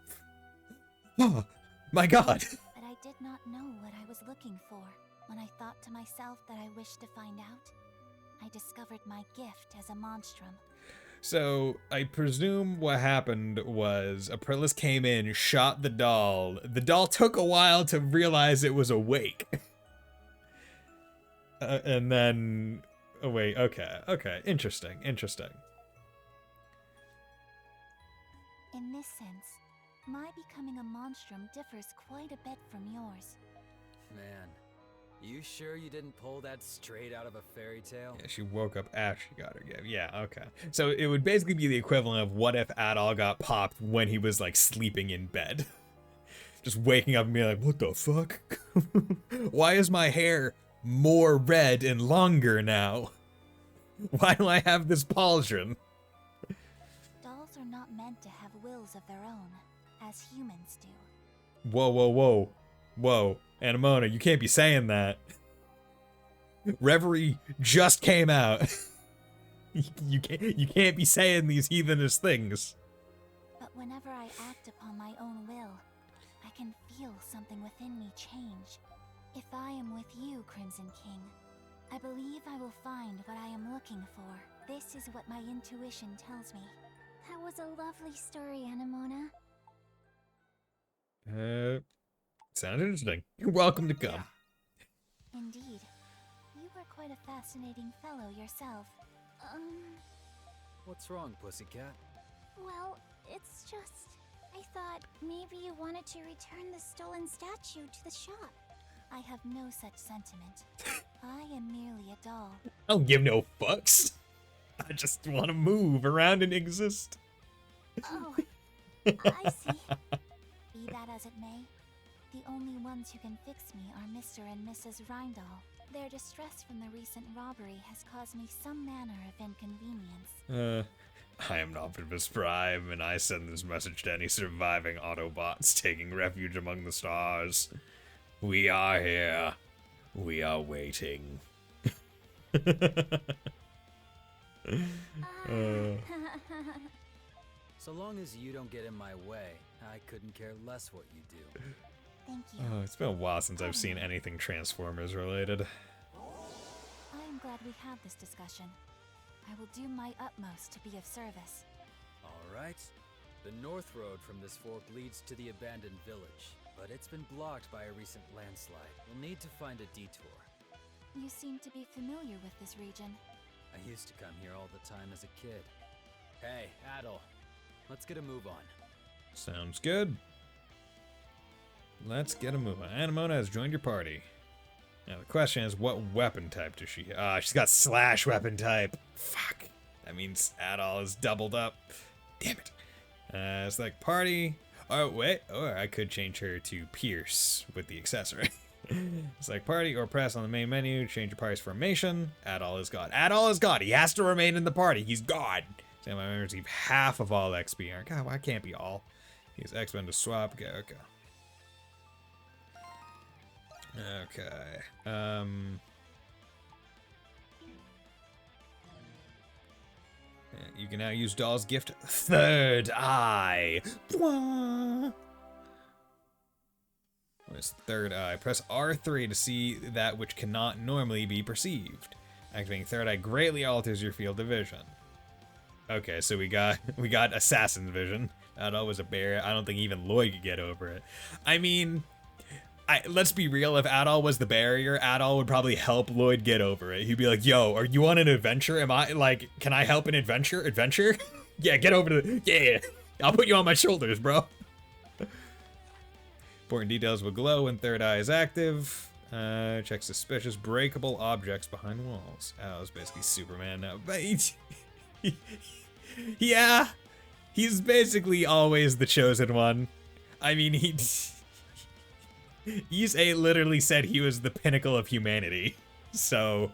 Oh, my god. But I did not know what I was looking for. When I thought to myself that I wished to find out, I discovered my gift as a monstrum. So, I presume what happened was Aprilis came in, shot the doll. The doll took a while to realize it was awake. And then... Oh, wait, okay. Interesting. In this sense, my becoming a monstrum differs quite a bit from yours. Man, you sure you didn't pull that straight out of a fairy tale? Yeah, she woke up after she got her gift. Yeah, okay. So it would basically be the equivalent of what if Adol got popped when he was, like, sleeping in bed. Just waking up and being like, what the fuck? Why is my hair more red and longer now? Why do I have this pauldron? Dolls are not meant to have wills of their own, as humans do. Whoa. Anemona, you can't be saying that. Reverie just came out. You can't be saying these heathenish things. But whenever I act upon my own will, I can feel something within me change. If I am with you, Crimson King, I believe I will find what I am looking for. This is what my intuition tells me. That was a lovely story, Anemona. Sounds interesting. You're welcome to come. Indeed. You are quite a fascinating fellow yourself. What's wrong, pussycat? Well, it's just... I thought maybe you wanted to return the stolen statue to the shop. I have no such sentiment. I am merely a doll. I don't give no fucks. I just want to move around and exist. Oh, I see. Be that as it may, the only ones who can fix me are Mr. and Mrs. Rindall. Their distress from the recent robbery has caused me some manner of inconvenience. I am Optimus Prime, and I send this message to any surviving Autobots taking refuge among the stars. We are here. We are waiting. So long as you don't get in my way, I couldn't care less what you do. Thank you. Oh, it's been a while since I've seen anything Transformers related. I am glad we had this discussion. I will do my utmost to be of service. Alright. The north road from this fork leads to the abandoned village, but it's been blocked by a recent landslide. We'll need to find a detour. You seem to be familiar with this region. I used to come here all the time as a kid. Hey, Adol. Let's get a move on. Sounds good. Let's get a move on. Anamona has joined your party. Now the question is, what weapon type does she have? She's got slash weapon type. Fuck. That means Adol is doubled up. Damn it. Select party. Oh, wait. Oh, I could change her to Pierce with the accessory. Select party or press on the main menu. Change your party's formation. Adol is God. Adol is God. He has to remain in the party. He's God. Stand by members receive half of all XP. God, why can't be all? Use X-Men to swap. Okay, okay. Okay. You can now use Doll's gift, Third Eye. Where's Third Eye? Press R3 to see that which cannot normally be perceived. Activating Third Eye greatly alters your field of vision. Okay, so we got Assassin's Vision. That was a barrier. I don't think even Lloyd could get over it. I mean, let's be real. If Adol was the barrier, Adol would probably help Lloyd get over it. He'd be like, "Yo, are you on an adventure? Can I help an adventure? Adventure? Yeah, get over to yeah. I'll put you on my shoulders, bro." Important details will glow when Third Eye is active. Check suspicious breakable objects behind walls. Adol's basically Superman now, but yeah, he's basically always the chosen one. I mean, Issei literally said he was the pinnacle of humanity. So,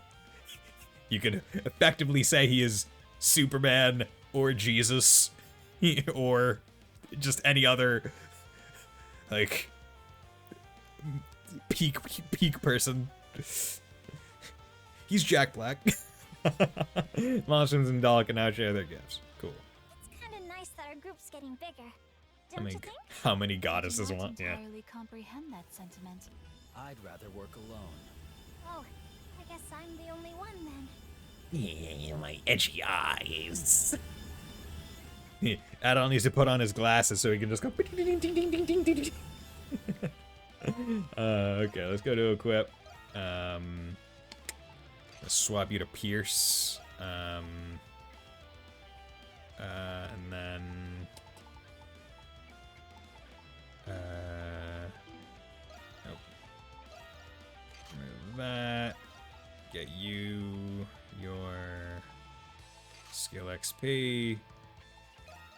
you could effectively say he is Superman, or Jesus, or just any other, like, peak person. He's Jack Black. Monstrums and Doll can now share their gifts. Cool. It's kind of nice that our group's getting bigger. I Don't mean, you think? how many goddesses I do not want? Yeah. entirely comprehend that sentiment. I'd rather work alone. Oh, I guess I'm the only one then. Yeah, my edgy eyes. Adol needs to put on his glasses so he can just go. Okay, let's go to equip. Let's swap you to Pierce. And then remove that. Get you your skill XP.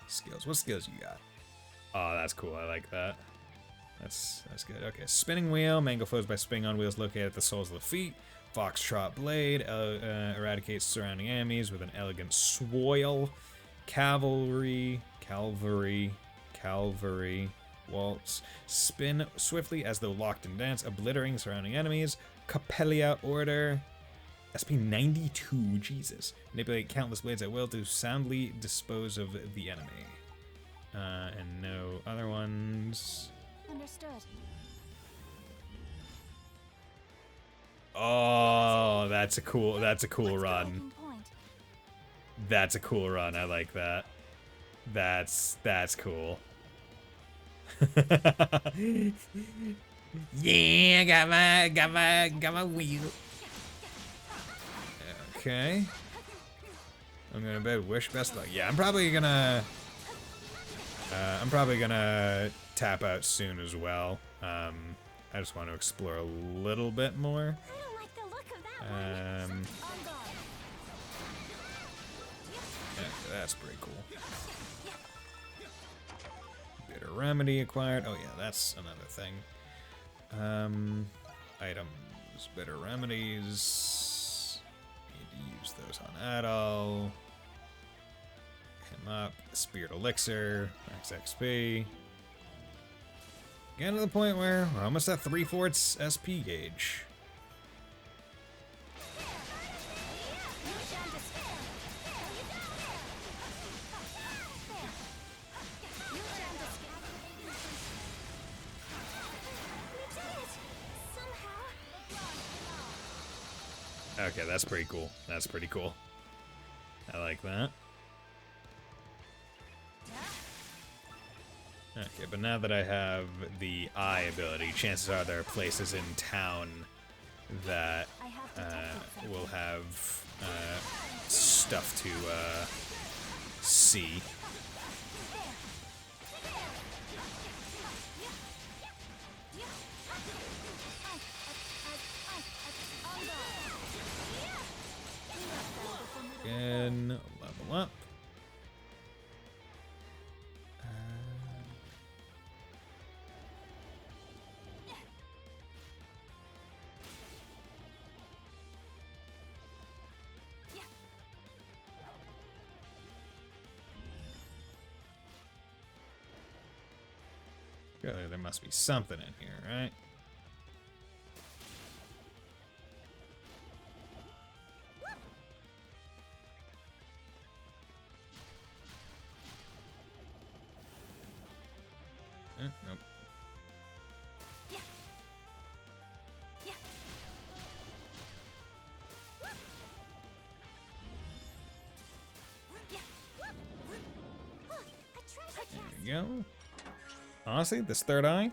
Skills. What skills you got? Oh, that's cool. I like that. That's good. Okay, spinning wheel. Mangle flows by spinning on wheels located at the soles of the feet. Foxtrot blade eradicates surrounding enemies with an elegant swoil. Cavalry, waltz. Spin swiftly as though locked in dance, obliterating surrounding enemies. Capellia order. SP 92, Jesus. Manipulate countless blades at will to soundly dispose of the enemy. And no other ones. Understood. Oh, that's a cool run. Let's go making point. That's a cool run. I like that. That's cool. Yeah, got my wheel. Okay. I'm gonna bet wish best luck. Yeah, I'm probably gonna tap out soon as well. I just want to explore a little bit more. I don't like the look of That's pretty cool. Bitter remedy acquired. Oh yeah, that's another thing. Items, bitter remedies. Need to use those on Adol. Him up. Spirit elixir. Max XP. Getting to the point where we're almost at 3/4 SP gauge. Okay, that's pretty cool. That's pretty cool. I like that. Okay, but now that I have the eye ability, chances are there are places in town that will have stuff to see. Again, level up. Surely there must be something in here, right? Nope. There we go. Honestly, this third eye,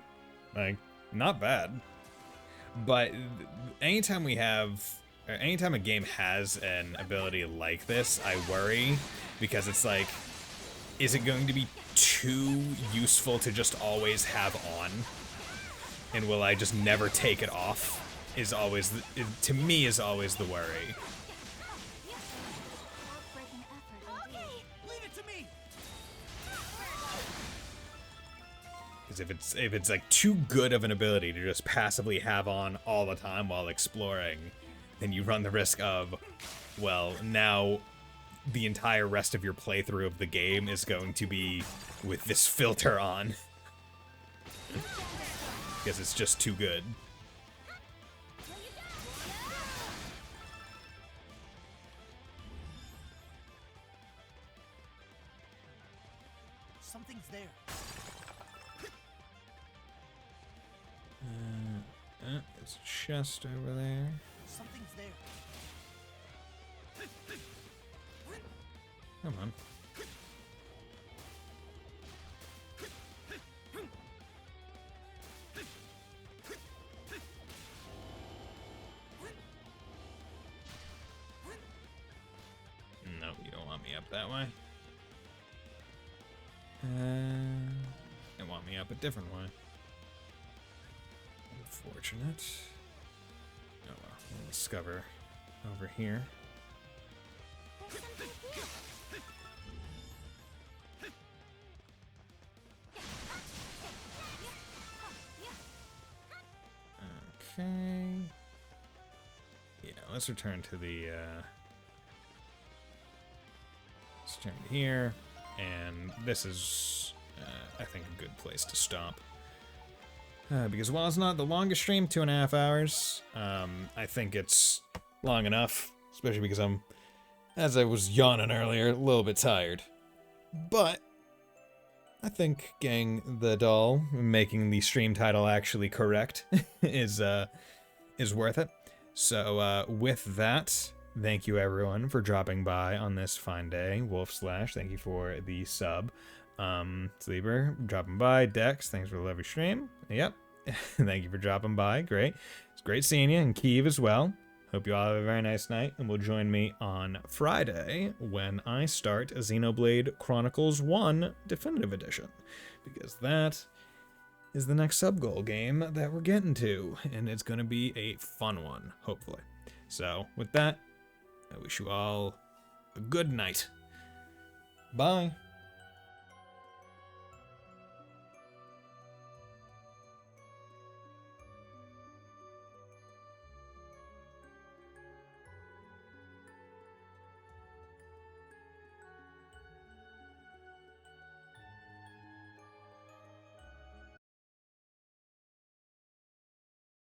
like, not bad. But anytime we have, or anytime a game has an ability like this, I worry because it's like, is it going to be too useful to just always have on? And will I just never take it off? Is always, to me, is always the worry. Because if it's like too good of an ability to just passively have on all the time while exploring, then you run the risk of, well, now the entire rest of your playthrough of the game is going to be with this filter on. Because it's just too good. Something's there. There's a chest over there. Something's there. Come on. No, you don't want me up that way. You want me up a different way. Unfortunate. Oh well, we'll discover over here. Okay. Yeah, let's return to the, let's return to here, and this is, I think, a good place to stop. Because while it's not the longest stream, 2.5 hours, I think it's long enough, especially because I'm, as I was yawning earlier, a little bit tired. But I think getting the doll, making the stream title actually correct, is worth it. So with that, thank you everyone for dropping by on this fine day. Wolf Slash, thank you for the sub. Sleeper, dropping by. Dex, thanks for the lovely stream. Yep. Thank you for dropping by. Great. It's great seeing you. And Kiev as well. Hope you all have a very nice night. And will join me on Friday when I start Xenoblade Chronicles 1 Definitive Edition. Because that is the next sub-goal game that we're getting to. And it's going to be a fun one, hopefully. So, with that, I wish you all a good night. Bye.